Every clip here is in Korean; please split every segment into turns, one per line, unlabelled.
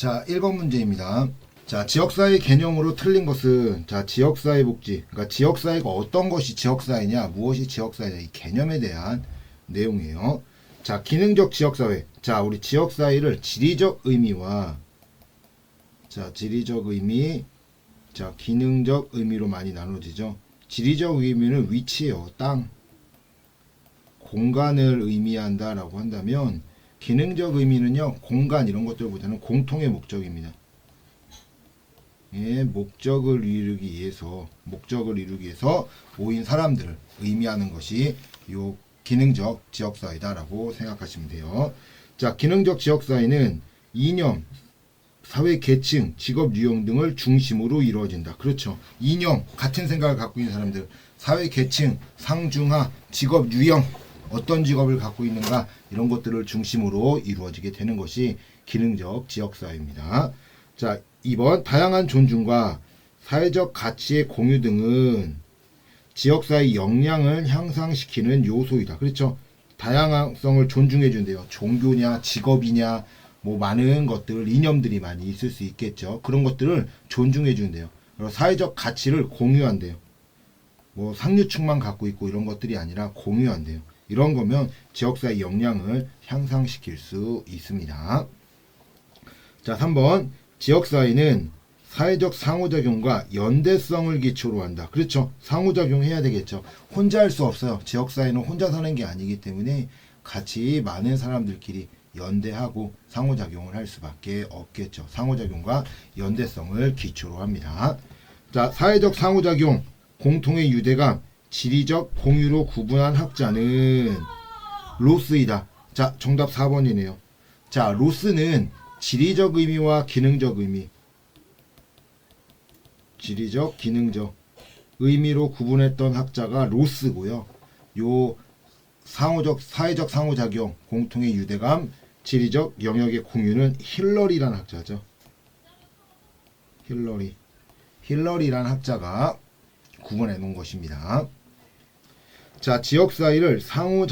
자, 1번 문제입니다. 자, 지역사회 개념으로 틀린 것은, 자, 지역사회 복지. 그러니까 지역사회가 어떤 것이 지역사회냐, 무엇이 지역사회냐, 이 개념에 대한 내용이에요. 자, 기능적 지역사회. 자, 우리 지역사회를 지리적 의미와, 자, 지리적 의미, 자, 기능적 의미로 많이 나눠지죠. 지리적 의미는 위치예요. 땅, 공간을 의미한다라고 한다면, 기능적 의미는요, 공간 이런 것들보다는 공통의 목적입니다. 예, 목적을 이루기 위해서 모인 사람들을 의미하는 것이 요 기능적 지역사회다라고 생각하시면 돼요. 자, 기능적 지역사회는 이념, 사회 계층, 직업 유형 등을 중심으로 이루어진다. 그렇죠. 이념, 같은 생각을 갖고 있는 사람들, 사회 계층, 상중하, 직업 유형, 어떤 직업을 갖고 있는가 이런 것들을 중심으로 이루어지게 되는 것이 기능적 지역사회입니다. 자, 2번 다양한 존중과 사회적 가치의 공유 등은 지역사회의 역량을 향상시키는 요소이다. 그렇죠. 다양성을 존중해 준대요. 종교냐 직업이냐 뭐 많은 것들 이념들이 많이 있을 수 있겠죠. 그런 것들을 존중해 준대요. 그리고 사회적 가치를 공유한대요. 뭐 상류층만 갖고 있고 이런 것들이 아니라 공유한대요. 이런 거면 지역사회의 역량을 향상시킬 수 있습니다. 자, 3번 지역사회는 사회적 상호작용과 연대성을 기초로 한다. 그렇죠. 상호작용해야 되겠죠. 혼자 할 수 없어요. 지역사회는 혼자 사는 게 아니기 때문에 같이 많은 사람들끼리 연대하고 상호작용을 할 수밖에 없겠죠. 상호작용과 연대성을 기초로 합니다. 자, 사회적 상호작용, 공통의 유대감, 지리적 공유로 구분한 학자는 로스이다. 자, 정답 4번이네요. 자, 로스는 지리적 의미와 기능적 의미, 지리적, 기능적 의미로 구분했던 학자가 로스고요. 요 사회적 상호작용, 공통의 유대감, 지리적 영역의 공유는 힐러리라는 학자죠. 힐러리라는 학자가 구분해 놓은 것입니다. 자, 지역사회를 상호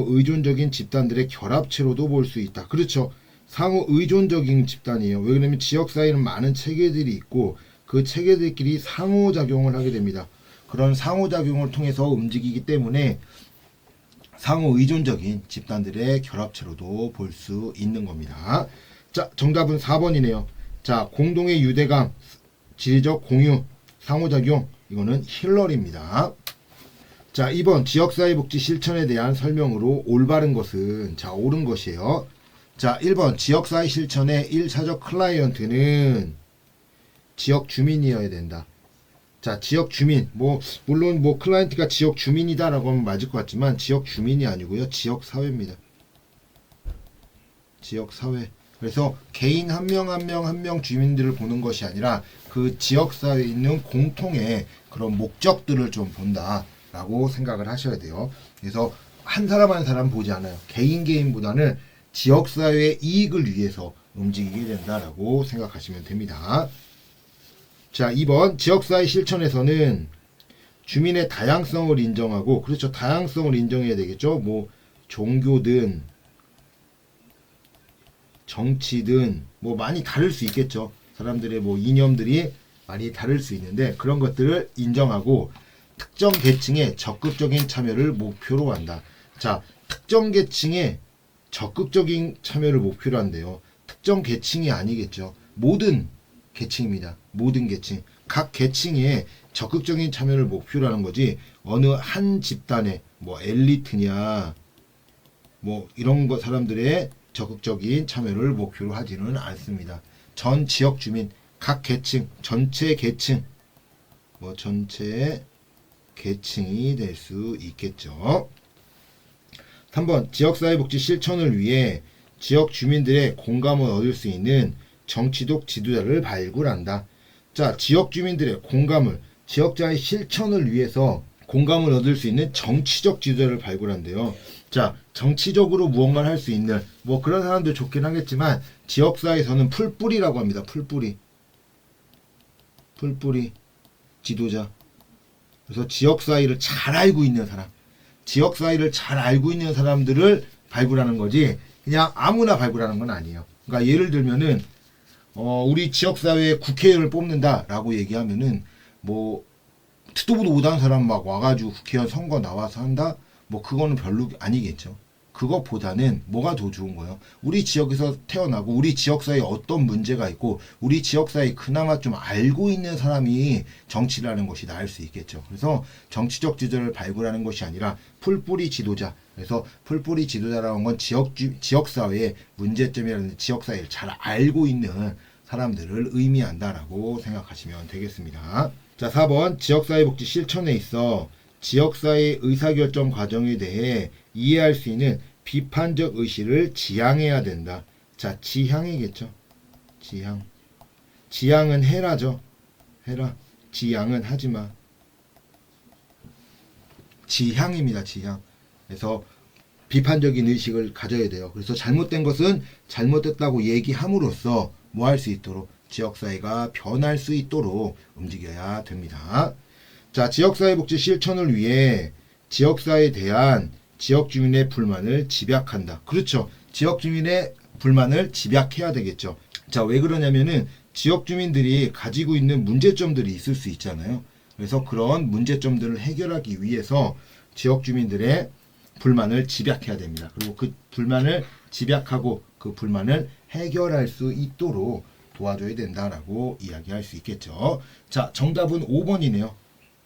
의존적인 집단들의 결합체로도 볼 수 있다. 그렇죠. 상호 의존적인 집단이에요. 왜 그러냐면 지역사회는 많은 체계들이 있고 그 체계들끼리 상호작용을 하게 됩니다. 그런 상호작용을 통해서 움직이기 때문에 상호 의존적인 집단들의 결합체로도 볼 수 있는 겁니다. 자, 정답은 4번이네요. 자, 공동의 유대감, 지리적 공유, 상호작용, 이거는 힐러리입니다. 자, 2번 지역사회 복지 실천에 대한 설명으로 올바른 것은, 자, 옳은 것이에요. 자, 1번 지역사회 실천의 1차적 클라이언트는 지역 주민이어야 된다. 자, 지역 주민, 물론 클라이언트가 지역 주민이다라고 하면 맞을 것 같지만 지역 주민이 아니고요. 지역 사회입니다. 지역 사회. 그래서 개인 한 명 주민들을 보는 것이 아니라 그 지역 사회에 있는 공통의 그런 목적들을 좀 본다라고 생각을 하셔야 돼요. 그래서 한 사람 보지 않아요. 개인보다는 지역 사회의 이익을 위해서 움직이게 된다라고 생각하시면 됩니다. 자, 2번 지역사회 실천에서는 주민의 다양성을 인정하고, 그렇죠. 다양성을 인정해야 되겠죠. 종교든 정치든 많이 다를 수 있겠죠. 사람들의 이념들이 많이 다를 수 있는데 그런 것들을 인정하고 특정 계층의 적극적인 참여를 목표로 한다. 자, 특정 계층의 적극적인 참여를 목표로 한대요. 특정 계층이 아니겠죠. 모든 계층입니다. 모든 계층. 각 계층의 적극적인 참여를 목표로 하는 거지 어느 한 집단의 엘리트냐 이런 거 사람들의 적극적인 참여를 목표로 하지는 않습니다. 전 지역 주민, 각 계층, 전체 계층 전체 계층이 될 수 있겠죠. 3번 지역사회 복지 실천을 위해 지역 주민들의 공감을 얻을 수 있는 정치적 지도자를 발굴한다. 자, 지역 주민들의 공감을, 지역자의 실천을 위해서 공감을 얻을 수 있는 정치적 지도자를 발굴한대요. 자, 정치적으로 무언가를 할 수 있는 그런 사람도 좋긴 하겠지만 지역사회에서는 풀뿌리라고 합니다. 풀뿌리 지도자. 그래서 지역사회를 잘 알고 있는 사람, 지역사회를 잘 알고 있는 사람들을 발굴하는 거지 그냥 아무나 발굴하는 건 아니에요. 그러니까 예를 들면은 우리 지역사회에 국회의원을 뽑는다라고 얘기하면은 뭐 듣도 보도 못하는 사람 막 와가지고 국회의원 선거 나와서 한다? 뭐 그거는 별로 아니겠죠. 그것보다는 뭐가 더 좋은 거예요? 우리 지역에서 태어나고 우리 지역사회에 어떤 문제가 있고 우리 지역사회에 그나마 좀 알고 있는 사람이 정치를 하는 것이 나을 수 있겠죠. 그래서 정치적 지도를 발굴하는 것이 아니라 풀뿌리 지도자. 그래서 풀뿌리 지도자라는 건 지역사회의 문제점이라든지 지역사회를 잘 알고 있는 사람들을 의미한다라고 생각하시면 되겠습니다. 자, 4번 지역사회복지 실천에 있어 지역사회 의사결정 과정에 대해 이해할 수 있는 비판적 의식을 지향해야 된다. 자, 지향이겠죠. 지향. 지향은 해라죠. 해라. 지향은 하지마. 지향입니다. 지향. 그래서 비판적인 의식을 가져야 돼요. 그래서 잘못된 것은 잘못됐다고 얘기함으로써 뭐 할 수 있도록 지역사회가 변할 수 있도록 움직여야 됩니다. 자, 지역사회복지 실천을 위해 지역사회에 대한 지역주민의 불만을 집약한다. 그렇죠. 지역주민의 불만을 집약해야 되겠죠. 자, 왜 그러냐면은 지역주민들이 가지고 있는 문제점들이 있을 수 있잖아요. 그래서 그런 문제점들을 해결하기 위해서 지역주민들의 불만을 집약해야 됩니다. 그리고 그 불만을 집약하고 그 불만을 해결할 수 있도록 도와줘야 된다라고 이야기할 수 있겠죠. 자, 정답은 5번이네요.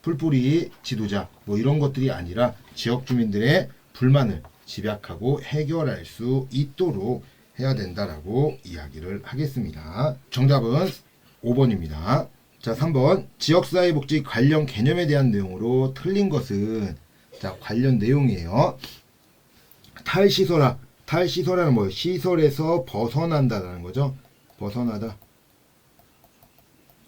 풀뿌리 지도자 뭐 이런 것들이 아니라 지역 주민들의 불만을 집약하고 해결할 수 있도록 해야 된다라고 이야기를 하겠습니다. 정답은 5번입니다. 자, 3번 지역사회복지 관련 개념에 대한 내용으로 틀린 것은 자, 관련 내용이에요. 탈시설화. 탈시설화는 뭐예요? 시설에서 벗어난다라는 거죠. 벗어나다.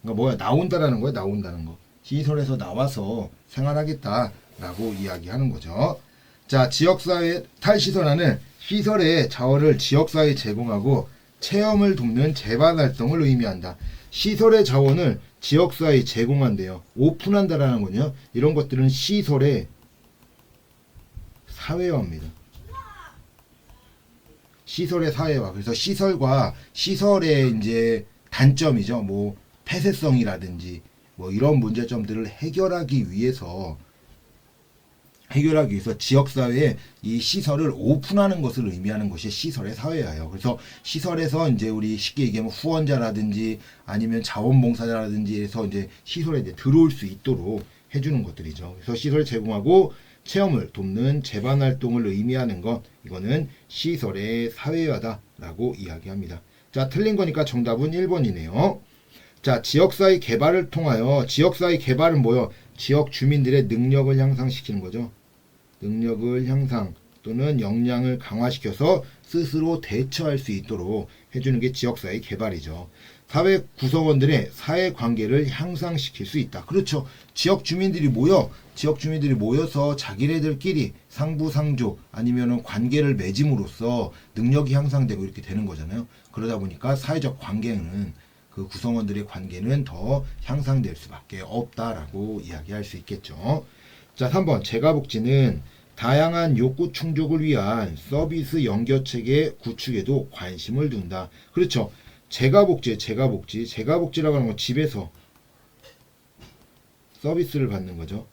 그러니까 뭐야? 나온다라는 거예요. 나온다는 거. 시설에서 나와서 생활하겠다라고 이야기하는 거죠. 자, 지역사회 탈시설화는 시설의 자원을 지역사회에 제공하고 체험을 돕는 재반활동을 의미한다. 시설의 자원을 지역사회에 제공한대요. 오픈한다라는 거요. 이런 것들은 시설의 사회화입니다. 시설의 사회화. 그래서 시설과 시설의 이제 단점이죠. 뭐 폐쇄성이라든지 뭐 이런 문제점들을 해결하기 위해서 지역사회에 이 시설을 오픈하는 것을 의미하는 것이 시설의 사회화예요. 그래서 시설에서 이제 우리 쉽게 얘기하면 후원자라든지 아니면 자원봉사자라든지 해서 이제 시설에 이제 들어올 수 있도록 해주는 것들이죠. 그래서 시설을 제공하고 체험을 돕는 재반활동을 의미하는 것, 이거는 시설의 사회화다라고 이야기합니다. 자, 틀린 거니까 정답은 1번이네요. 자, 지역사회 개발을 통하여 지역사회 개발은 뭐요? 지역 주민들의 능력을 향상시키는 거죠. 능력을 향상 또는 역량을 강화시켜서 스스로 대처할 수 있도록 해주는 게 지역사회 개발이죠. 사회 구성원들의 사회관계를 향상시킬 수 있다. 그렇죠. 지역 주민들이 모여서 자기네들끼리 상부상조 아니면은 관계를 맺음으로써 능력이 향상되고 이렇게 되는 거잖아요. 그러다 보니까 사회적 관계는 그 구성원들의 관계는 더 향상될 수밖에 없다라고 이야기할 수 있겠죠. 자, 3번 제가복지는 다양한 욕구 충족을 위한 서비스 연결체계 구축에도 관심을 둔다. 그렇죠. 제가복지라고 하는 건 집에서 서비스를 받는 거죠.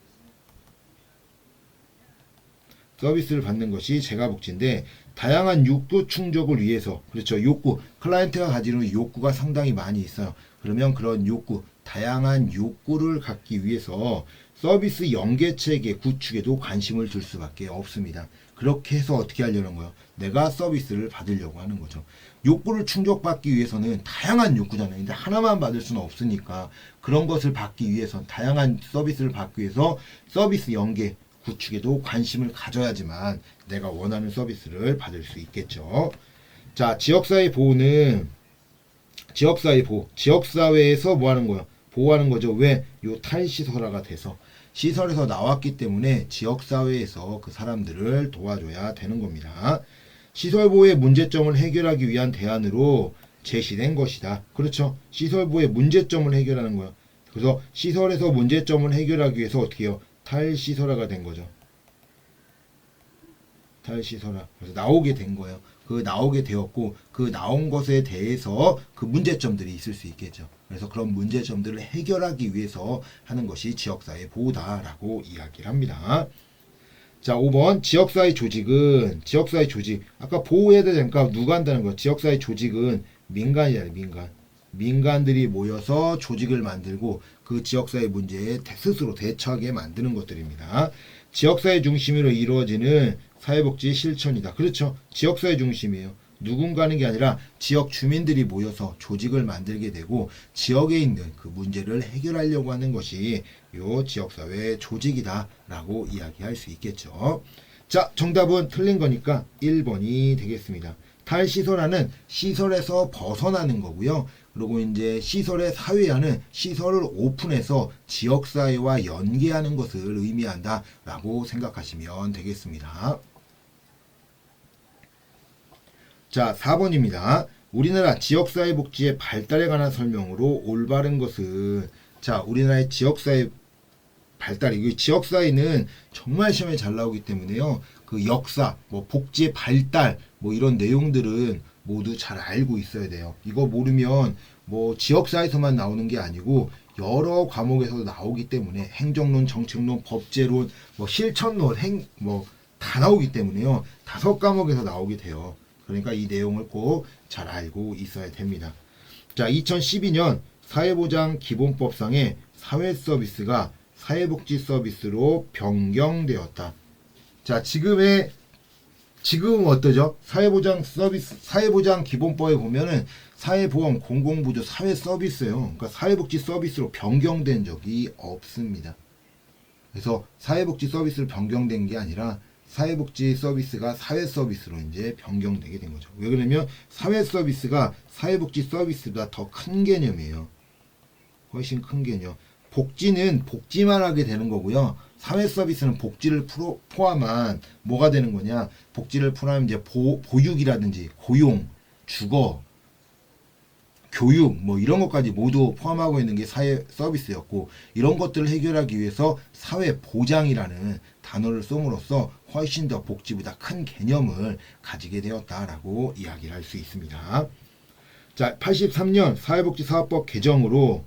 서비스를 받는 것이 제가복지인데 다양한 욕구 충족을 위해서 그렇죠. 욕구 클라이언트가 가지는 욕구가 상당히 많이 있어요. 그러면 그런 욕구 다양한 욕구를 갖기 위해서 서비스 연계체계 구축에도 관심을 둘 수밖에 없습니다. 그렇게 해서 어떻게 하려는 거예요? 내가 서비스를 받으려고 하는 거죠. 욕구를 충족받기 위해서는 다양한 욕구잖아요. 근데 하나만 받을 수는 없으니까 그런 것을 받기 위해서 다양한 서비스를 받기 위해서 서비스 연계 구축에도 관심을 가져야지만 내가 원하는 서비스를 받을 수 있겠죠. 자, 지역사회 보호는 지역사회에서 뭐 하는 거야? 보호하는 거죠. 왜? 요 탈시설화가 돼서 시설에서 나왔기 때문에 지역사회에서 그 사람들을 도와줘야 되는 겁니다. 시설보호의 문제점을 해결하기 위한 대안으로 제시된 것이다. 그렇죠. 시설보호의 문제점을 해결하는 거야. 그래서 시설에서 문제점을 해결하기 위해서 어떻게 해요? 탈시설화가 된 거죠. 탈시설화. 그래서 나오게 된 거예요. 그 나오게 되었고 그 나온 것에 대해서 그 문제점들이 있을 수 있겠죠. 그래서 그런 문제점들을 해결하기 위해서 하는 것이 지역사회 보호다라고 이야기를 합니다. 자, 5번 지역사회 조직은 지역사회 조직 아까 보호해야 되니까 누가 한다는 거야. 지역사회 조직은 민간이잖아요. 민간들이 모여서 조직을 만들고 그 지역사회 문제에 스스로 대처하게 만드는 것들입니다. 지역사회 중심으로 이루어지는 사회복지 실천이다. 그렇죠. 지역사회 중심이에요. 누군가 하는 게 아니라 지역 주민들이 모여서 조직을 만들게 되고 지역에 있는 그 문제를 해결하려고 하는 것이 요 지역사회 조직이다라고 이야기할 수 있겠죠. 자, 정답은 틀린 거니까 1번이 되겠습니다. 탈시설화는 시설에서 벗어나는 거고요. 그리고 이제 시설의 사회화는 시설을 오픈해서 지역사회와 연계하는 것을 의미한다라고 생각하시면 되겠습니다. 자, 4번입니다. 우리나라 지역사회 복지의 발달에 관한 설명으로 올바른 것은 자, 우리나라의 지역사회 발달이 지역사회는 정말 시험에 잘 나오기 때문에요. 그 역사, 뭐 복지의 발달, 뭐 이런 내용들은 모두 잘 알고 있어야 돼요. 이거 모르면 뭐 지역사회에서만 나오는 게 아니고 여러 과목에서도 나오기 때문에 행정론, 정책론, 법제론, 뭐 실천론, 뭐 다 나오기 때문에요. 5과목에서 나오게 돼요. 그러니까 이 내용을 꼭 잘 알고 있어야 됩니다. 자, 2012년 사회보장기본법상의 사회서비스가 사회복지 서비스로 변경되었다. 자, 지금은 어떠죠? 사회보장기본법에 보면은 사회보험, 공공부조, 사회서비스예요. 그러니까 사회복지 서비스로 변경된 적이 없습니다. 그래서 사회복지 서비스로 변경된 게 아니라 사회복지 서비스가 사회 서비스로 이제 변경되게 된 거죠. 왜 그러냐면 사회 서비스가 사회복지 서비스보다 더 큰 개념이에요. 훨씬 큰 개념. 복지는 복지만 하게 되는 거고요. 사회 서비스는 복지를 포함한 뭐가 되는 거냐? 복지를 포함한 이제 보육이라든지 고용, 주거, 교육 뭐 이런 것까지 모두 포함하고 있는 게 사회 서비스였고 이런 것들을 해결하기 위해서 사회 보장이라는 단어를 씀으로써 훨씬 더 복지보다 큰 개념을 가지게 되었다라고 이야기를 할 수 있습니다. 자, 83년 사회복지사업법 개정으로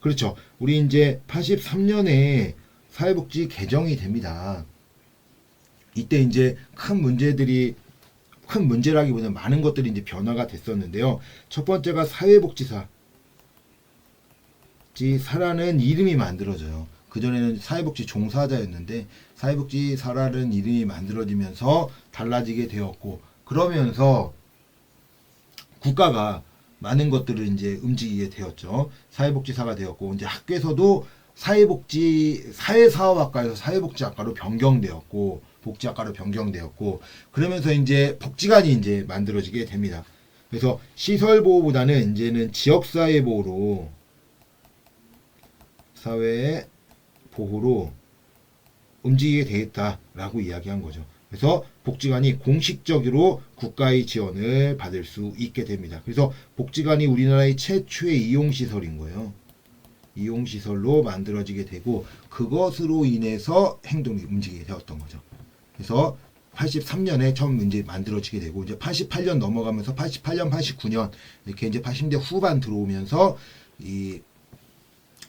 그렇죠. 우리 이제 83년에 사회복지 개정이 됩니다. 이때 이제 큰 문제라기보다는 많은 것들이 이제 변화가 됐었는데요. 첫 번째가 사회복지사라는 이름이 만들어져요. 그전에는 사회복지 종사자였는데 사회복지사라는 이름이 만들어지면서 달라지게 되었고 그러면서 국가가 많은 것들을 이제 움직이게 되었죠. 사회복지사가 되었고 이제 학교에서도 사회사업학과에서 사회복지학과로 변경되었고 복지학과로 변경되었고 그러면서 이제 복지관이 이제 만들어지게 됩니다. 그래서 시설보호보다는 이제는 지역사회보호로 사회보호로 움직이게 되겠다라고 이야기한 거죠. 그래서 복지관이 공식적으로 국가의 지원을 받을 수 있게 됩니다. 그래서 복지관이 우리나라의 최초의 이용시설인 거예요. 이용시설로 만들어지게 되고 그것으로 인해서 행동이 움직이게 되었던 거죠. 그래서 83년에 처음 이제 만들어지게 되고 이제 88년 넘어가면서 88년, 89년 이렇게 이제 80대 후반 들어오면서 이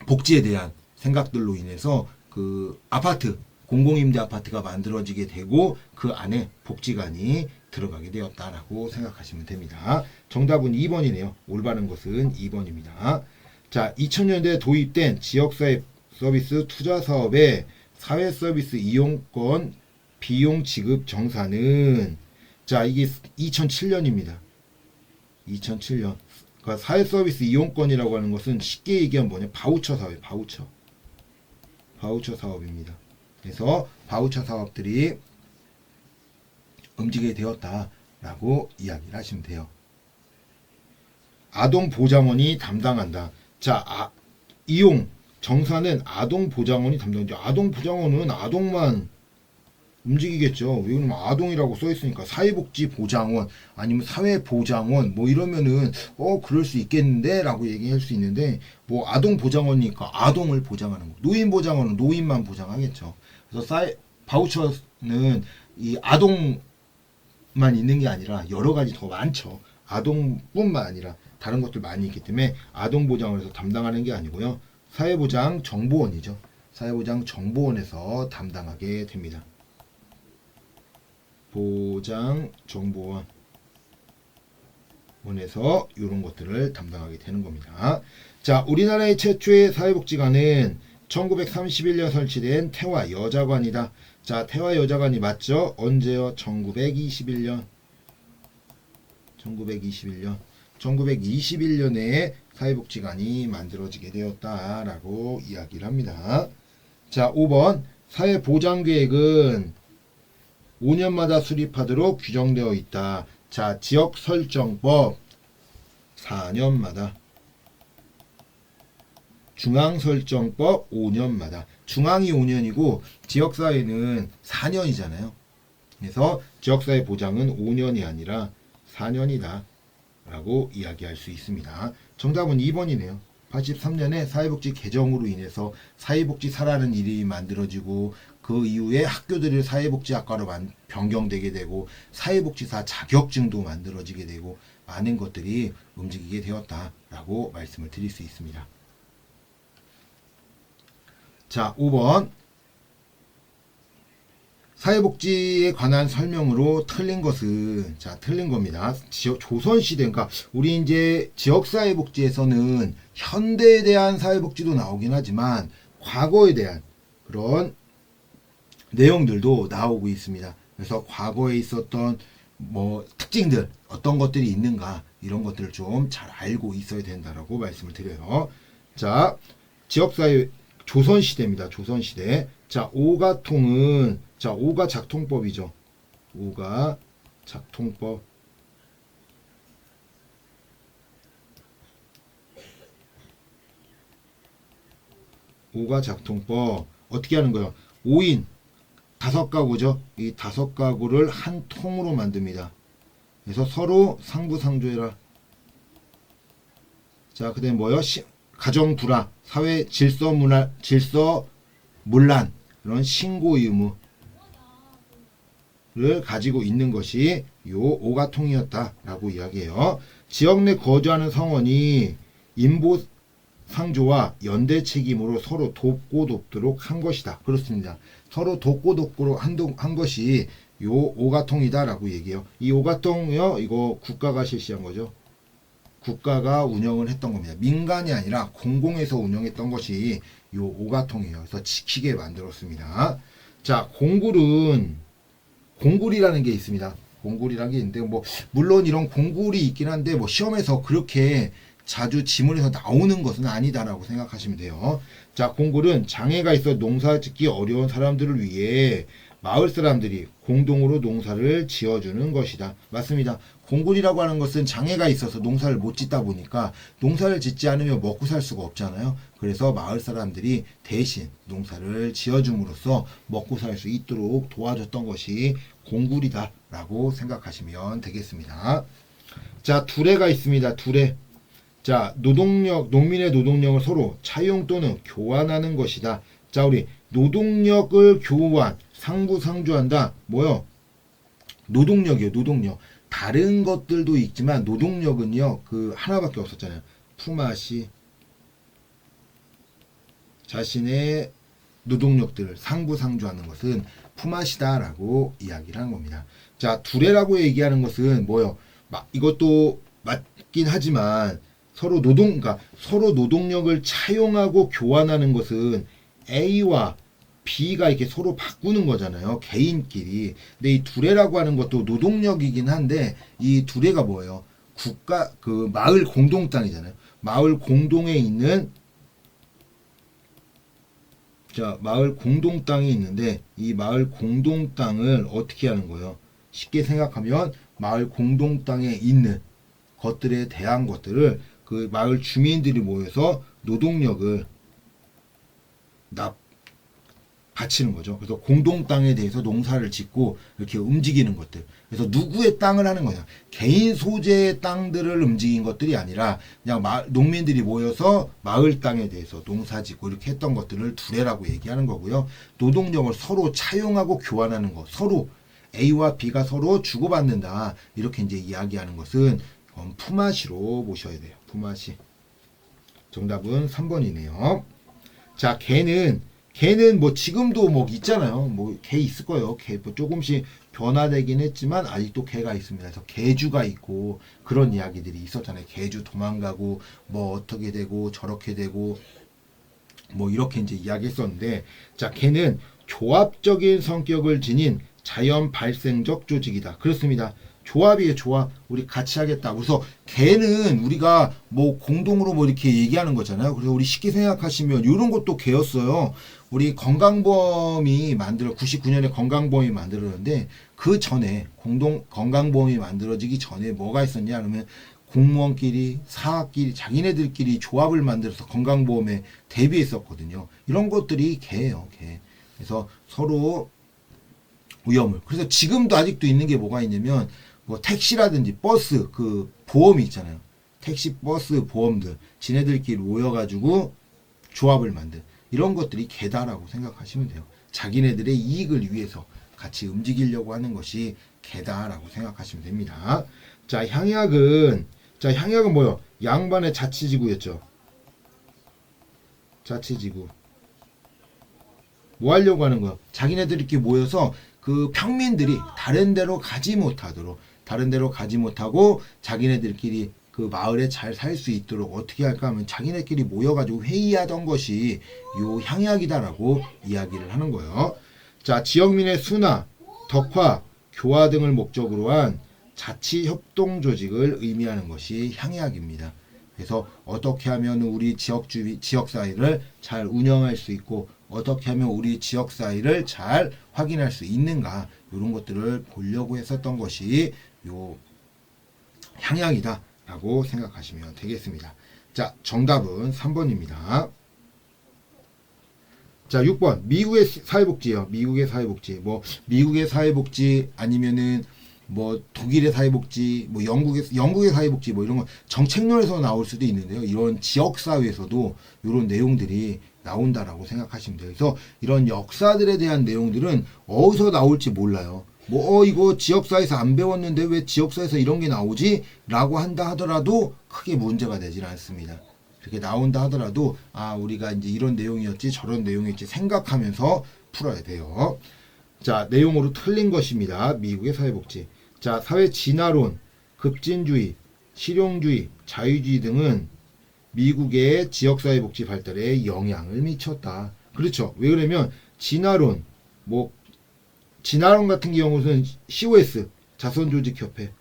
복지에 대한 생각들로 인해서 그 아파트 공공임대 아파트가 만들어지게 되고 그 안에 복지관이 들어가게 되었다라고 생각하시면 됩니다. 정답은 2번이네요. 올바른 것은 2번입니다. 자, 2000년대에 도입된 지역사회 서비스 투자 사업의 사회 서비스 이용권 비용 지급 정산은 자, 이게 2007년입니다. 2007년. 그러니까 사회 서비스 이용권이라고 하는 것은 쉽게 얘기하면 뭐냐? 바우처 사업, 바우처 사업입니다. 그래서 바우처 사업들이 움직이게 되었다라고 이야기를 하시면 돼요. 아동보장원이 담당한다. 자, 이용 정산은 아동보장원이 담당하죠. 아동보장원은 아동만 움직이겠죠. 왜 그러면 아동이라고 써있으니까 사회복지보장원 아니면 사회보장원 뭐 이러면은 그럴 수 있겠는데 라고 얘기할 수 있는데 뭐 아동보장원이니까 아동을 보장하는 거, 노인보장원은 노인만 보장하겠죠. 그래서 바우처는 이 아동 아동만 있는 게 아니라 여러 가지 더 많죠. 아동뿐만 아니라 다른 것들 많이 있기 때문에 아동보장을 해서 담당하는 게 아니고요. 사회보장정보원이죠. 사회보장정보원에서 담당하게 됩니다. 보장정보원 원에서 이런 것들을 담당하게 되는 겁니다. 자, 우리나라의 최초의 사회복지관은 1931년 설치된 태화여자관이다. 자, 태화여자관이 맞죠? 언제요? 1921년. 1921년에 사회복지관이 만들어지게 되었다라고 이야기를 합니다. 자, 5번 사회보장계획은 5년마다 수립하도록 규정되어 있다. 자, 지역설정법 4년마다, 중앙설정법 5년마다. 중앙이 5년이고 지역사회는 4년이잖아요. 그래서 지역사회 보장은 5년이 아니라 4년이다 라고 이야기할 수 있습니다. 정답은 2번이네요. 83년에 사회복지 개정으로 인해서 사회복지사라는 이름이 만들어지고 그 이후에 학교들이 사회복지학과로 변경되게 되고 사회복지사 자격증도 만들어지게 되고 많은 것들이 움직이게 되었다라고 말씀을 드릴 수 있습니다. 자, 5번 사회복지에 관한 설명으로 틀린 것은, 자, 틀린 겁니다. 조선시대, 그러니까 우리 이제 지역사회복지에서는 현대에 대한 사회복지도 나오긴 하지만 과거에 대한 그런 내용들도 나오고 있습니다. 그래서 과거에 있었던 뭐 특징들, 어떤 것들이 있는가, 이런 것들을 좀 잘 알고 있어야 된다라고 말씀을 드려요. 자, 지역사회 조선시대입니다. 조선시대. 자, 오가통은, 자, 오가작통법이죠. 오가작통법. 오가작통법. 어떻게 하는 거예요? 5인, 5가구죠. 이 5가구를 한 통으로 만듭니다. 그래서 서로 상부상조해라. 자, 그 다음에 뭐요? 가정 불화, 사회 질서 문란, 이런 신고 의무를 가지고 있는 것이 요 오가통이었다라고 이야기해요. 지역 내 거주하는 성원이 인보 상조와 연대 책임으로 서로 돕고 돕도록 한 것이다. 그렇습니다. 서로 돕고 돕도록 한 것이 요 오가통이다라고 얘기해요. 이 오가통요, 이거 국가가 실시한 거죠. 국가가 운영을 했던 겁니다. 민간이 아니라 공공에서 운영했던 것이 요 오가통이에요. 그래서 지키게 만들었습니다. 자, 공굴이라는 게 있습니다. 공굴이라는 게 있는데, 뭐 물론 이런 공굴이 있긴 한데 뭐 시험에서 그렇게 자주 지문에서 나오는 것은 아니다라고 생각하시면 돼요. 자, 공굴은 장애가 있어 농사 짓기 어려운 사람들을 위해 마을 사람들이 공동으로 농사를 지어주는 것이다. 맞습니다. 공굴이라고 하는 것은 장애가 있어서 농사를 못 짓다 보니까 농사를 짓지 않으면 먹고 살 수가 없잖아요. 그래서 마을 사람들이 대신 농사를 지어줌으로써 먹고 살 수 있도록 도와줬던 것이 공굴이다 라고 생각하시면 되겠습니다. 자, 두레가 있습니다. 두레. 자, 농민의 노동력을 서로 차용 또는 교환하는 것이다. 자, 우리 노동력을 교환, 상부상조한다. 뭐요? 노동력이요, 노동력. 다른 것들도 있지만 노동력은요, 그 하나밖에 없었잖아요. 품앗이 자신의 노동력들을 상부상조하는 것은 품앗이다라고 이야기를 하는 겁니다. 자, 두레라고 얘기하는 것은 뭐요? 이것도 맞긴 하지만 그러니까 서로 노동력을 차용하고 교환하는 것은 A와 B가 이렇게 서로 바꾸는 거잖아요. 개인끼리. 근데 이 두레라고 하는 것도 노동력이긴 한데, 이 두레가 뭐예요? 마을 공동 땅이잖아요. 마을 공동에 있는, 자, 마을 공동 땅이 있는데, 이 마을 공동 땅을 어떻게 하는 거예요? 쉽게 생각하면, 마을 공동 땅에 있는 것들에 대한 것들을 그 마을 주민들이 모여서 노동력을 바치는 거죠. 그래서 공동 땅에 대해서 농사를 짓고 이렇게 움직이는 것들. 그래서 누구의 땅을 하는 거냐. 개인 소재의 땅들을 움직인 것들이 아니라 그냥 농민들이 모여서 마을 땅에 대해서 농사 짓고 이렇게 했던 것들을 두레라고 얘기하는 거고요. 노동력을 서로 차용하고 교환하는 것. 서로 A와 B가 서로 주고받는다. 이렇게 이제 이야기하는 것은 품앗이로 보셔야 돼요. 품앗이. 정답은 3번이네요. 자, 개는 뭐 지금도 뭐 있잖아요. 뭐 개 있을 거예요. 개 뭐 조금씩 변화되긴 했지만 아직도 개가 있습니다. 그래서 개주가 있고 그런 이야기들이 있었잖아요. 개주 도망가고 뭐 어떻게 되고 저렇게 되고 뭐 이렇게 이제 이야기했었는데, 자, 개는 조합적인 성격을 지닌 자연 발생적 조직이다. 그렇습니다. 조합이에요, 조합. 우리 같이 하겠다. 그래서 개는 우리가 뭐 공동으로 뭐 이렇게 얘기하는 거잖아요. 그래서 우리 쉽게 생각하시면 이런 것도 개였어요. 우리 건강보험이 99년에 건강보험이 만들었는데 그 전에 건강보험이 만들어지기 전에 뭐가 있었냐 그러면 공무원끼리 사학끼리 자기네들끼리 조합을 만들어서 건강보험에 대비했었거든요. 이런 것들이 개예요, 개. 그래서 서로 위험을. 그래서 지금도 아직도 있는 게 뭐가 있냐면 뭐 택시라든지 버스 그 보험이 있잖아요. 택시 버스 보험들 지네들끼리 모여가지고 조합을 만든 이런 것들이 개다라고 생각하시면 돼요. 자기네들의 이익을 위해서 같이 움직이려고 하는 것이 개다라고 생각하시면 됩니다. 자, 향약은 뭐요? 양반의 자치지구였죠. 자치지구. 뭐 하려고 하는 거야? 자기네들끼리 모여서 그 평민들이 다른 데로 가지 못하고 자기네들끼리 그 마을에 잘 살 수 있도록 어떻게 할까 하면 자기네끼리 모여가지고 회의하던 것이 요 향약이다라고 이야기를 하는 거예요. 자, 지역민의 수나, 덕화, 교화 등을 목적으로 한 자치협동 조직을 의미하는 것이 향약입니다. 그래서 어떻게 하면 우리 지역사회를 잘 운영할 수 있고 어떻게 하면 우리 지역사회를 잘 확인할 수 있는가 이런 것들을 보려고 했었던 것이 요 향약이다 라고 생각하시면 되겠습니다. 자, 정답은 3번입니다. 자, 6번 미국의 사회복지요. 미국의 사회복지 뭐 미국의 사회복지 아니면은 뭐 독일의 사회복지 뭐 영국의 사회복지 뭐 이런 거 정책론에서 나올 수도 있는데요. 이런 지역사회에서도 이런 내용들이 나온다라고 생각하시면 돼요. 그래서 이런 역사들에 대한 내용들은 어디서 나올지 몰라요. 뭐 이거 지역사에서 안 배웠는데 왜 지역사에서 이런 게 나오지? 라고 한다 하더라도 크게 문제가 되질 않습니다. 이렇게 나온다 하더라도 우리가 이제 이런 내용이었지 저런 내용이었지 생각하면서 풀어야 돼요. 자, 내용으로 틀린 것입니다. 미국의 사회복지. 자, 사회 진화론, 급진주의, 실용주의, 자유주의 등은 미국의 지역사회복지 발달에 영향을 미쳤다. 그렇죠. 왜 그러면 진화론 같은 경우는 COS, 자선조직협회,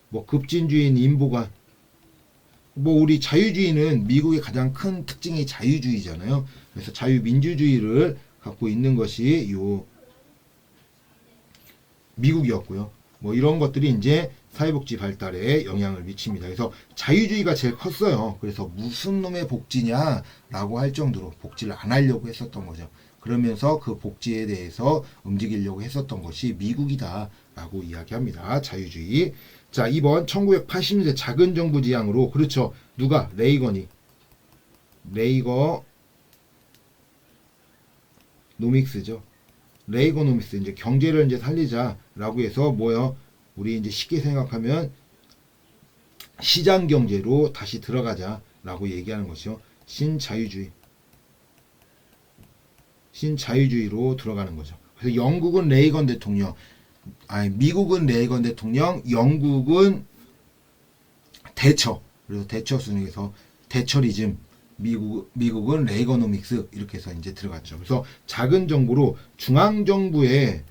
뭐 급진주의인 인보관, 뭐 우리 자유주의는 미국의 가장 큰 특징이 자유주의잖아요. 그래서 자유민주주의를 갖고 있는 것이 요 미국이었고요. 뭐 이런 것들이 이제 사회복지 발달에 영향을 미칩니다. 그래서 자유주의가 제일 컸어요. 그래서 무슨 놈의 복지냐라고 할 정도로 복지를 안 하려고 했었던 거죠. 그러면서 그 복지에 대해서 움직이려고 했었던 것이 미국이다라고 이야기합니다. 자유주의. 자, 2번 1980년대 작은 정부 지향으로 그렇죠. 누가? 레이거노믹스죠. 레이거노믹스 이제 경제를 이제 살리자라고 해서 뭐요? 우리 이제 쉽게 생각하면 시장 경제로 다시 들어가자라고 얘기하는 것이죠. 신자유주의로 들어가는 거죠. 그래서 영국은 레이건 대통령, 미국은 레이건 대통령, 영국은 대처. 그래서 대처 순위에서 대처리즘, 미국은 레이거노믹스 이렇게 해서 이제 들어갔죠. 그래서 작은 정부로 중앙정부의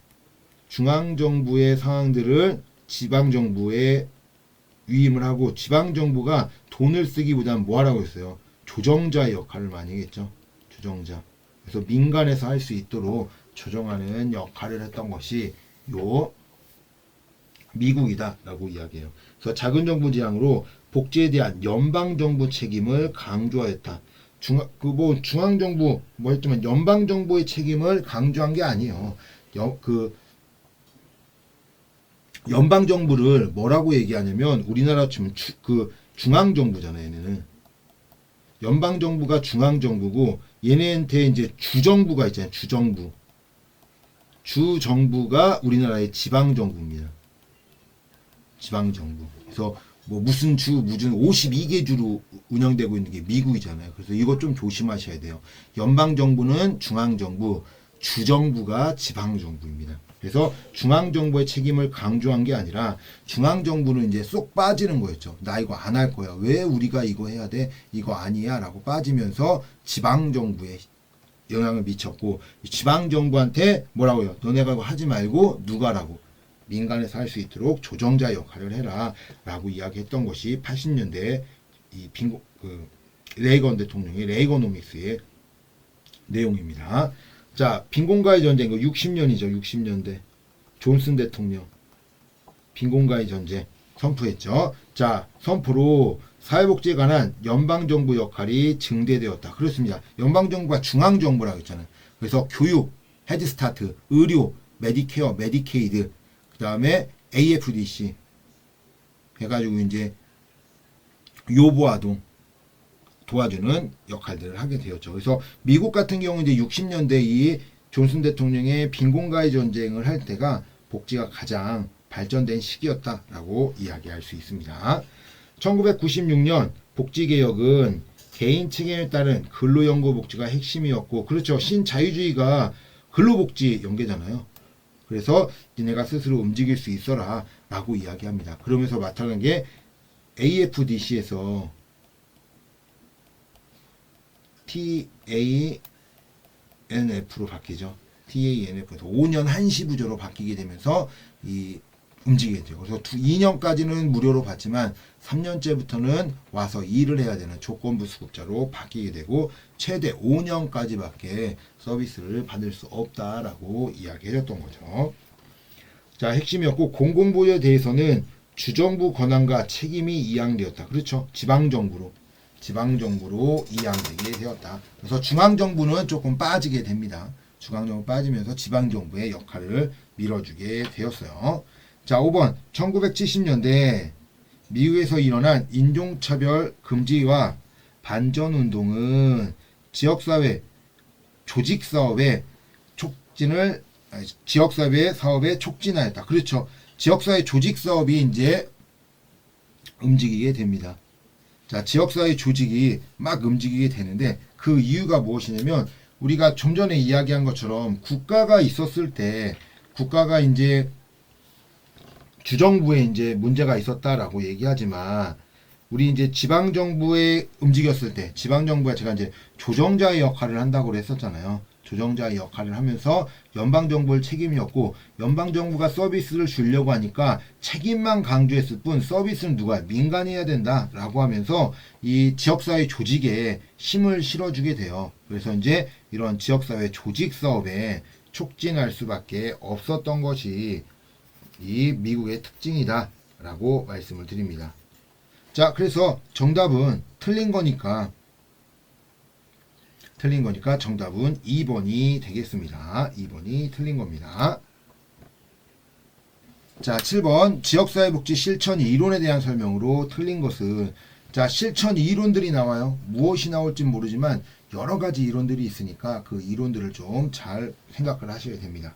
상황들을 지방정부에 위임을 하고 지방정부가 돈을 쓰기보다는 뭐 하라고 했어요? 조정자의 역할을 많이 했죠. 조정자. 그래서 민간에서 할 수 있도록 조정하는 역할을 했던 것이 요 미국이다라고 이야기해요. 그래서 작은 정부 지향으로 복지에 대한 연방정부 책임을 강조하였다. 중앙정부 뭐 했지만 연방정부의 책임을 강조한 게 아니에요. 연방정부를 뭐라고 얘기하냐면 우리나라 치면 중앙정부잖아요. 얘네는 연방정부가 중앙정부고 얘네한테 이제 주정부가 있잖아요. 주 정부가 우리나라의 지방 정부입니다. 지방 정부. 그래서 뭐 무슨 주 무슨 52개 주로 운영되고 있는 게 미국이잖아요. 그래서 이것 좀 조심하셔야 돼요. 연방 정부는 중앙 정부, 주 정부가 지방 정부입니다. 그래서 중앙 정부의 책임을 강조한 게 아니라 중앙 정부는 이제 쏙 빠지는 거였죠. 나 이거 안 할 거야. 왜 우리가 이거 해야 돼? 이거 아니야라고 빠지면서 지방 정부에 영향을 미쳤고, 지방 정부한테 뭐라고요? 너네가 이거 하지 말고 누가라고 민간에서 할 수 있도록 조정자 역할을 해라 라고 이야기했던 것이 80년대 이 레이건 대통령의 레이거노믹스의 내용입니다. 자, 빈곤가의 전쟁, 60년이죠. 60년대 존슨 대통령 빈곤가의 전쟁 선포했죠. 자, 선포로 사회복지에 관한 연방정부 역할이 증대되었다. 그렇습니다. 연방정부가 중앙정부라고 했잖아요. 그래서 교육, 헤드스타트, 의료, 메디케어, 메디케이드, 그 다음에 AFDC 해가지고 이제 요보아동 도와주는 역할들을 하게 되었죠. 그래서 미국 같은 경우 이제 60년대 이 존슨 대통령의 빈곤가의 전쟁을 할 때가 복지가 가장 발전된 시기였다라고 이야기할 수 있습니다. 1996년 복지개혁은 개인 책임에 따른 근로연구복지가 핵심이었고, 그렇죠. 신자유주의가 근로복지 연계잖아요. 그래서 니네가 스스로 움직일 수 있어라 라고 이야기합니다. 그러면서 나타난 게 AFDC에서 TANF로 바뀌죠. TANF에서 5년 한시부조로 바뀌게 되면서 움직이게 돼요. 그래서 2년까지는 무료로 받지만 3년째부터는 와서 일을 해야 되는 조건부 수급자로 바뀌게 되고, 최대 5년까지밖에 서비스를 받을 수 없다라고 이야기해줬던 거죠. 자, 핵심이었고, 공공부여에 대해서는 주정부 권한과 책임이 이양되었다. 그렇죠. 지방정부로 이양되게 되었다. 그래서 중앙정부는 조금 빠지게 됩니다. 중앙정부 빠지면서 지방정부의 역할을 밀어주게 되었어요. 자, 5번 1970년대 미국에서 일어난 인종차별 금지와 반전운동은 지역사회 조직사업의 지역사회 사업에 촉진하였다. 그렇죠. 지역사회 조직사업이 이제 움직이게 됩니다. 자, 지역사회 조직이 막 움직이게 되는데, 그 이유가 무엇이냐면, 우리가 좀 전에 이야기한 것처럼 국가가 있었을 때, 국가가 이제 주정부에 이제 문제가 있었다라고 얘기하지만, 우리 이제 지방정부에 움직였을 때, 지방정부가 제가 이제 조정자의 역할을 한다고 했었잖아요. 조정자의 역할을 하면서 연방정부를 책임이었고, 연방정부가 서비스를 주려고 하니까 책임만 강조했을 뿐 서비스는 누가 민간이 해야 된다라고 하면서 이 지역사회 조직에 힘을 실어주게 돼요. 그래서 이제 이런 지역사회 조직 사업에 촉진할 수밖에 없었던 것이 이 미국의 특징이다라고 말씀을 드립니다. 자, 그래서 정답은 틀린 거니까 정답은 2번이 되겠습니다. 2번이 틀린 겁니다. 자, 7번 지역사회복지 실천 이론에 대한 설명으로 틀린 것은, 자, 실천 이론들이 나와요. 무엇이 나올지 모르지만 여러 가지 이론들이 있으니까 그 이론들을 좀 잘 생각을 하셔야 됩니다.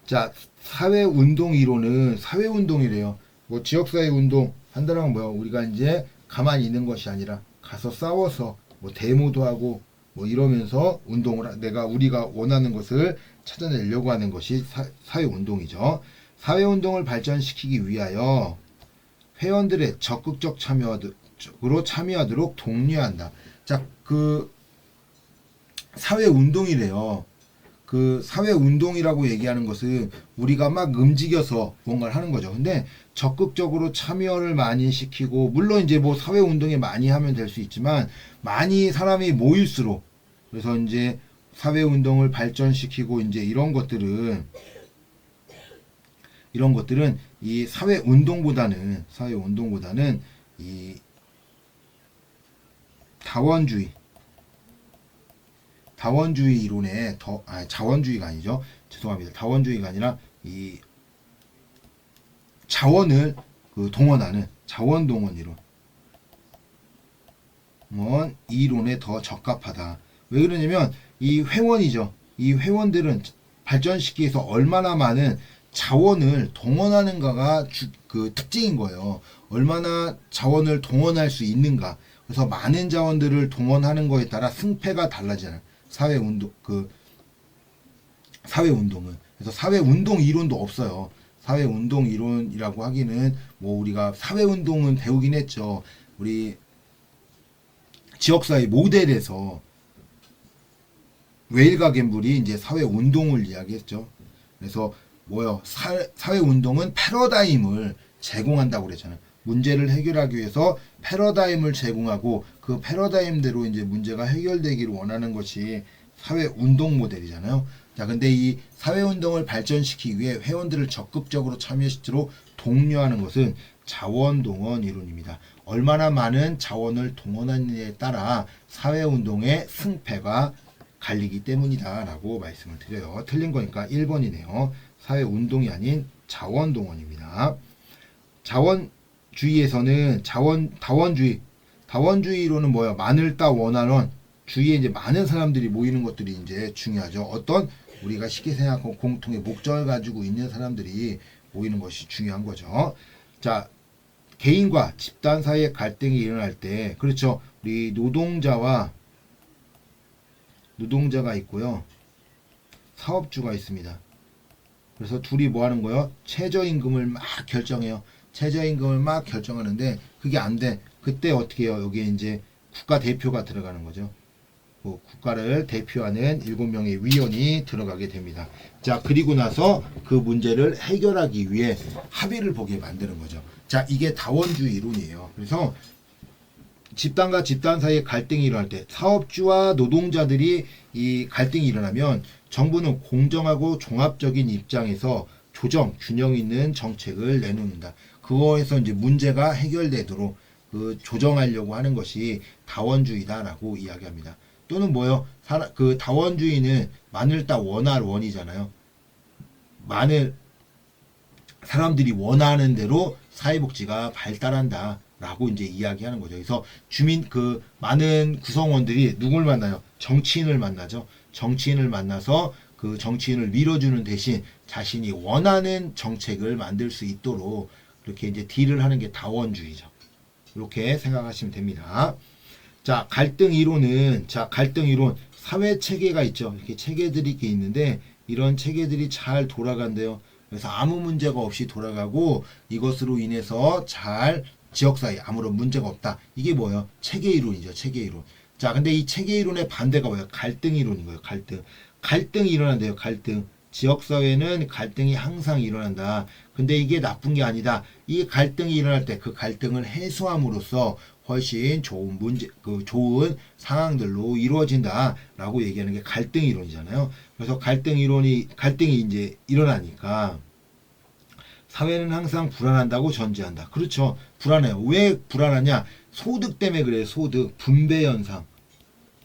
자, 사회운동 이론은 사회운동이래요. 뭐 지역사회운동 한다는 건 뭐야? 우리가 이제 가만히 있는 것이 아니라 가서 싸워서 뭐 데모도 하고 뭐 이러면서 우리가 원하는 것을 찾아내려고 하는 것이 사회운동이죠. 사회운동을 발전시키기 위하여 회원들의 적극적 참여하도록 독려한다. 자, 그 사회운동이래요. 그 사회운동이라고 얘기하는 것은 우리가 막 움직여서 뭔가를 하는 거죠. 근데 적극적으로 참여를 많이 시키고, 물론 이제 뭐 사회운동에 많이 하면 될 수 있지만, 많이 사람이 모일수록, 그래서 이제 사회운동을 발전시키고 이제 이런 것들은 이 사회운동보다는 이 다원주의 이론에 자원주의가 아니죠. 죄송합니다. 다원주의가 아니라 이 자원을 동원하는 자원동원 이론에 더 적합하다. 왜 그러냐면 이 회원이죠. 이 회원들은 발전시키기 위해서 얼마나 많은 자원을 동원하는가가 그 특징인 거예요. 얼마나 자원을 동원할 수 있는가. 그래서 많은 자원들을 동원하는 거에 따라 승패가 달라지잖아요. 사회운동은. 그래서 사회운동 이론도 없어요. 사회운동 이론이라고 하기는 뭐 우리가 사회운동은 배우긴 했죠. 우리 지역사회 모델에서 웨일과 갬블이 이제 사회운동을 이야기했죠. 그래서 뭐요? 사회운동은 패러다임을 제공한다고 그랬잖아요. 문제를 해결하기 위해서 패러다임을 제공하고 그 패러다임대로 이제 문제가 해결되기를 원하는 것이 사회운동 모델이잖아요. 자, 근데 이 사회운동을 발전시키기 위해 회원들을 적극적으로 참여시키도록 독려하는 것은 자원동원 이론입니다. 얼마나 많은 자원을 동원하느냐에 따라 사회운동의 승패가 갈리기 때문이다 라고 말씀을 드려요. 틀린 거니까 1번이네요. 사회운동이 아닌 자원동원입니다. 자원주의에서는 다원주의로는 뭐야? 많을 따 원하는 주위에 이제 많은 사람들이 모이는 것들이 이제 중요하죠. 어떤 우리가 쉽게 생각하고 공통의 목적을 가지고 있는 사람들이 모이는 것이 중요한 거죠. 자, 개인과 집단 사이의 갈등이 일어날 때, 그렇죠. 우리 노동자가 있고요. 사업주가 있습니다. 그래서 둘이 뭐 하는 거예요? 최저임금을 막 결정해요. 최저임금을 막 결정하는데 그게 안 돼. 그때 어떻게 해요? 여기에 이제 국가 대표가 들어가는 거죠. 국가를 대표하는 7명의 위원이 들어가게 됩니다. 자, 그리고 나서 그 문제를 해결하기 위해 합의를 보게 만드는 거죠. 자, 이게 다원주의 이론이에요. 그래서 집단과 집단 사이에 갈등이 일어날 때 사업주와 노동자들이 이 갈등이 일어나면 정부는 공정하고 종합적인 입장에서 균형 있는 정책을 내놓는다. 그거에서 이제 문제가 해결되도록 그 조정하려고 하는 것이 다원주의다라고 이야기합니다. 또는 뭐요? 그 다원주의는 많을 따 원할 원이잖아요. 많은 사람들이 원하는 대로 사회복지가 발달한다. 라고 이제 이야기하는 거죠. 그래서 그 많은 구성원들이 누굴 만나요? 정치인을 만나죠. 정치인을 만나서 그 정치인을 밀어주는 대신 자신이 원하는 정책을 만들 수 있도록 이렇게 이제 딜을 하는 게 다원주의죠. 이렇게 생각하시면 됩니다. 자, 갈등 이론, 사회 체계가 있죠. 이렇게 체계들이 이렇게 있는데, 이런 체계들이 잘 돌아간대요. 그래서 아무 문제가 없이 돌아가고, 이것으로 인해서 지역사회에 아무런 문제가 없다. 이게 뭐예요? 체계 이론이죠. 체계 이론. 자, 근데 이 체계 이론의 반대가 뭐예요? 갈등 이론인 거예요. 갈등이 일어난대요. 갈등. 지역사회는 갈등이 항상 일어난다. 근데 이게 나쁜 게 아니다. 이 갈등이 일어날 때 그 갈등을 해소함으로써 훨씬 좋은 상황들로 이루어진다라고 얘기하는 게 갈등 이론이잖아요. 그래서 갈등이 이제 일어나니까 사회는 항상 불안한다고 전제한다. 그렇죠. 불안해요. 왜 불안하냐? 소득 때문에 그래요. 소득. 분배 현상.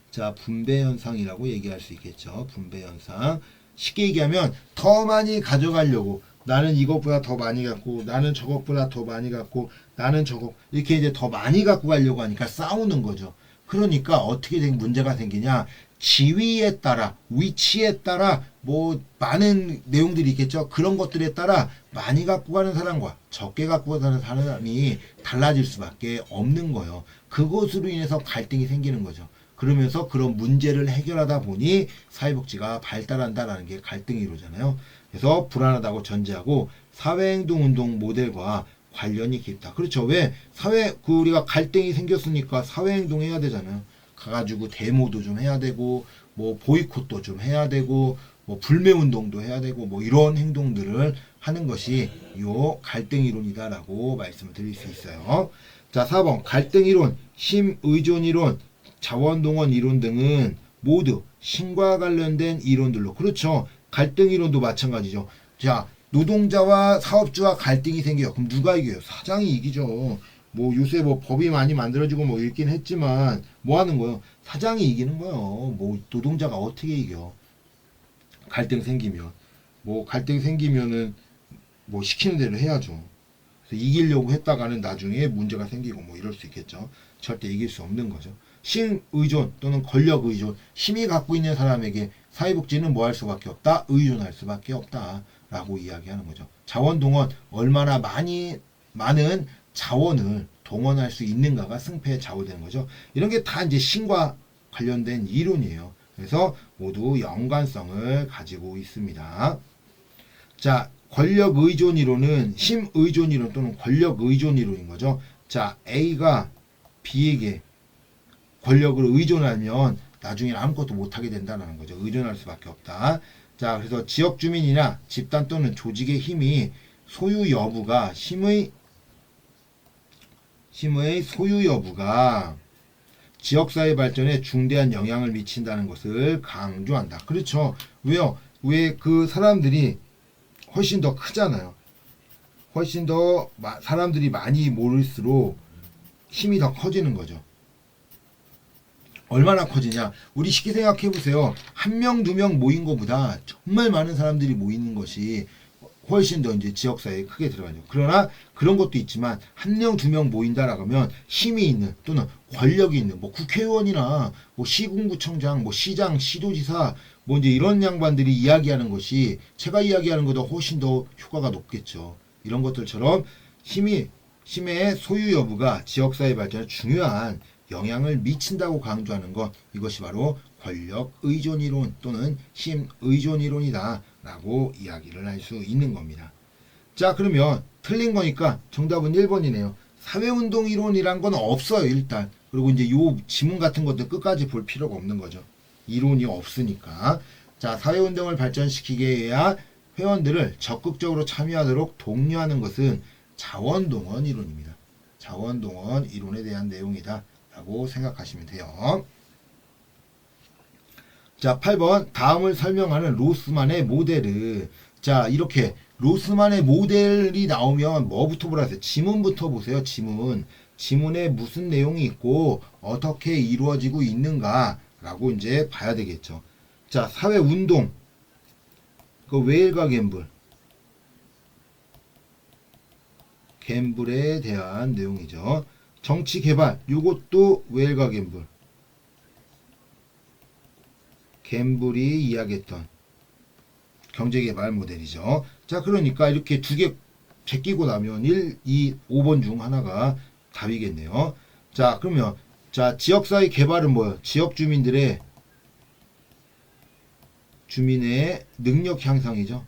자, 분배 현상이라고 얘기할 수 있겠죠. 분배 현상. 쉽게 얘기하면 더 많이 가져가려고, 나는 이것보다 더 많이 갖고, 나는 저것보다 더 많이 갖고, 나는 저거 이렇게 이제 더 많이 갖고 가려고 하니까 싸우는 거죠. 그러니까 어떻게 된 문제가 생기냐? 지위에 따라, 위치에 따라 뭐 많은 내용들이 있겠죠. 그런 것들에 따라 많이 갖고 가는 사람과 적게 갖고 가는 사람이 달라질 수밖에 없는 거예요. 그것으로 인해서 갈등이 생기는 거죠. 그러면서 그런 문제를 해결하다 보니 사회복지가 발달한다라는 게 갈등 이론이잖아요. 그래서 불안하다고 전제하고 사회행동운동 모델과 관련이 깊다. 그렇죠. 왜? 우리가 갈등이 생겼으니까 사회행동 해야 되잖아요. 가가지고 데모도 좀 해야 되고, 뭐 보이콧도 좀 해야 되고, 뭐 불매운동도 해야 되고, 뭐 이런 행동들을 하는 것이 요 갈등 이론이다라고 말씀을 드릴 수 있어요. 자, 4번 갈등 이론, 심의존 이론, 자원동원 이론 등은 모두 신과 관련된 이론들로, 그렇죠. 갈등 이론도 마찬가지죠. 자, 노동자와 사업주와 갈등이 생겨요. 그럼 누가 이겨요? 사장이 이기죠. 뭐 요새 뭐 법이 많이 만들어지고 뭐 있긴 했지만 뭐 하는 거예요? 사장이 이기는 거예요. 뭐 노동자가 어떻게 이겨? 갈등 생기면은 뭐 시키는 대로 해야죠. 그래서 이기려고 했다가는 나중에 문제가 생기고 뭐 이럴 수 있겠죠. 절대 이길 수 없는 거죠. 심의존 또는 권력 의존, 힘이 갖고 있는 사람에게 사회복지는 뭐 할 수밖에 없다? 의존할 수밖에 없다. 라고 이야기하는 거죠. 자원동원, 얼마나 많은 자원을 동원할 수 있는가가 승패에 좌우되는 거죠. 이런 게 다 이제 신과 관련된 이론이에요. 그래서 모두 연관성을 가지고 있습니다. 자, 권력 의존 이론은 힘 의존 이론 또는 권력 의존 이론인 거죠. 자, A가 B에게 권력을 의존하면 나중에 아무것도 못하게 된다는 거죠. 의존할 수밖에 없다. 자, 그래서 지역 주민이나 집단 또는 조직의 힘이 소유 여부가 힘의 소유 여부가 지역사회 발전에 중대한 영향을 미친다는 것을 강조한다. 그렇죠. 왜요? 왜 그 사람들이 훨씬 더 크잖아요. 훨씬 더 사람들이 많이 모일수록 힘이 더 커지는 거죠. 얼마나 커지냐? 우리 쉽게 생각해 보세요. 한 명, 두 명 모인 것보다 정말 많은 사람들이 모이는 것이 훨씬 더 이제 지역사회에 크게 들어가죠. 그러나 그런 것도 있지만 한 명, 두 명 모인다라고 하면 힘이 있는 또는 권력이 있는 뭐 국회의원이나 뭐 시군구청장, 뭐 시장, 시도지사 뭐 이제 이런 양반들이 이야기하는 것이 제가 이야기하는 것보다 훨씬 더 효과가 높겠죠. 이런 것들처럼 힘의 소유 여부가 지역사회 발전에 중요한 영향을 미친다고 강조하는 것, 이것이 바로 권력 의존 이론 또는 힘 의존 이론이다 라고 이야기를 할 수 있는 겁니다. 자, 그러면 틀린 거니까 정답은 1번이네요. 사회운동 이론이란 건 없어요, 일단. 그리고 이제 요 지문 같은 것도 끝까지 볼 필요가 없는 거죠. 이론이 없으니까. 자, 사회운동을 발전시키게 해야 회원들을 적극적으로 참여하도록 독려하는 것은 자원동원 이론입니다. 자원동원 이론에 대한 내용이다 라고 생각하시면 돼요. 자, 8번 다음을 설명하는 로스만의 모델을. 자, 이렇게 로스만의 모델이 나오면 뭐부터 보라세요? 지문부터 보세요. 지문에 무슨 내용이 있고 어떻게 이루어지고 있는가 라고 이제 봐야 되겠죠. 자, 사회운동, 그 웨일과 갬블에 대한 내용이죠. 정치개발, 요것도 웨일과 갬블이 이야기했던 경제개발 모델이죠. 자, 그러니까 이렇게 두 개 제끼고 나면 1, 2, 5번 중 하나가 답이겠네요. 자, 그러면 자, 지역사회 개발은 뭐예요? 지역 주민의 능력 향상이죠.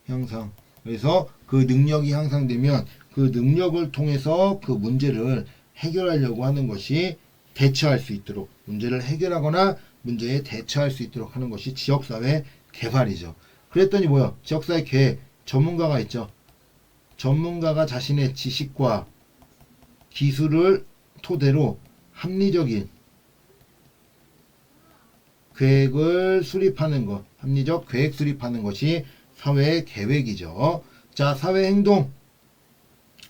향상. 그래서 그 능력이 향상되면 그 능력을 통해서 그 문제를 해결하려고 하는 것이 대처할 수 있도록, 문제를 해결하거나 문제에 대처할 수 있도록 하는 것이 지역사회 개발이죠. 그랬더니 뭐야? 지역사회 계획, 전문가가 있죠. 전문가가 자신의 지식과 기술을 토대로 합리적인 계획을 수립하는 것, 합리적 계획 수립하는 것이 사회 계획이죠. 자, 사회행동.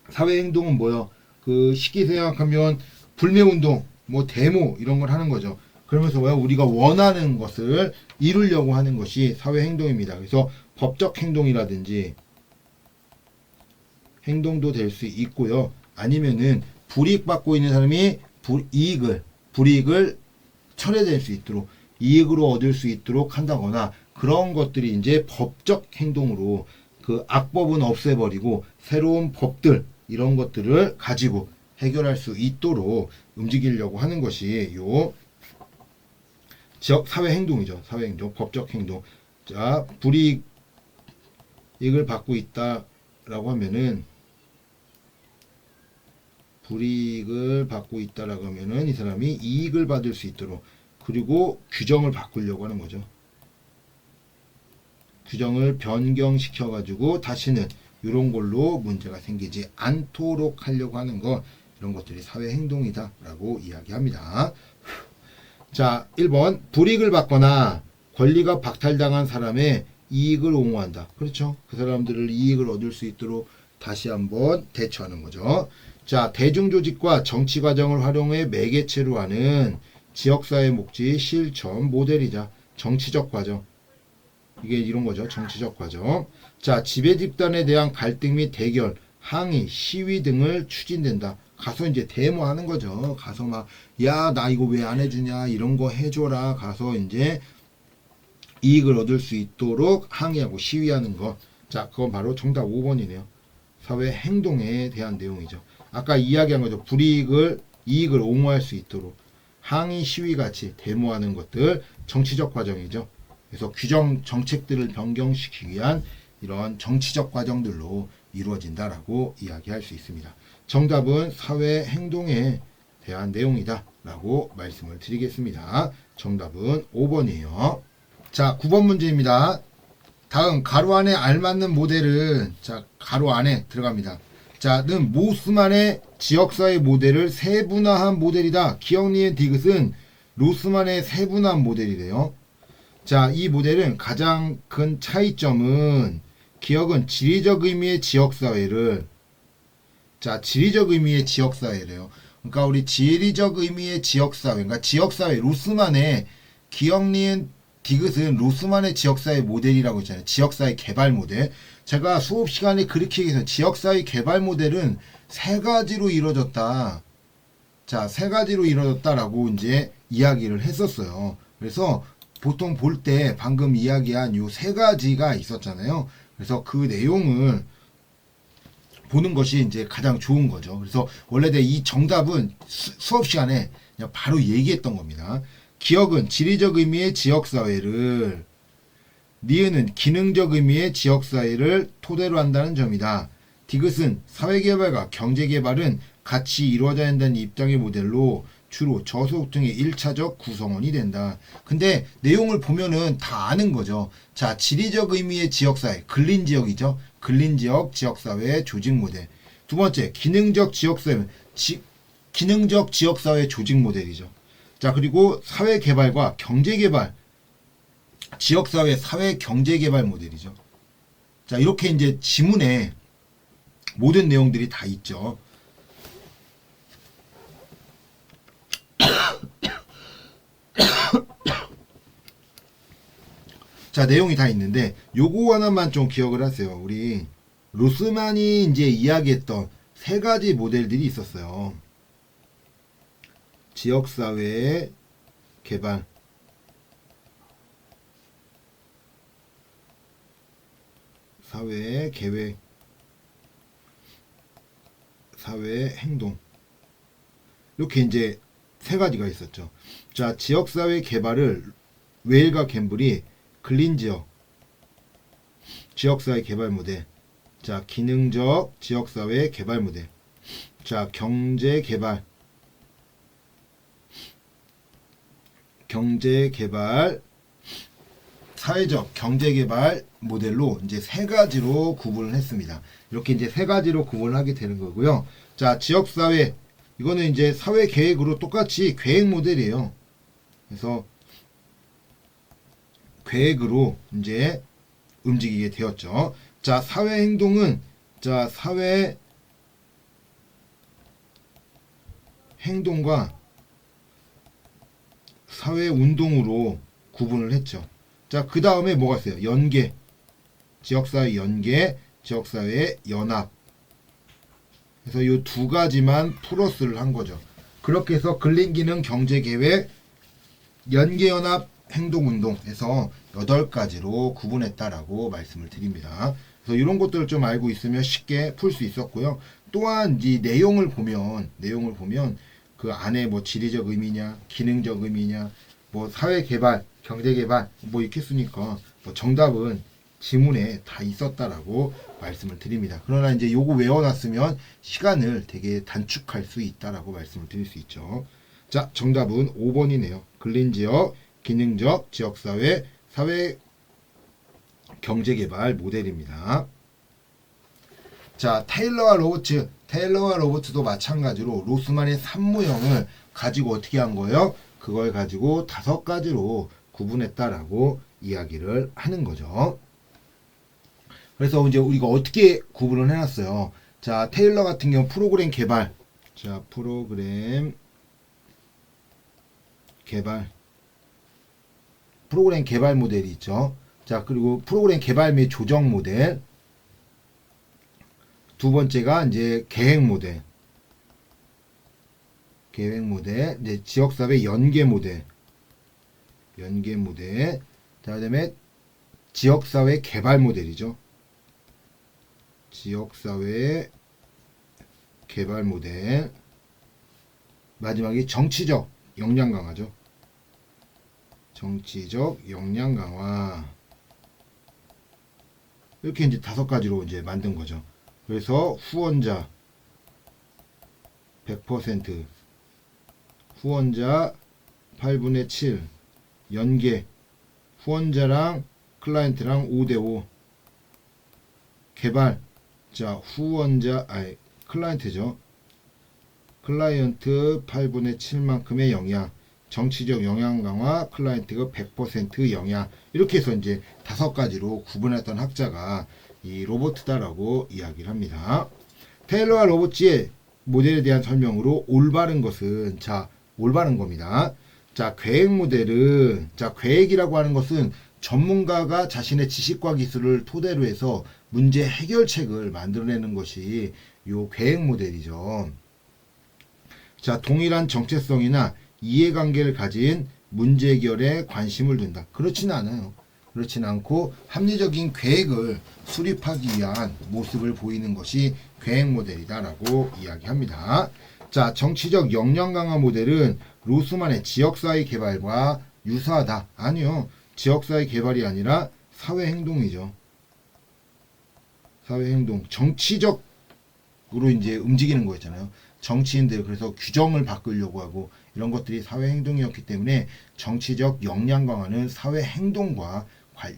사회행동은 뭐요? 그 쉽게 생각하면 불매운동, 뭐 데모 이런 걸 하는 거죠. 그러면서 뭐야? 우리가 원하는 것을 이루려고 하는 것이 사회행동입니다. 그래서 법적 행동이라든지 행동도 될 수 있고요. 아니면은 불이익받고 있는 사람이 불이익을 철회될 수 있도록, 이익으로 얻을 수 있도록 한다거나, 그런 것들이 이제 법적 행동으로 그 악법은 없애버리고 새로운 법들, 이런 것들을 가지고 해결할 수 있도록 움직이려고 하는 것이 요 지역 사회 행동이죠. 사회 행동, 법적 행동. 자, 불이익을 받고 있다라고 하면은 이 사람이 이익을 받을 수 있도록, 그리고 규정을 바꾸려고 하는 거죠. 규정을 변경시켜 가지고 다시는 이런 걸로 문제가 생기지 않도록 하려고 하는 것, 이런 것들이 사회 행동이다 라고 이야기합니다. 자, 1번 불이익을 받거나 권리가 박탈당한 사람의 이익을 옹호한다. 그렇죠. 그 사람들을 이익을 얻을 수 있도록 다시 한번 대처하는 거죠. 자, 대중조직과 정치과정을 활용해 매개체로 하는 지역사회 목지 실천 모델이자 정치적 과정. 이게 이런 거죠. 정치적 과정. 자, 지배 집단에 대한 갈등 및 대결, 항의, 시위 등을 추진된다. 가서 이제 데모하는 거죠. 가서 막, 야, 나 이거 왜 안 해주냐, 이런 거 해줘라. 가서 이제 이익을 얻을 수 있도록 항의하고 시위하는 것. 자, 그건 바로 정답 5번이네요. 사회 행동에 대한 내용이죠. 아까 이야기한 거죠. 이익을 옹호할 수 있도록 항의 시위 같이 데모하는 것들, 정치적 과정이죠. 그래서 규정 정책들을 변경시키기 위한 이런 정치적 과정들로 이루어진다라고 이야기할 수 있습니다. 정답은 사회 행동에 대한 내용이다 라고 말씀을 드리겠습니다. 정답은 5번이에요. 자, 9번 문제입니다. 다음 가로 안에 알맞는 모델은, 자, 가로 안에 들어갑니다. 자, 는 모스만의 지역사회 모델을 세분화한 모델이다. 기억, 니은, 디귿은 로스만의 세분화한 모델이래요. 자, 이 모델은 가장 큰 차이점은, 기억은 지리적 의미의 지역사회를, 자, 지리적 의미의 지역사회래요. 그러니까 우리 지리적 의미의 지역사회, 그러니까 지역사회, 로스만의 기억, 니은, 디귿은 로스만의 지역사회 모델이라고 했잖아요. 지역사회 개발 모델. 제가 수업 시간에 그렇게 얘기해서 지역사회 개발 모델은 세 가지로 이루어졌다. 자, 세 가지로 이루어졌다라고 이제 이야기를 했었어요. 그래서 보통 볼 때 방금 이야기한 요 세 가지가 있었잖아요. 그래서 그 내용을 보는 것이 이제 가장 좋은 거죠. 그래서 원래 이 정답은 수업 시간에 그냥 바로 얘기했던 겁니다. 기억은 지리적 의미의 지역사회를, 니은은 기능적 의미의 지역사회를 토대로 한다는 점이다. 디귿은 사회개발과 경제개발은 같이 이루어져야 한다는 입장의 모델로 주로 저소득층의 1차적 구성원이 된다. 근데 내용을 보면은 다 아는 거죠. 자, 지리적 의미의 지역사회, 근린지역이죠. 근린지역 지역사회 조직 모델. 두 번째, 기능적 지역사회, 기능적 지역사회 조직 모델이죠. 자, 그리고 사회개발과 경제개발, 지역사회 사회경제개발 모델이죠. 자, 이렇게 이제 지문에 모든 내용들이 다 있죠. 자, 내용이 다 있는데 요거 하나만 좀 기억을 하세요. 우리 로스만이 이제 이야기했던 세 가지 모델들이 있었어요. 지역사회의 개발, 사회의 계획, 사회의 행동. 이렇게 이제 세 가지가 있었죠. 자, 지역사회 개발을 웨일과 캠블이 근린지역, 지역사회 개발 모델. 자, 기능적 지역사회 개발 모델. 자, 경제개발, 사회적 경제개발 모델로 이제 세 가지로 구분을 했습니다. 이렇게 이제 세 가지로 구분을 하게 되는 거고요. 자, 지역사회, 이거는 이제 사회계획으로 똑같이 계획 모델이에요. 그래서 계획으로 이제 움직이게 되었죠. 자, 사회행동은, 자, 사회행동과 사회운동으로 구분을 했죠. 자, 그 다음에 뭐가 있어요? 연계, 지역사회 연계, 지역사회 연합. 그래서 이 두 가지만 플러스를 한 거죠. 그렇게 해서 근린기능 경제계획, 연계연합 행동운동에서 8가지로 구분했다라고 말씀을 드립니다. 그래서 이런 것들을 좀 알고 있으면 쉽게 풀 수 있었고요. 또한 이 내용을 보면 그 안에 뭐 지리적 의미냐, 기능적 의미냐, 뭐 사회개발, 경제개발 뭐 이렇게 쓰니까 뭐 정답은 지문에 다 있었다라고 말씀을 드립니다. 그러나 이제 요거 외워놨으면 시간을 되게 단축할 수 있다라고 말씀을 드릴 수 있죠. 자, 정답은 5번이네요. 근린지역, 기능적, 지역사회, 사회 경제개발 모델입니다. 자, 테일러와 로버츠도 마찬가지로 로스만의 산모형을 가지고 어떻게 한 거예요? 그걸 가지고 5가지로 구분했다라고 이야기를 하는 거죠. 그래서 이제 우리가 어떻게 구분을 해놨어요. 자, 테일러 같은 경우 프로그램 개발. 자, 프로그램 개발 모델이 있죠. 자, 그리고 프로그램 개발 및 조정 모델. 두 번째가 이제 계획 모델. 계획 모델, 이제 지역사회 연계 모델, 연계 모델, 그다음에 지역사회 개발 모델이죠. 지역사회 개발 모델. 마지막이 정치적 역량 강화죠. 정치적 역량 강화. 이렇게 이제 5가지로 이제 만든 거죠. 그래서 후원자 100%, 후원자 8분의 7, 연계, 후원자랑 클라이언트랑 5대5, 개발, 자, 후원자, 클라이언트죠. 클라이언트 8분의 7만큼의 영향, 정치적 영향 강화, 클라이언트가 100% 영향. 이렇게 해서 이제 5가지로 구분했던 학자가 이 로버트다라고 이야기를 합니다. 테일러와 로버츠의 모델에 대한 설명으로 올바른 것은, 자, 올바른 겁니다. 자, 계획 모델은, 자, 계획이라고 하는 것은 전문가가 자신의 지식과 기술을 토대로 해서 문제 해결책을 만들어내는 것이 요 계획 모델이죠. 자, 동일한 정체성이나 이해관계를 가진 문제 해결에 관심을 둔다. 그렇지는 않아요. 그렇지는 않고 합리적인 계획을 수립하기 위한 모습을 보이는 것이 계획 모델이다라고 이야기합니다. 자, 정치적 역량 강화 모델은 로스만의 지역사회 개발과 유사하다. 아니요. 지역사회 개발이 아니라 사회행동이죠. 사회행동. 정치적으로 이제 움직이는 거였잖아요. 정치인들, 그래서 규정을 바꾸려고 하고 이런 것들이 사회행동이었기 때문에 정치적 역량 강화는 사회행동과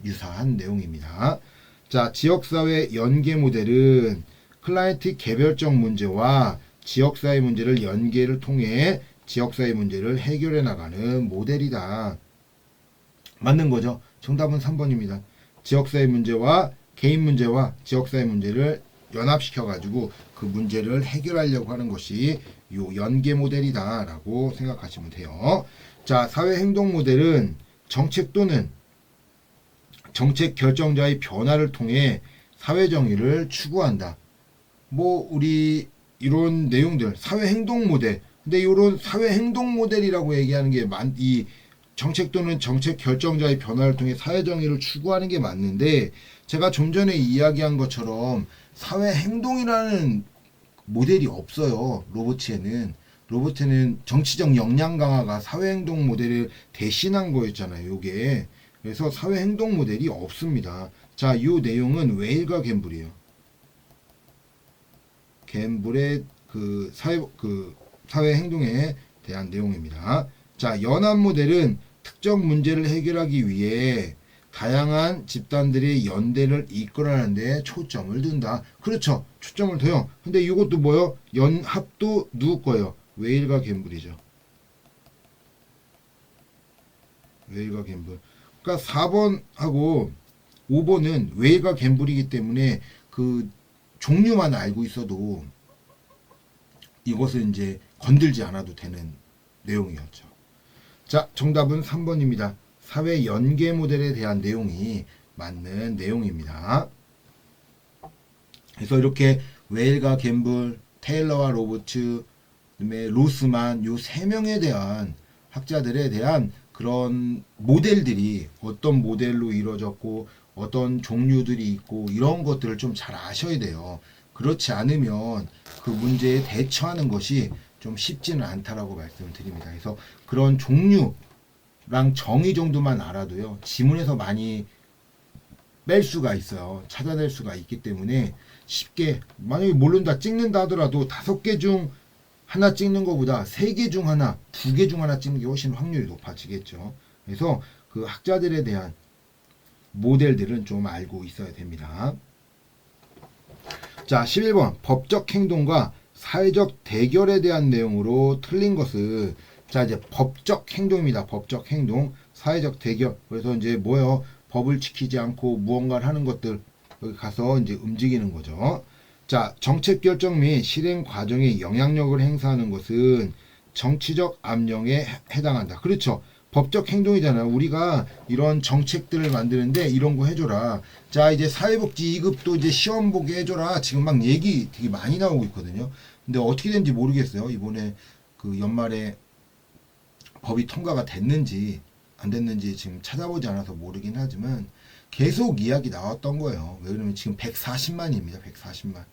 유사한 내용입니다. 자, 지역사회 연계 모델은 클라이언트 개별적 문제와 지역사회 문제를 연계를 통해 지역사회 문제를 해결해 나가는 모델이다. 맞는 거죠. 정답은 3번입니다. 지역사회 문제와 개인 문제와 지역사회 문제를 연합시켜 가지고 그 문제를 해결하려고 하는 것이 요 연계 모델이다 라고 생각하시면 돼요. 자, 사회행동 모델은 정책 또는 정책 결정자의 변화를 통해 사회정의를 추구한다. 뭐 우리 이런 내용들 사회행동 모델, 근데 이런 사회행동 모델이라고 얘기하는 게 이 정책 또는 정책 결정자의 변화를 통해 사회정의를 추구하는 게 맞는데, 제가 좀 전에 이야기한 것처럼 사회행동이라는 모델이 없어요. 로버트에는 정치적 역량 강화가 사회행동 모델을 대신한 거였잖아요. 요게. 그래서 사회행동 모델이 없습니다. 자, 이 내용은 웨일과 갬블이에요. 갬블의 그 사회행동에 대한 내용입니다. 자, 연합 모델은 특정 문제를 해결하기 위해 다양한 집단들의 연대를 이끌어내는 데 초점을 둔다. 그렇죠. 초점을 둬요. 근데 이것도 뭐요? 연합도 누구 거예요? 웨일과 갬블이죠. 웨일과 갬블. 그러니까 4번하고 5번은 웨일과 갬블이기 때문에 그 종류만 알고 있어도 이것을 이제 건들지 않아도 되는 내용이었죠. 자, 정답은 3번입니다. 사회 연계 모델에 대한 내용이 맞는 내용입니다. 그래서 이렇게 웨일과 갬블, 테일러와 로버츠, 그다음에 로스만 요 3명에 대한 학자들에 대한 그런 모델들이 어떤 모델로 이루어졌고 어떤 종류들이 있고 이런 것들을 좀 잘 아셔야 돼요. 그렇지 않으면 그 문제에 대처하는 것이 좀 쉽지는 않다라고 말씀을 드립니다. 그래서 그런 종류랑 정의 정도만 알아도요, 지문에서 많이 뺄 수가 있어요. 찾아낼 수가 있기 때문에 쉽게, 만약에 모른다, 찍는다 하더라도 5개 중 하나 찍는 것보다 3개 중 하나, 2개 중 하나 찍는 게 훨씬 확률이 높아지겠죠. 그래서 그 학자들에 대한 모델들은 좀 알고 있어야 됩니다. 자, 11번 법적 행동과 사회적 대결에 대한 내용으로 틀린 것은, 자, 이제 법적 행동입니다. 법적 행동, 사회적 대결. 그래서 이제 뭐예요? 법을 지키지 않고 무언가를 하는 것들, 여기 가서 이제 움직이는 거죠. 자, 정책 결정 및 실행 과정에 영향력을 행사하는 것은 정치적 압력에 해당한다. 그렇죠. 법적 행동이잖아요. 우리가 이런 정책들을 만드는데 이런 거 해줘라. 자, 이제 사회복지 2급도 이제 시험 보게 해줘라. 지금 막 얘기 되게 많이 나오고 있거든요. 근데 어떻게 된지 모르겠어요. 이번에 그 연말에 법이 통과가 됐는지 안 됐는지 지금 찾아보지 않아서 모르긴 하지만 계속 이야기 나왔던 거예요. 왜 그러면 지금 140만입니다. 140만.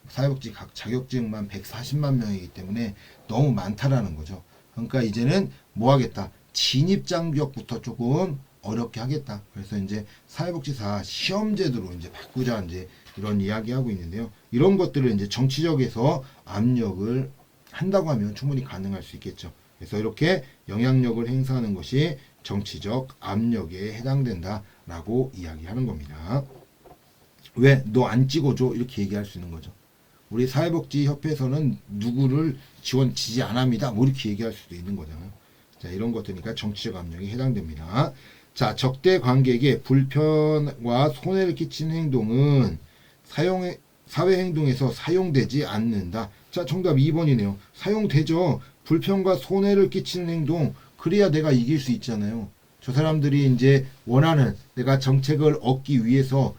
사회복지 각 자격증만 140만 명이기 때문에 너무 많다라는 거죠. 그러니까 이제는 뭐 하겠다. 진입장벽부터 조금 어렵게 하겠다. 그래서 이제 사회복지사 시험제도로 이제 바꾸자 이제 이런 이야기하고 있는데요. 이런 것들을 이제 정치적에서 압력을 한다고 하면 충분히 가능할 수 있겠죠. 그래서 이렇게 영향력을 행사하는 것이 정치적 압력에 해당된다라고 이야기하는 겁니다. 왜? 너 안 찍어줘? 이렇게 얘기할 수 있는 거죠. 우리 사회복지협회에서는 누구를 지지 안 합니다. 뭐 이렇게 얘기할 수도 있는 거잖아요. 자, 이런 것들이니까 정치적 압력이 해당됩니다. 자, 적대 관객에게 불편과 손해를 끼치는 행동은 사회 행동에서 사용되지 않는다. 자, 정답 2번이네요. 사용되죠. 불편과 손해를 끼치는 행동, 그래야 내가 이길 수 있잖아요. 저 사람들이 이제 원하는 내가 정책을 얻기 위해서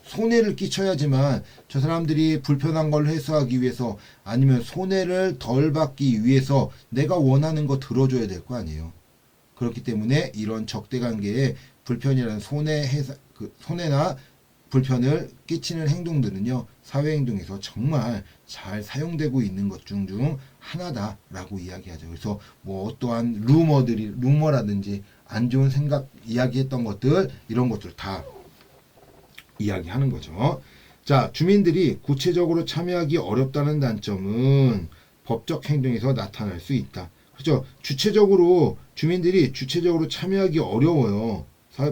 손해를 끼쳐야지만 저 사람들이 불편한 걸 해소하기 위해서 아니면 손해를 덜 받기 위해서 내가 원하는 거 들어줘야 될 거 아니에요. 그렇기 때문에 이런 적대관계에 불편이라는 손해나 불편을 끼치는 행동들은요, 사회행동에서 정말 잘 사용되고 있는 것 중 하나다라고 이야기하죠. 그래서 뭐 어떠한 루머라든지 안 좋은 생각 이야기했던 것들, 이런 것들 다 이야기하는 거죠. 자, 주민들이 구체적으로 참여하기 어렵다는 단점은 법적 행동에서 나타날 수 있다. 그렇죠? 주민들이 주체적으로 참여하기 어려워요.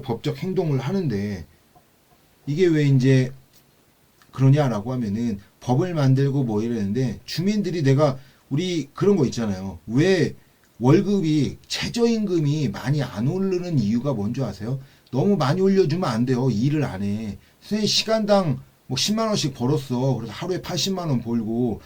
법적 행동을 하는데 이게 왜 이제 그러냐라고 하면은 법을 만들고 뭐 이러는데 주민들이 우리 그런 거 있잖아요. 왜 월급이 최저임금이 많이 안 오르는 이유가 뭔지 아세요? 너무 많이 올려주면 안 돼요. 일을 안 해. 선생님 시간당 뭐 10만 원씩 벌었어. 그래서 하루에 80만 원 벌고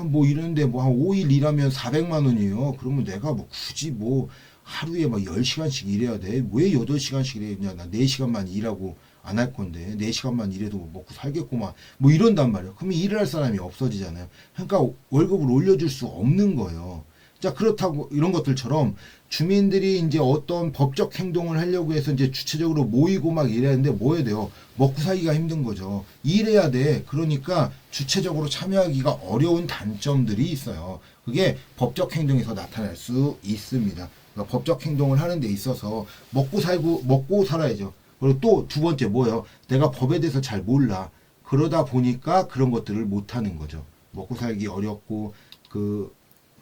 뭐 이러는데 뭐 한 5일 일하면 400만 원이에요. 그러면 내가 뭐 굳이 뭐 하루에 막 10시간씩 일해야 돼. 왜 8시간씩 일해야 되냐. 나 4시간만 일하고 안 할 건데 4시간만 일해도 먹고 살겠구만. 뭐 이런단 말이에요. 그러면 일을 할 사람이 없어지잖아요. 그러니까 월급을 올려줄 수 없는 거예요. 자, 그렇다고 이런 것들처럼 주민들이 이제 어떤 법적 행동을 하려고 해서 이제 주체적으로 모이고 막 이래야 되는데 뭐 해야 돼요? 먹고 살기가 힘든 거죠. 일해야 돼. 그러니까 주체적으로 참여하기가 어려운 단점들이 있어요. 그게 법적 행동에서 나타날 수 있습니다. 그러니까 법적 행동을 하는 데 있어서 먹고 살아야죠. 그리고 또 두 번째 뭐예요? 내가 법에 대해서 잘 몰라. 그러다 보니까 그런 것들을 못 하는 거죠. 먹고 살기 어렵고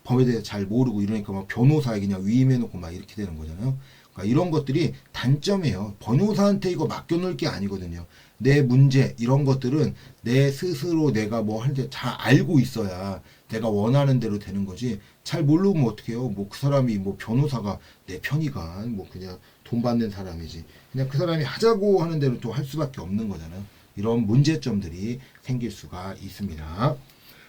법에 대해 잘 모르고 이러니까 막 변호사에 그냥 위임해놓고 막 이렇게 되는 거잖아요. 그러니까 이런 것들이 단점이에요. 변호사한테 이거 맡겨놓을 게 아니거든요. 내 문제 이런 것들은 내 스스로 내가 뭐 할 때 잘 알고 있어야 내가 원하는 대로 되는 거지. 잘 모르면 어떡해요. 뭐 그 사람이 뭐 변호사가 내 편이가 뭐 그냥 돈 받는 사람이지. 그냥 그 사람이 하자고 하는 대로 또 할 수밖에 없는 거잖아요. 이런 문제점들이 생길 수가 있습니다.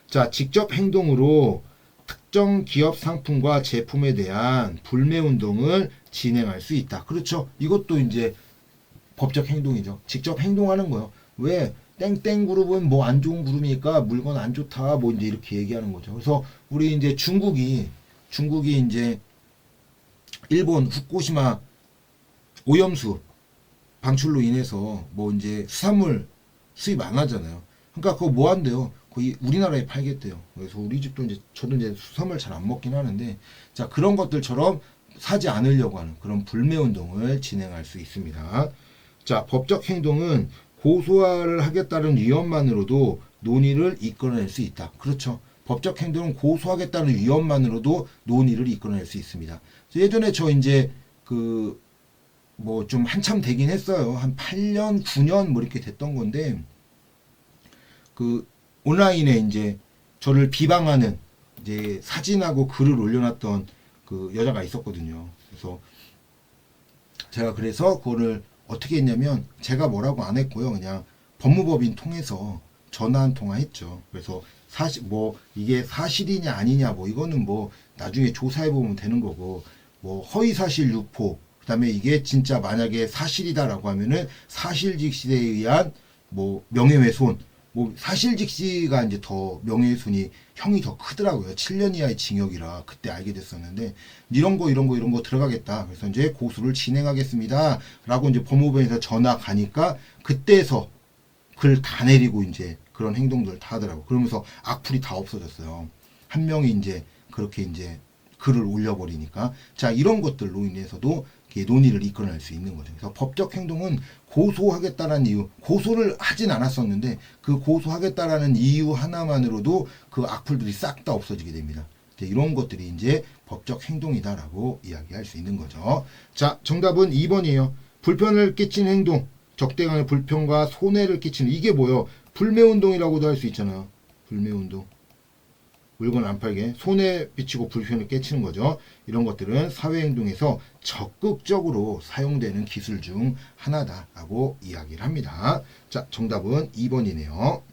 자, 직접 행동으로 특정 기업 상품과 제품에 대한 불매 운동을 진행할 수 있다. 그렇죠. 이것도 이제 법적 행동이죠. 직접 행동하는 거예요. 왜? 땡땡 그룹은 뭐 안 좋은 그룹이니까 물건 안 좋다. 뭐 이제 이렇게 얘기하는 거죠. 그래서 우리 이제 중국이 이제 일본 후쿠시마 오염수 방출로 인해서 뭐 이제 수산물 수입 안 하잖아요. 그러니까 그거 뭐 한대요? 거의 우리나라에 팔겠대요. 그래서 우리 집도 이제 저도 이제 수산물 잘 안 먹긴 하는데 자, 그런 것들처럼 사지 않으려고 하는 그런 불매 운동을 진행할 수 있습니다. 자, 법적 행동은 고소를 하겠다는 위험만으로도 논의를 이끌어낼 수 있다. 그렇죠. 법적 행동은 고소하겠다는 위험만으로도 논의를 이끌어낼 수 있습니다. 예전에 저 이제 뭐 좀 한참 되긴 했어요. 한 8년, 9년 뭐 이렇게 됐던 건데 온라인에 이제 저를 비방하는 이제 사진하고 글을 올려놨던 그 여자가 있었거든요. 그래서 그거를 어떻게 했냐면 제가 뭐라고 안 했고요. 그냥 법무법인 통해서 전화 한 통화 했죠. 그래서 이게 사실이냐 아니냐 뭐 이거는 뭐 나중에 조사해 보면 되는 거고 뭐 허위사실 유포 그다음에 이게 진짜 만약에 사실이다라고 하면은 사실직시에 의한 뭐 명예훼손 뭐 사실직시가 이제 더 명예훼손이 형이 더 크더라고요. 7년 이하의 징역이라 그때 알게 됐었는데 이런 거 들어가겠다. 그래서 이제 고소를 진행하겠습니다. 라고 이제 법무부에서 전화 가니까 그때서 글 다 내리고 이제 그런 행동들을 다 하더라고. 그러면서 악플이 다 없어졌어요. 한 명이 이제 그렇게 이제 글을 올려버리니까. 자, 이런 것들로 인해서도 논의를 이끌어낼 수 있는 거죠. 그래서 법적 행동은 고소하겠다라는 이유, 고소를 하진 않았었는데 그 고소하겠다라는 이유 하나만으로도 그 악플들이 싹 다 없어지게 됩니다. 이런 것들이 이제 법적 행동이다라고 이야기할 수 있는 거죠. 자, 정답은 2번이에요. 불편을 끼치는 행동, 적대간의 불편과 손해를 끼치는, 이게 뭐예요? 불매운동이라고도 할 수 있잖아요. 불매운동. 물건 안 팔게, 손해 끼치고 불편을 끼치는 거죠. 이런 것들은 사회행동에서 적극적으로 사용되는 기술 중 하나다라고 이야기를 합니다. 자, 정답은 2번이네요.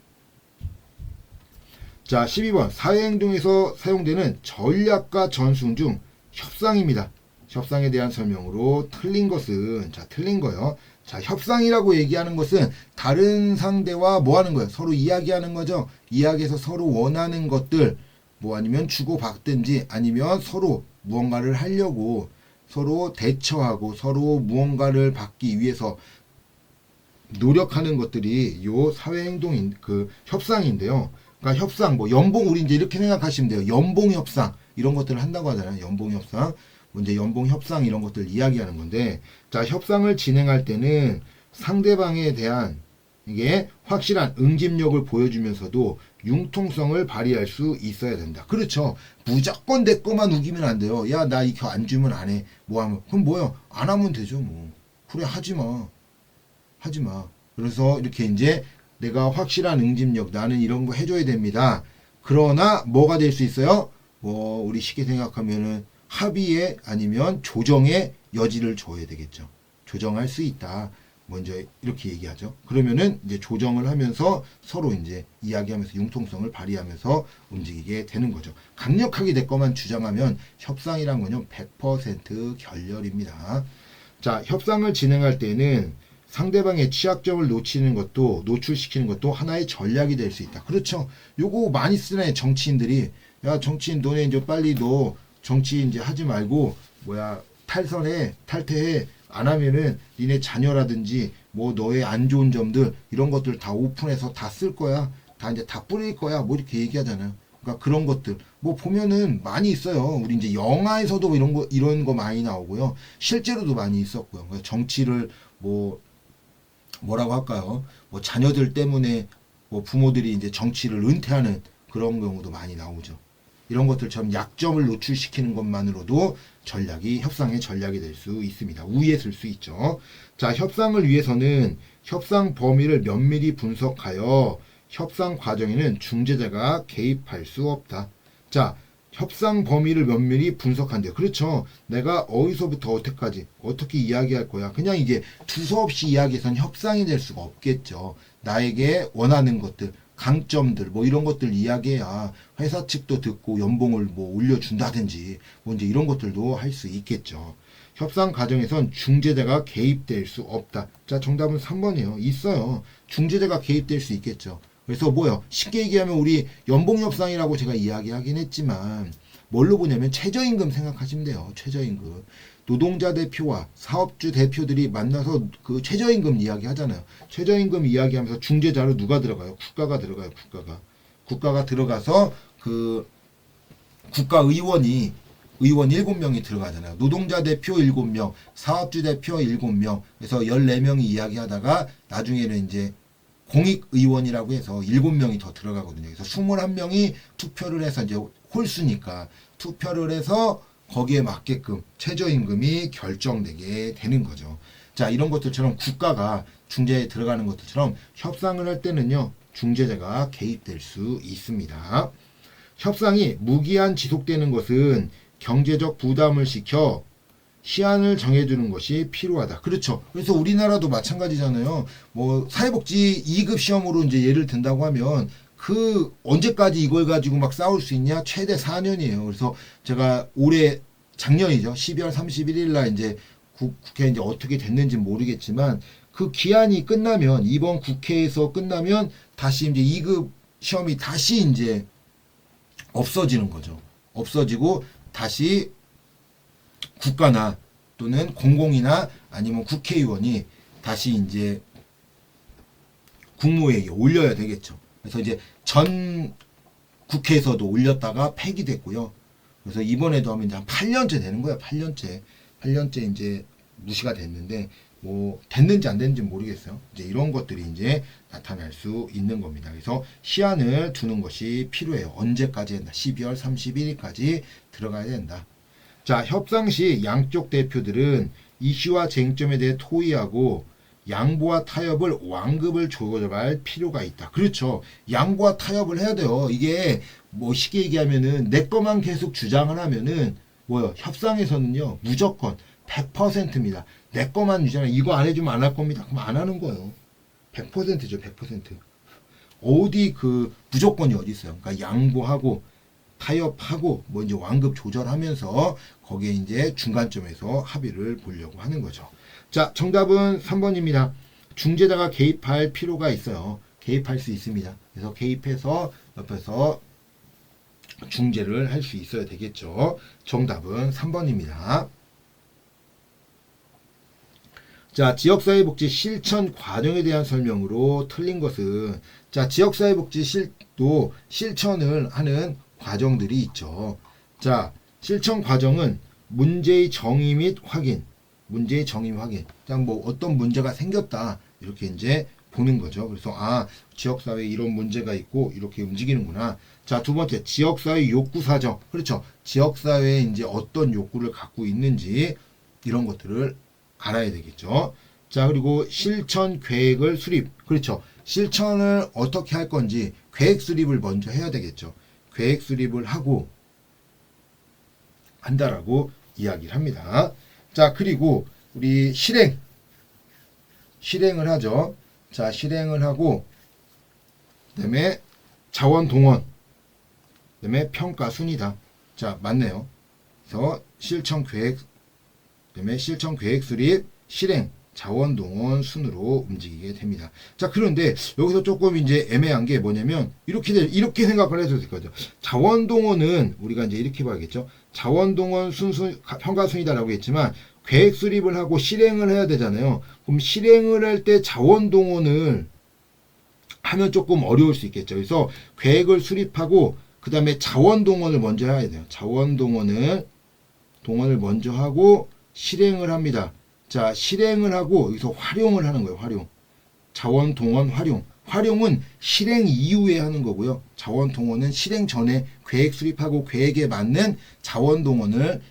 자, 12번. 사회행동에서 사용되는 전략과 전술 중 협상입니다. 협상에 대한 설명으로 틀린 것은, 자, 틀린 거요. 자, 협상이라고 얘기하는 것은 다른 상대와 뭐 하는 거예요? 서로 이야기하는 거죠. 이야기해서 서로 원하는 것들, 뭐 아니면 주고받든지 아니면 서로 무언가를 하려고 서로 대처하고 서로 무언가를 받기 위해서 노력하는 것들이 요 사회행동인 그 협상인데요. 그러니까 협상, 뭐 연봉, 우리 이제 이렇게 생각하시면 돼요. 연봉 협상 이런 것들을 한다고 하잖아요. 연봉 협상, 이제 연봉 협상 이런 것들 이야기하는 건데, 자, 협상을 진행할 때는 상대방에 대한 이게 확실한 응집력을 보여주면서도 융통성을 발휘할 수 있어야 된다. 그렇죠. 무조건 내 거만 우기면 안 돼요. 야, 나 이거 안 주면 안 해. 뭐 하면, 그럼 뭐야? 안 하면 되죠, 뭐. 그래, 하지 마. 하지 마. 그래서 이렇게 이제 내가 확실한 응집력, 나는 이런 거 해줘야 됩니다. 그러나 뭐가 될 수 있어요? 뭐 우리 쉽게 생각하면은 합의에 아니면 조정의 여지를 줘야 되겠죠. 조정할 수 있다. 먼저 이렇게 얘기하죠. 그러면은 이제 조정을 하면서 서로 이제 이야기하면서 융통성을 발휘하면서 움직이게 되는 거죠. 강력하게 내 것만 주장하면 협상이란 건요 100% 결렬입니다. 자, 협상을 진행할 때는 상대방의 취약점을 노출시키는 것도 하나의 전략이 될 수 있다. 그렇죠. 요거 많이 쓰네, 정치인들이. 야, 정치인 너네 이제 빨리 너 정치 이제 하지 말고 탈퇴해. 안 하면은 니네 자녀라든지 뭐 너의 안 좋은 점들 이런 것들 다 오픈해서 다 쓸 거야. 다 이제 다 뿌릴 거야. 뭐 이렇게 얘기하잖아요. 그러니까 그런 것들 뭐 보면은 많이 있어요. 우리 이제 영화에서도 이런 거 많이 나오고요. 실제로도 많이 있었고요. 그러니까 정치를 뭐라고 할까요? 뭐 자녀들 때문에 뭐 부모들이 이제 정치를 은퇴하는 그런 경우도 많이 나오죠. 이런 것들처럼 약점을 노출시키는 것만으로도 협상의 전략이 될 수 있습니다. 우위에 설 수 있죠. 자, 협상을 위해서는 협상 범위를 면밀히 분석하여 협상 과정에는 중재자가 개입할 수 없다. 자, 협상 범위를 면밀히 분석한대요. 그렇죠. 내가 어디서부터 어디까지 어떻게 이야기할 거야. 그냥 이게 두서없이 이야기해서는 협상이 될 수가 없겠죠. 나에게 원하는 것들, 강점들 뭐 이런 것들 이야기해야 회사 측도 듣고 연봉을 뭐 올려준다든지 뭐 이제 이런 것들도 할 수 있겠죠. 협상 과정에선 중재자가 개입될 수 없다. 자, 정답은 3번이에요. 있어요. 중재자가 개입될 수 있겠죠. 그래서 쉽게 얘기하면 우리 연봉 협상이라고 제가 이야기하긴 했지만 뭘로 보냐면 최저임금 생각하시면 돼요. 최저임금. 노동자 대표와 사업주 대표들이 만나서 그 최저임금 이야기 하잖아요. 최저임금 이야기하면서 중재자로 누가 들어가요? 국가가 들어가요. 국가가 들어가서 그 국가의원 7명이 들어가잖아요. 노동자 대표 7명, 사업주 대표 7명, 그래서 14명이 이야기하다가 나중에는 이제 공익의원이라고 해서 7명이 더 들어가거든요. 그래서 21명이 투표를 해서 이제 홀수니까 투표를 해서 거기에 맞게끔 최저임금이 결정되게 되는 거죠. 자, 이런 것들처럼 국가가 중재에 들어가는 것들처럼 협상을 할 때는요, 중재자가 개입될 수 있습니다. 협상이 무기한 지속되는 것은 경제적 부담을 시켜 시한을 정해주는 것이 필요하다. 그렇죠. 그래서 우리나라도 마찬가지잖아요. 뭐 사회복지 2급 시험으로 이제 예를 든다고 하면 그 언제까지 이걸 가지고 막 싸울 수 있냐? 최대 4년이에요. 그래서 제가 작년이죠. 12월 31일 날 이제 국회 이제 어떻게 됐는지 모르겠지만 그 기한이 끝나면 이번 국회에서 끝나면 다시 이제 2급 시험이 다시 이제 없어지는 거죠. 없어지고 다시 국가나 또는 공공이나 아니면 국회의원이 다시 이제 국무회의에 올려야 되겠죠. 그래서 이제 전 국회에서도 올렸다가 폐기됐고요. 그래서 이번에도 하면 이제 한 8년째 되는 거예요. 8년째 이제 무시가 됐는데 뭐 됐는지 안 됐는지 모르겠어요. 이제 이런 것들이 이제 나타날 수 있는 겁니다. 그래서 시한을 두는 것이 필요해요. 언제까지 한다? 12월 31일까지 들어가야 된다. 자, 협상 시 양쪽 대표들은 이슈와 쟁점에 대해 토의하고 양보와 타협을 완급을 조절할 필요가 있다. 그렇죠. 양보와 타협을 해야 돼요. 이게 뭐 쉽게 얘기하면은 내 것만 계속 주장을 하면은 뭐요? 협상에서는요 무조건 100%입니다. 내 것만 주장해. 이거 안 해주면 안 할 겁니다. 그럼 안 하는 거예요. 100%죠. 100%. 어디 그 무조건이 어디 있어요? 그러니까 양보하고 타협하고 뭐 이제 완급 조절하면서 거기에 이제 중간점에서 합의를 보려고 하는 거죠. 자, 정답은 3번입니다. 중재자가 개입할 필요가 있어요. 개입할 수 있습니다. 그래서 개입해서 옆에서 중재를 할 수 있어야 되겠죠. 정답은 3번입니다. 자, 지역사회복지 실천 과정에 대한 설명으로 틀린 것은, 자, 지역사회복지도 실천을 하는 과정들이 있죠. 자, 실천 과정은 문제의 정의 및 확인, 그냥 뭐 어떤 문제가 생겼다 이렇게 이제 보는 거죠. 그래서 아, 지역사회에 이런 문제가 있고 이렇게 움직이는구나. 자, 두 번째 지역사회 욕구 사정. 그렇죠. 지역사회에 이제 어떤 욕구를 갖고 있는지 이런 것들을 알아야 되겠죠. 자, 그리고 실천 계획을 수립. 그렇죠. 실천을 어떻게 할 건지 계획 수립을 먼저 해야 되겠죠. 계획 수립을 하고 한다라고 이야기를 합니다. 자, 그리고 우리 실행을 하죠. 자, 실행을 하고 그다음에 자원 동원, 그다음에 평가 순이다. 자, 맞네요. 그래서 실천 계획, 그다음에 실천 계획 수립, 실행, 자원 동원 순으로 움직이게 됩니다. 자, 그런데 여기서 조금 이제 애매한 게 뭐냐면 이렇게 생각을 해도 될 거죠. 자원 동원은 우리가 이제 이렇게 봐야겠죠. 자원 동원 평가 순이다라고 했지만 계획 수립을 하고 실행을 해야 되잖아요. 그럼 실행을 할 때 자원 동원을 하면 조금 어려울 수 있겠죠. 그래서 계획을 수립하고 그 다음에 자원 동원을 먼저 해야 돼요. 자원 동원을 먼저 하고 실행을 합니다. 자, 실행을 하고 여기서 활용을 하는 거예요. 활용. 자원 동원 활용. 활용은 실행 이후에 하는 거고요. 자원 동원은 실행 전에 계획 수립하고 계획에 맞는 자원 동원을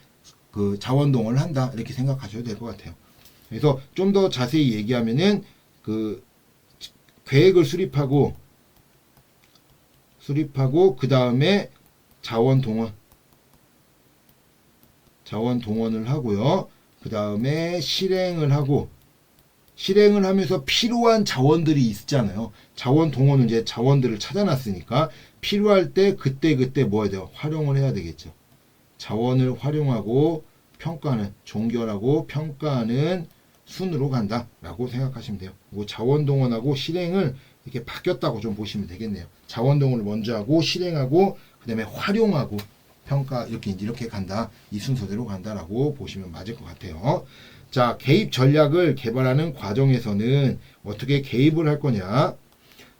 한다. 이렇게 생각하셔도 될 것 같아요. 그래서 좀 더 자세히 얘기하면은 계획을 수립하고 그 다음에 자원 동원을 하고요. 그 다음에 실행을 하면서 필요한 자원들이 있잖아요. 자원 동원은 이제 자원들을 찾아놨으니까 필요할 때 그때 뭐 해야 돼요? 활용을 해야 되겠죠. 자원을 활용하고 종결하고 평가하는 순으로 간다라고 생각하시면 돼요. 그리고 자원 동원하고 실행을 이렇게 바뀌었다고 좀 보시면 되겠네요. 자원 동원을 먼저 하고 실행하고 그다음에 활용하고 평가 이렇게 간다. 이 순서대로 간다라고 보시면 맞을 것 같아요. 자, 개입 전략을 개발하는 과정에서는 어떻게 개입을 할 거냐?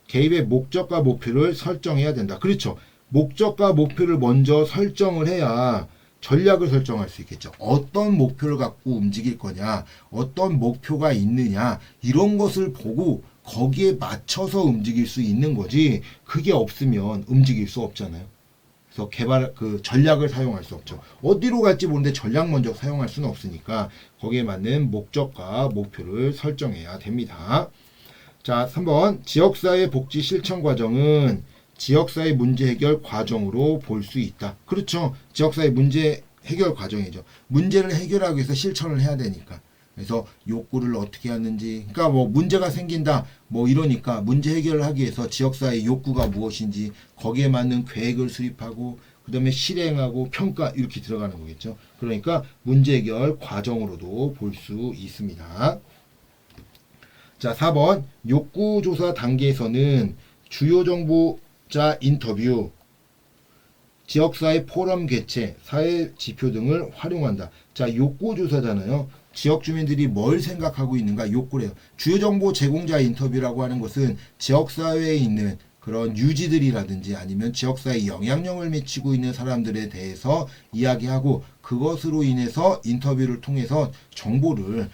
개입의 목적과 목표를 설정해야 된다. 그렇죠. 목적과 목표를 먼저 설정을 해야 전략을 설정할 수 있겠죠. 어떤 목표를 갖고 움직일 거냐, 어떤 목표가 있느냐, 이런 것을 보고 거기에 맞춰서 움직일 수 있는 거지, 그게 없으면 움직일 수 없잖아요. 그래서 전략을 사용할 수 없죠. 어디로 갈지 모르는데 전략 먼저 사용할 수는 없으니까 거기에 맞는 목적과 목표를 설정해야 됩니다. 자, 3번 지역사회 복지 실천 과정은 지역사회 문제 해결 과정으로 볼 수 있다. 그렇죠. 지역사회 문제 해결 과정이죠. 문제를 해결하기 위해서 실천을 해야 되니까. 그래서 욕구를 어떻게 하는지, 그러니까 뭐 문제가 생긴다 뭐 이러니까 문제 해결을 하기 위해서 지역사회 욕구가 무엇인지 거기에 맞는 계획을 수립하고 그 다음에 실행하고 평가 이렇게 들어가는 거겠죠. 그러니까 문제 해결 과정으로도 볼 수 있습니다. 자, 4번 욕구조사 단계에서는 주요 정보자 인터뷰, 지역사회 포럼 개최, 사회 지표 등을 활용한다. 자, 욕구조사잖아요. 지역 주민들이 뭘 생각하고 있는가 욕구래요. 주요 정보 제공자 인터뷰라고 하는 것은 지역사회에 있는 그런 유지들이라든지 아니면 지역사회에 영향력을 미치고 있는 사람들에 대해서 이야기하고 그것으로 인해서 인터뷰를 통해서 정보를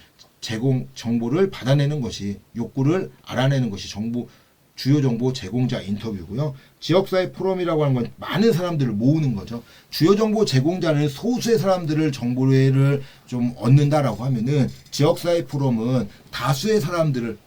받아내는 것이, 욕구를 알아내는 것이 주요 정보 제공자 인터뷰고요. 지역사회 포럼이라고 하는 건 많은 사람들을 모으는 거죠. 주요 정보 제공자는 소수의 사람들을 정보를 좀 얻는다라고 하면은, 지역사회 포럼은 다수의 사람들을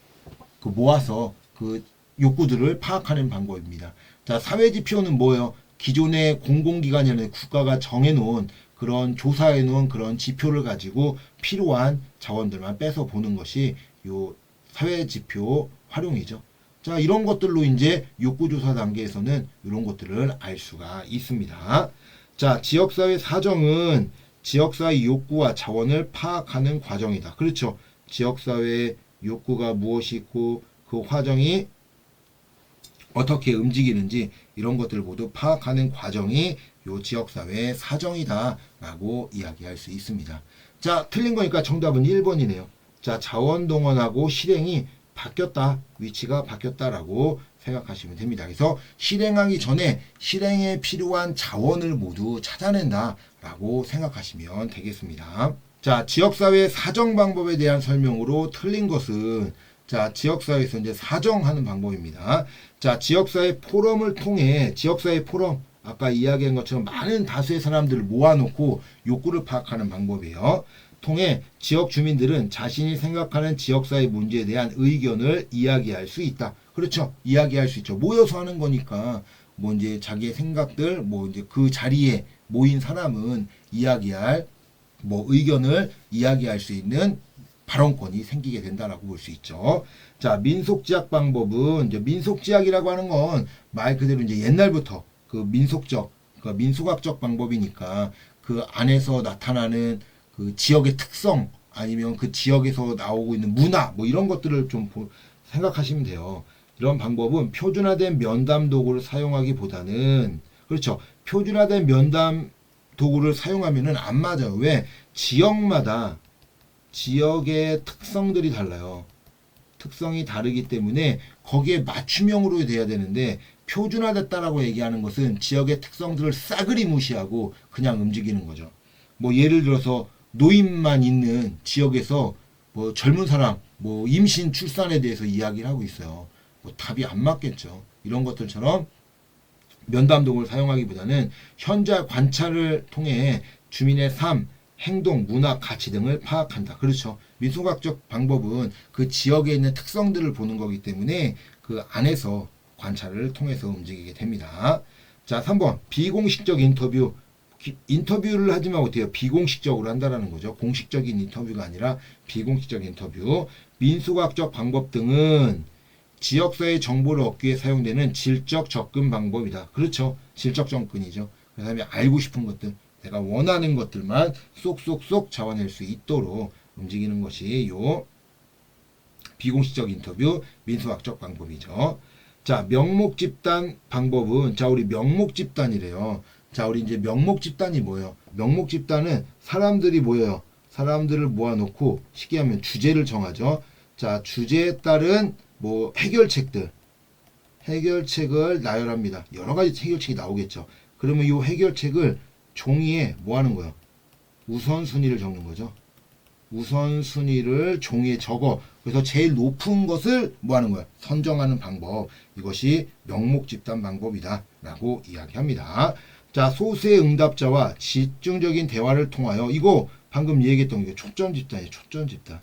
모아서 그 욕구들을 파악하는 방법입니다. 자, 사회지표는 뭐예요? 기존의 공공기관이나 국가가 정해놓은 그런 조사해놓은 그런 지표를 가지고 필요한 자원들만 빼서 보는 것이 요 사회지표 활용이죠. 자, 이런 것들로 이제 욕구조사 단계에서는 이런 것들을 알 수가 있습니다. 자, 지역사회 사정은 지역사회 욕구와 자원을 파악하는 과정이다. 그렇죠. 지역사회 욕구가 무엇이 있고 그 과정이 어떻게 움직이는지 이런 것들을 모두 파악하는 과정이 요 지역사회 사정이다 라고 이야기할 수 있습니다. 자, 틀린 거니까 정답은 1번이네요. 자, 자원 동원하고 실행이 바뀌었다. 위치가 바뀌었다라고 생각하시면 됩니다. 그래서 실행하기 전에 실행에 필요한 자원을 모두 찾아낸다라고 생각하시면 되겠습니다. 자, 지역사회 사정 방법에 대한 설명으로 틀린 것은, 자, 지역사회에서 이제 사정하는 방법입니다. 자, 지역사회 포럼을 통해, 지역사회 포럼, 아까 이야기한 것처럼 많은 다수의 사람들을 모아놓고 욕구를 파악하는 방법이에요. 통해 지역 주민들은 자신이 생각하는 지역사회 문제에 대한 의견을 이야기할 수 있다. 그렇죠. 이야기할 수 있죠. 모여서 하는 거니까 뭐 이제 자기의 생각들, 뭐 이제 그 자리에 모인 사람은 이야기할, 뭐 의견을 이야기할 수 있는 발언권이 생기게 된다라고 볼 수 있죠. 자, 민속지학 방법은, 이제 민속지학이라고 하는 건 말 그대로 이제 옛날부터 그 민속적, 그 민속학적 방법이니까 그 안에서 나타나는 그 지역의 특성, 아니면 그 지역에서 나오고 있는 문화, 뭐 이런 것들을 좀 생각하시면 돼요. 이런 방법은 표준화된 면담 도구를 사용하기보다는, 그렇죠. 표준화된 면담 도구를 사용하면은 안 맞아요. 왜? 지역마다 지역의 특성들이 달라요. 특성이 다르기 때문에 거기에 맞춤형으로 돼야 되는데, 표준화됐다라고 얘기하는 것은 지역의 특성들을 싸그리 무시하고 그냥 움직이는 거죠. 뭐 예를 들어서 노인만 있는 지역에서 뭐 젊은 사람, 뭐 임신 출산에 대해서 이야기를 하고 있어요. 뭐 답이 안 맞겠죠. 이런 것들처럼 면담 도구를 사용하기보다는 현장 관찰을 통해 주민의 삶, 행동, 문화, 가치 등을 파악한다. 그렇죠. 민속학적 방법은 그 지역에 있는 특성들을 보는 거기 때문에 그 안에서 관찰을 통해서 움직이게 됩니다. 자, 3번 비공식적 인터뷰. 인터뷰를 하지만 어때요? 비공식적으로 한다라는 거죠. 공식적인 인터뷰가 아니라 비공식적 인터뷰. 민속학적 방법 등은 지역사회 정보를 얻기 위해 사용되는 질적 접근 방법이다. 그렇죠. 질적 접근이죠. 그 다음에 알고 싶은 것들, 내가 원하는 것들만 쏙쏙쏙 잡아낼 수 있도록 움직이는 것이 요 비공식적 인터뷰 민속학적 방법이죠. 자, 명목 집단 방법은, 자, 우리 명목 집단이래요. 자, 우리 이제 명목 집단이 뭐예요? 명목 집단은 사람들이 모여요. 사람들을 모아놓고 쉽게 하면 주제를 정하죠. 자, 주제에 따른 뭐 해결책을 나열합니다. 여러 가지 해결책이 나오겠죠. 그러면 이 해결책을 종이에 뭐 하는 거예요? 우선순위를 적는 거죠. 우선순위를 종이에 적어. 그래서 제일 높은 것을 뭐 하는 거야? 선정하는 방법. 이것이 명목 집단 방법이다 라고 이야기합니다. 자, 소수의 응답자와 집중적인 대화를 통하여, 이거 방금 얘기했던 게 초점 집단이에요. 초점 집단.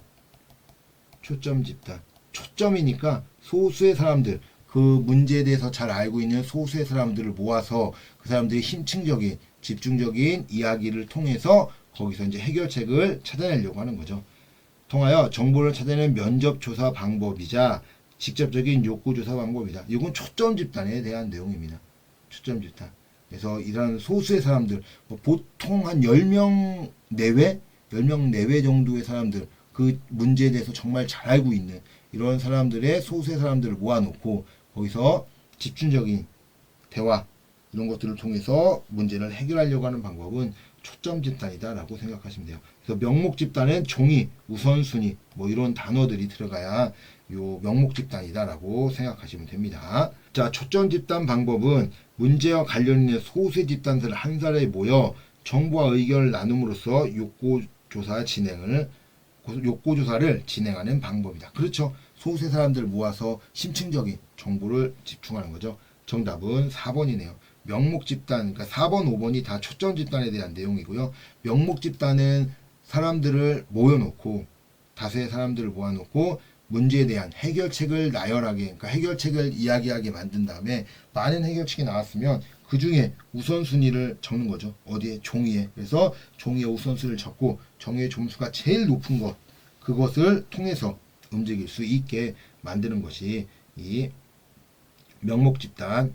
초점 집단. 초점이니까 소수의 사람들, 그 문제에 대해서 잘 알고 있는 소수의 사람들을 모아서 그 사람들의 힘층적인 집중적인 이야기를 통해서 거기서 이제 해결책을 찾아내려고 하는 거죠. 통하여 정보를 찾아내는 면접 조사 방법이자 직접적인 욕구 조사 방법이다. 이건 초점 집단에 대한 내용입니다. 초점 집단. 그래서 이런 소수의 사람들, 뭐 보통 한 10명 내외? 10명 내외 정도의 사람들, 그 문제에 대해서 정말 잘 알고 있는 이런 사람들의 소수의 사람들을 모아놓고 거기서 집중적인 대화 이런 것들을 통해서 문제를 해결하려고 하는 방법은 초점 집단이다라고 생각하시면 돼요. 그래서 명목 집단은 종이, 우선순위 뭐 이런 단어들이 들어가야 요 명목 집단이다라고 생각하시면 됩니다. 자, 초점 집단 방법은 문제와 관련 있는 소수의 집단들 한 자리에 모여 정보와 의견을 나눔으로써 욕구조사를 진행하는 방법이다. 그렇죠. 소수의 사람들 모아서 심층적인 정보를 집중하는 거죠. 정답은 4번이네요. 명목 집단, 그러니까 4번, 5번이 다 초점 집단에 대한 내용이고요. 명목 집단은 사람들을 모여놓고, 다수의 사람들을 모아놓고 문제에 대한 해결책을 나열하게, 그러니까 해결책을 이야기하게 만든 다음에 많은 해결책이 나왔으면 그 중에 우선순위를 적는 거죠. 어디에? 종이에. 그래서 종이에 우선순위를 적고 종이의 점수가 제일 높은 것, 그것을 통해서 움직일 수 있게 만드는 것이 이 명목 집단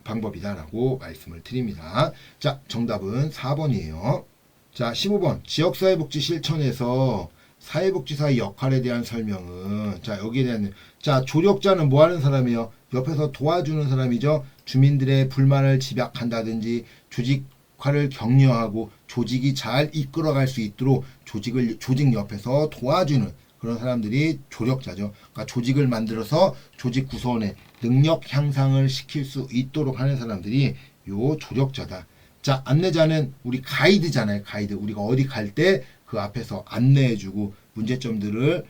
방법이다라고 말씀을 드립니다. 자, 정답은 4번이에요. 자, 15번. 지역사회복지 실천에서 사회복지사의 역할에 대한 설명은, 자, 여기에 대한, 자, 조력자는 뭐 하는 사람이에요? 옆에서 도와주는 사람이죠. 주민들의 불만을 집약한다든지 조직화를 격려하고 조직이 잘 이끌어갈 수 있도록 조직 옆에서 도와주는 그런 사람들이 조력자죠. 그러니까 조직을 만들어서 조직 구성원의 능력 향상을 시킬 수 있도록 하는 사람들이 요 조력자다. 자, 안내자는 우리 가이드잖아요. 가이드. 우리가 어디 갈 때 그 앞에서 안내해주고 문제점들을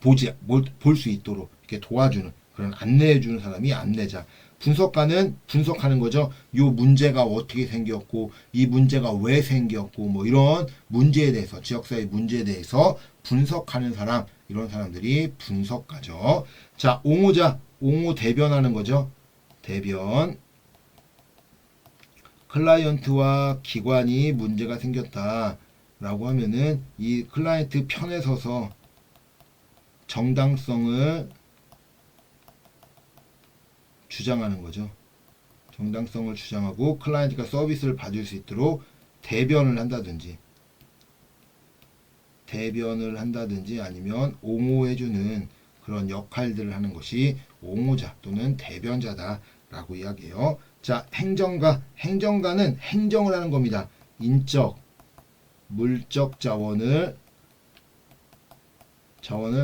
볼 수 있도록 이렇게 도와주는 그런 안내해주는 사람이 안내자. 분석가는 분석하는 거죠. 요 문제가 어떻게 생겼고 이 문제가 왜 생겼고 뭐 이런 문제에 대해서 지역사회 문제에 대해서 분석하는 사람, 이런 사람들이 분석가죠. 자, 옹호자, 옹호 대변하는 거죠. 대변. 클라이언트와 기관이 문제가 생겼다라고 하면은 이 클라이언트 편에 서서 정당성을 주장하는 거죠. 정당성을 주장하고 클라이언트가 서비스를 받을 수 있도록 대변을 한다든지 아니면 옹호해주는 그런 역할들을 하는 것이 옹호자 또는 대변자다라고 이야기해요. 자, 행정가는 행정을 하는 겁니다. 인적, 물적 자원을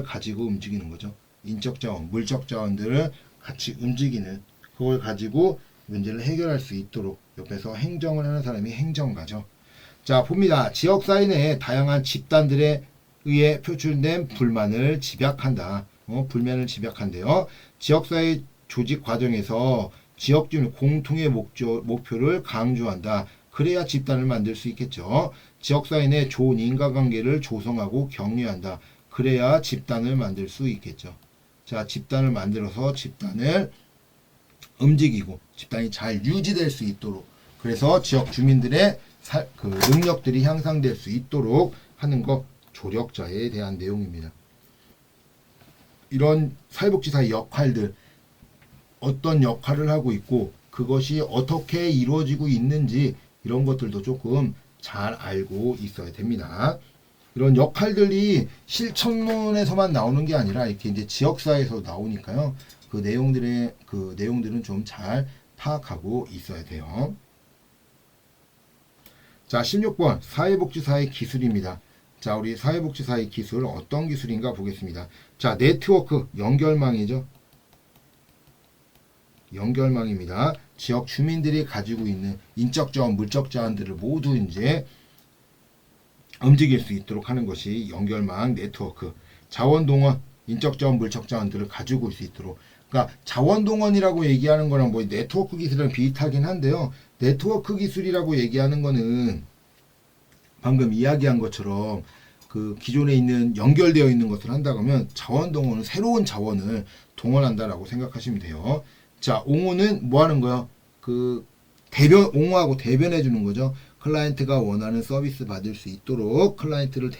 가지고 움직이는 거죠. 인적 자원, 물적 자원들을 같이 움직이는, 그걸 가지고 문제를 해결할 수 있도록 옆에서 행정을 하는 사람이 행정가죠. 자, 봅니다. 지역사회 내에 다양한 집단들에 의해 표출된 불만을 집약한다. 불만을 집약한대요. 지역사회 조직 과정에서 지역주민 공통의 목표를 강조한다. 그래야 집단을 만들 수 있겠죠. 지역사회 내 좋은 인간관계를 조성하고 격려한다. 그래야 집단을 만들 수 있겠죠. 자, 집단을 만들어서 집단을 움직이고 집단이 잘 유지될 수 있도록, 그래서 지역 주민들의 그 능력들이 향상될 수 있도록 하는 것, 조력자에 대한 내용입니다. 이런 사회복지사의 역할들, 어떤 역할을 하고 있고 그것이 어떻게 이루어지고 있는지 이런 것들도 조금 잘 알고 있어야 됩니다. 이런 역할들이 실천론에서만 나오는 게 아니라 이렇게 이제 지역사회에서 나오니까요. 그 내용들은 좀 잘 파악하고 있어야 돼요. 자, 16번 사회복지사의 기술입니다. 자, 우리 사회복지사의 기술 어떤 기술인가 보겠습니다. 자, 네트워크, 연결망이죠. 연결망입니다. 지역 주민들이 가지고 있는 인적 자원, 물적 자원들을 모두 이제 움직일 수 있도록 하는 것이 연결망, 네트워크. 자원동원, 인적 자원, 물적 자원들을 가지고 올 수 있도록. 그러니까 자원동원이라고 얘기하는 거랑 뭐 네트워크 기술이랑 비슷하긴 한데요. 네트워크 기술이라고 얘기하는 거는 방금 이야기한 것처럼 그 기존에 있는 연결되어 있는 것을 한다고 하면 자원동원은 새로운 자원을 동원한다라고 생각하시면 돼요. 자, 옹호는 뭐 하는 거야? 옹호하고 대변해 주는 거죠. 클라이언트가 원하는 서비스 받을 수 있도록 클라이언트를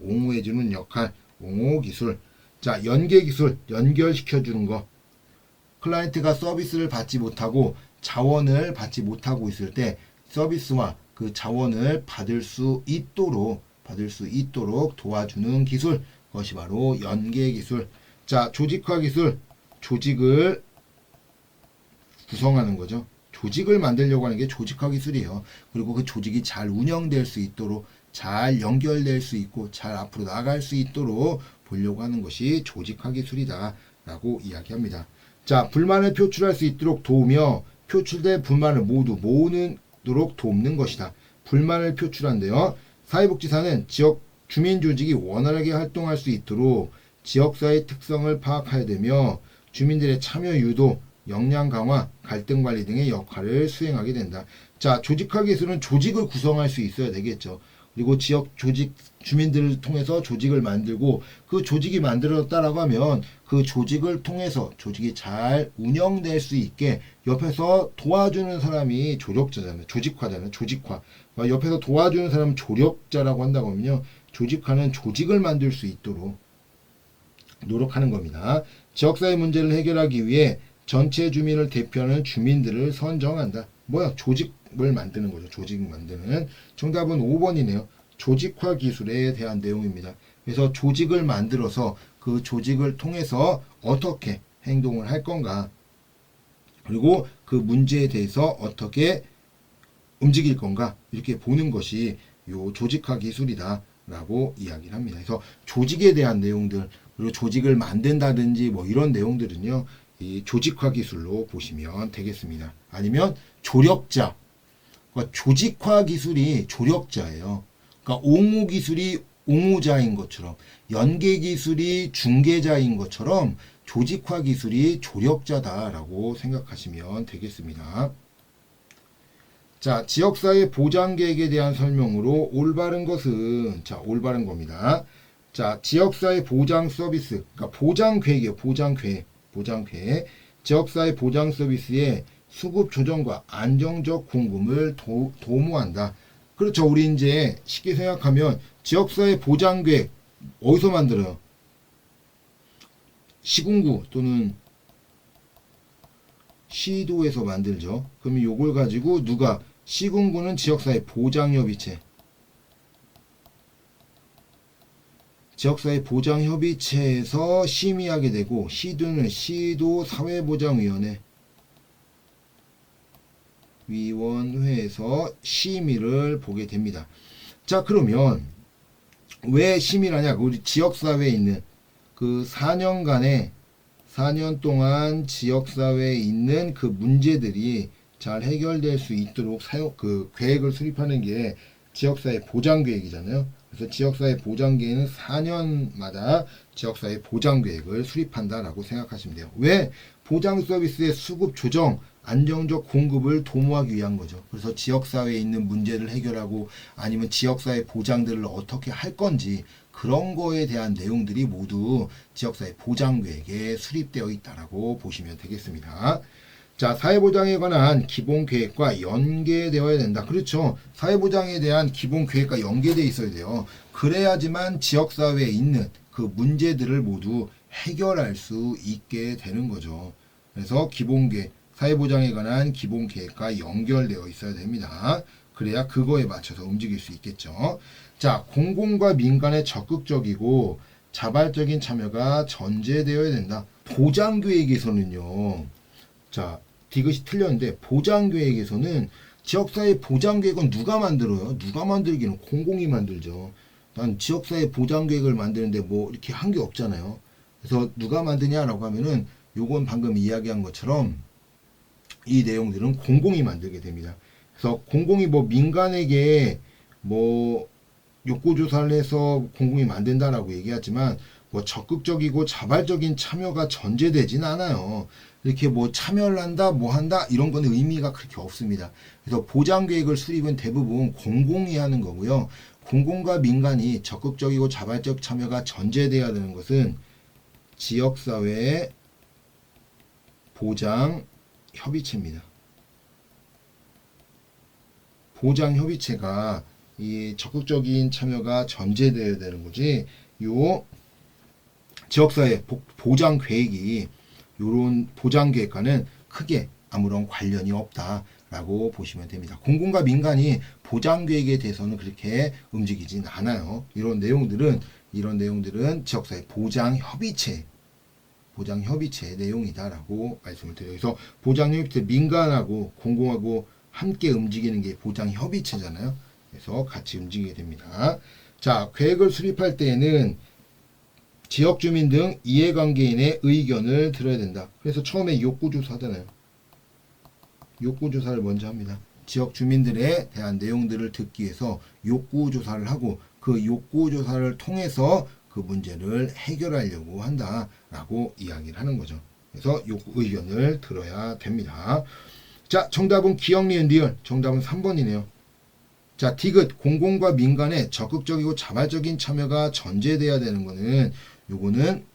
옹호해 주는 역할, 옹호 기술. 자, 연계 기술, 연결시켜 주는 거. 클라이언트가 서비스를 받지 못하고 자원을 받지 못하고 있을 때 서비스와 그 자원을 받을 수 있도록 도와주는 기술. 그것이 바로 연계 기술. 자, 조직화 기술. 조직을 구성하는 거죠. 조직을 만들려고 하는 게 조직화 기술이에요. 그리고 그 조직이 잘 운영될 수 있도록, 잘 연결될 수 있고 잘 앞으로 나갈 수 있도록 보려고 하는 것이 조직화 기술이다 라고 이야기합니다. 자, 불만을 표출할 수 있도록 도우며 표출된 불만을 모두 모으도록 돕는 것이다. 불만을 표출한대요. 사회복지사는 지역 주민 조직이 원활하게 활동할 수 있도록 지역사회 특성을 파악해야 되며 주민들의 참여 유도, 역량 강화, 갈등 관리 등의 역할을 수행하게 된다. 자, 조직화 기술은 조직을 구성할 수 있어야 되겠죠. 그리고 지역 조직, 주민들을 통해서 조직을 만들고 그 조직이 만들어졌다라고 하면 그 조직을 통해서 조직이 잘 운영될 수 있게 옆에서 도와주는 사람이 조력자잖아요. 조직화잖아요. 조직화. 옆에서 도와주는 사람은 조력자라고 한다고 하면요. 조직화는 조직을 만들 수 있도록 노력하는 겁니다. 지역사회 문제를 해결하기 위해 전체 주민을 대표하는 주민들을 선정한다. 뭐야? 조직을 만드는 거죠. 조직 만드는. 정답은 5번이네요. 조직화 기술에 대한 내용입니다. 그래서 조직을 만들어서 그 조직을 통해서 어떻게 행동을 할 건가, 그리고 그 문제에 대해서 어떻게 움직일 건가, 이렇게 보는 것이 요 조직화 기술이다 라고 이야기를 합니다. 그래서 조직에 대한 내용들, 그리고 조직을 만든다든지 뭐 이런 내용들은요, 이 조직화 기술로 보시면 되겠습니다. 아니면 조력자, 그러니까 조직화 기술이 조력자예요. 그러니까 옹호 기술이 옹호자인 것처럼, 연계 기술이 중개자인 것처럼 조직화 기술이 조력자다라고 생각하시면 되겠습니다. 자, 지역사회 보장계획에 대한 설명으로 올바른 것은, 자, 올바른 겁니다. 자, 지역사회 보장 서비스, 그러니까 보장계획이에요. 보장계획. 지역사회 보장 서비스에 수급 조정과 안정적 공급을 도모한다. 그렇죠. 우리 이제 쉽게 생각하면 지역사회 보장계획 어디서 만들어요? 시군구 또는 시도에서 만들죠. 그러면 요걸 가지고 누가, 시군구는 지역사회 보장협의체, 지역사회 보장협의체에서 심의하게 되고, 시도는 시도사회보장위원회 위원회에서 심의를 보게 됩니다. 자, 그러면 왜 심의를 하냐? 우리 지역사회에 있는 그 4년 동안 지역사회에 있는 그 문제들이 잘 해결될 수 있도록 그 계획을 수립하는 게 지역사회 보장계획이잖아요. 그래서 지역사회 보장계획은 4년마다 지역사회 보장계획을 수립한다라고 생각하시면 돼요. 왜? 보장 서비스의 수급 조정, 안정적 공급을 도모하기 위한 거죠. 그래서 지역사회에 있는 문제를 해결하고 아니면 지역사회 보장들을 어떻게 할 건지 그런 거에 대한 내용들이 모두 지역사회 보장계획에 수립되어 있다라고 보시면 되겠습니다. 자, 사회보장에 관한 기본계획과 연계되어야 된다. 그렇죠. 사회보장에 대한 기본계획과 연계되어 있어야 돼요. 그래야지만 지역사회에 있는 그 문제들을 모두 해결할 수 있게 되는 거죠. 그래서 기본계획, 사회보장에 관한 기본계획과 연결되어 있어야 됩니다. 그래야 그거에 맞춰서 움직일 수 있겠죠. 자, 공공과 민간의 적극적이고 자발적인 참여가 전제되어야 된다. 보장계획에서는요. 자, 이것이 틀렸는데 보장계획에서는 지역사회 보장계획은 누가 만들어요? 누가 만들기는 공공이 만들죠. 난 지역사회 보장계획을 만드는데 뭐 이렇게 한 게 없잖아요. 그래서 누가 만드냐라고 하면은 요건 방금 이야기한 것처럼 이 내용들은 공공이 만들게 됩니다. 그래서 공공이 뭐 민간에게 뭐 욕구조사를 해서 공공이 만든다라고 얘기하지만 뭐 적극적이고 자발적인 참여가 전제되진 않아요. 이렇게 뭐 참여를 한다, 뭐 한다, 이런 건 의미가 그렇게 없습니다. 그래서 보장계획을 수립은 대부분 공공이 하는 거고요. 공공과 민간이 적극적이고 자발적 참여가 전제돼야 되는 것은 지역사회의 보장협의체입니다. 보장협의체가 이 적극적인 참여가 전제되어야 되는 거지, 요 지역사회 보장계획이 요런 보장계획과는 크게 아무런 관련이 없다라고 보시면 됩니다. 공공과 민간이 보장계획에 대해서는 그렇게 움직이진 않아요. 이런 내용들은 지역사회 보장협의체 보장협의체 내용이다라고 말씀을 드려요. 그래서 보장협의체 민간하고 공공하고 함께 움직이는 게 보장협의체잖아요. 그래서 같이 움직이게 됩니다. 자, 계획을 수립할 때에는 지역 주민 등 이해관계인의 의견을 들어야 된다. 그래서 처음에 욕구조사 하잖아요. 욕구조사를 먼저 합니다. 지역 주민들에 대한 내용들을 듣기 위해서 욕구조사를 하고 그 욕구조사를 통해서 그 문제를 해결하려고 한다라고 이야기를 하는 거죠. 그래서 욕구 의견을 들어야 됩니다. 자, 정답은 기억, 니은, 리을. 정답은 3번이네요. 자, 디귿 공공과 민간의 적극적이고 자발적인 참여가 전제돼야 되는 거는 요거는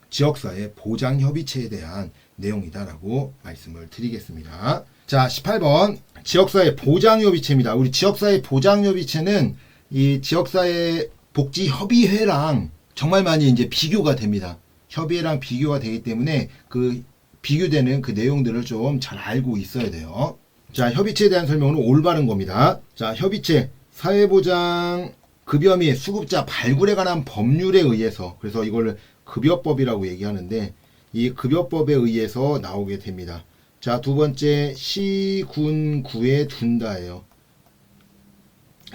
지역사회 보장협의체에 대한 내용이다라고 말씀을 드리겠습니다. 자, 18번 지역사회 보장협의체입니다. 우리 지역사회 보장협의체는 이 지역사회 복지협의회랑 정말 많이 이제 비교가 됩니다. 협의회랑 비교가 되기 때문에 그 비교되는 그 내용들을 좀 잘 알고 있어야 돼요. 자, 협의체에 대한 설명은 올바른 겁니다. 자, 협의체 사회보장 급여 및 수급자 발굴에 관한 법률에 의해서, 그래서 이걸 급여법이라고 얘기하는데 이 급여법에 의해서 나오게 됩니다. 자, 두 번째 시, 군, 구에 둔다예요.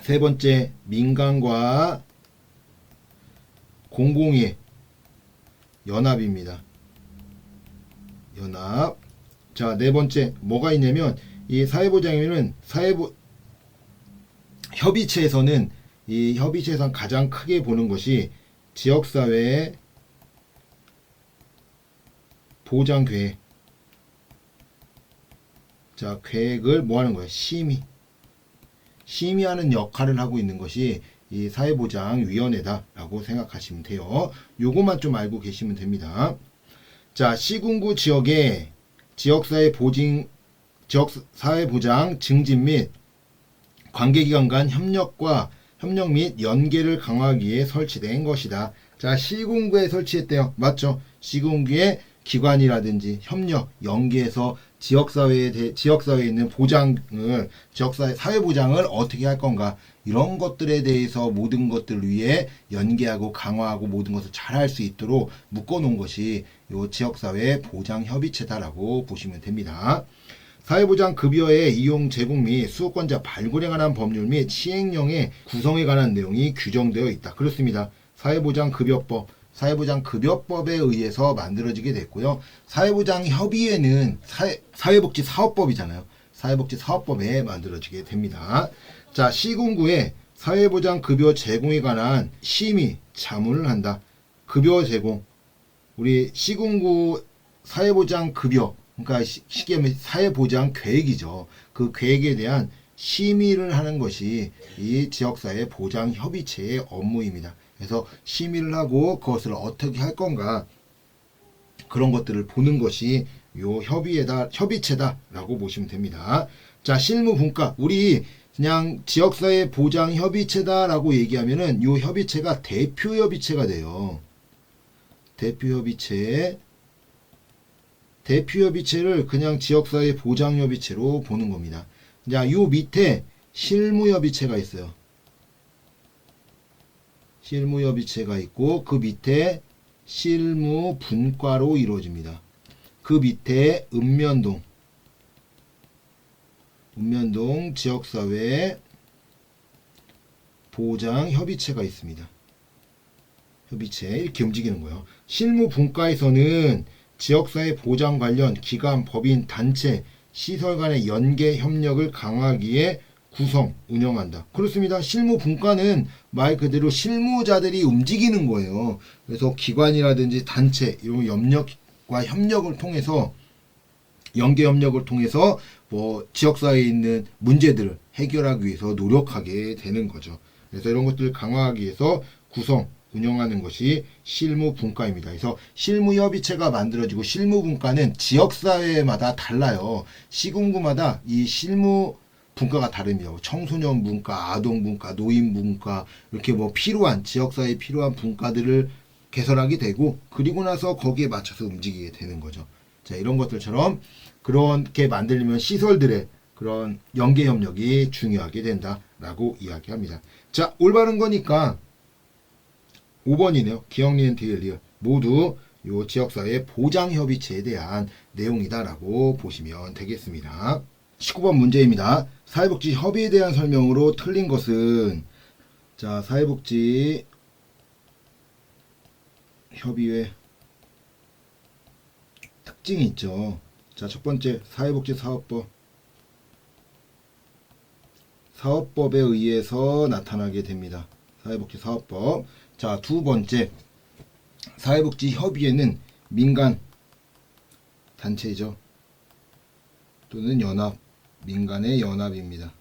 세 번째 민간과 공공의 연합입니다. 연합. 자, 네 번째 뭐가 있냐면 이 사회보장에는 협의체에서는 이 협의체에서 가장 크게 보는 것이 지역사회 보장계획. 자, 계획을 뭐 하는 거야? 심의하는 역할을 하고 있는 것이 이 사회보장위원회다라고 생각하시면 돼요. 요것만 좀 알고 계시면 됩니다. 자, 시군구 지역의 지역사회보장 증진 및 관계기관 간 협력 및 연계를 강화하기 위해 설치된 것이다. 자, 시군구에 설치했대요. 맞죠? 시군구에 기관이라든지 협력, 연계해서 지역사회에 있는 보장을, 사회보장을 어떻게 할 건가, 이런 것들에 대해서 모든 것들을 위해 연계하고 강화하고 모든 것을 잘 할 수 있도록 묶어놓은 것이 이 지역사회 보장협의체다라고 보시면 됩니다. 사회보장 급여의 이용 제공 및 수호권자 발굴에 관한 법률 및 시행령의 구성에 관한 내용이 규정되어 있다. 그렇습니다. 사회보장급여법에 의해서 만들어지게 됐고요. 사회보장협의회는 사회복지사업법이잖아요. 사회복지사업법에 만들어지게 됩니다. 자, 시군구에 사회보장급여 제공에 관한 심의, 자문을 한다. 급여 제공. 우리 시군구 사회보장급여, 그러니까 쉽게 하면 사회보장 계획이죠. 그 계획에 대한 심의를 하는 것이 이 지역사회 보장협의체의 업무입니다. 그래서 심의를 하고 그것을 어떻게 할 건가, 그런 것들을 보는 것이 요 협의체다라고 보시면 됩니다. 자, 실무 분과. 우리 그냥 지역사회 보장협의체다라고 얘기하면은 요 협의체가 대표협의체가 돼요. 대표협의체를 그냥 지역사회 보장협의체로 보는 겁니다. 자, 요 밑에 실무협의체가 있어요. 실무협의체가 있고 그 밑에 실무분과로 이루어집니다. 그 밑에 읍면동 지역사회 보장협의체가 있습니다. 협의체 이렇게 움직이는 거예요. 실무분과에서는 지역사회 보장 관련 기관, 법인, 단체, 시설 간의 연계 협력을 강화하기 위해 구성, 운영한다. 그렇습니다. 실무분과는 말 그대로 실무자들이 움직이는 거예요. 그래서 기관이라든지 단체 이런 협력과 협력을 통해서, 연계 협력을 통해서 뭐 지역사회에 있는 문제들을 해결하기 위해서 노력하게 되는 거죠. 그래서 이런 것들을 강화하기 위해서 구성, 운영하는 것이 실무분과입니다. 그래서 실무협의체가 만들어지고, 실무분과는 지역사회마다 달라요. 시군구마다 이 실무분과가 다릅니다. 청소년 분과, 아동 분과, 노인 분과, 이렇게 뭐 지역사회에 필요한 분과들을 개설하게 되고, 그리고 나서 거기에 맞춰서 움직이게 되는 거죠. 자, 이런 것들처럼 그렇게 만들려면 시설들의 그런 연계 협력이 중요하게 된다라고 이야기합니다. 자, 올바른 거니까 5번이네요. 기억, 니은, 디귿, 리을 모두 요 지역사회 보장협의체에 대한 내용이다라고 보시면 되겠습니다. 19번 문제입니다. 사회복지 협의에 대한 설명으로 틀린 것은, 자, 사회복지 협의회 특징이 있죠. 자, 첫 번째, 사회복지사업법. 사업법에 의해서 나타나게 됩니다. 사회복지사업법. 자, 두 번째, 사회복지협의회는 민간 단체이죠. 또는 연합, 민간의 연합입니다.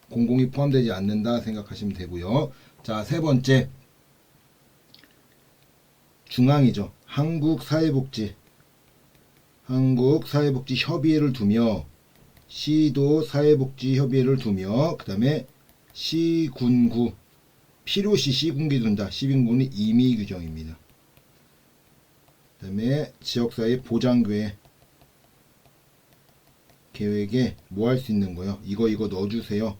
공공이 포함되지 않는다 생각하시면 되고요. 자, 세 번째, 중앙이죠. 한국사회복지협의회를 두며, 시도 사회복지협의회를 두며, 그 다음에 시군구, 필요시 시군기 둔다. 시군구는 임의 규정입니다. 그 다음에 지역사회 보장교회 계획에 뭐 할 수 있는 거요? 이거 넣어주세요.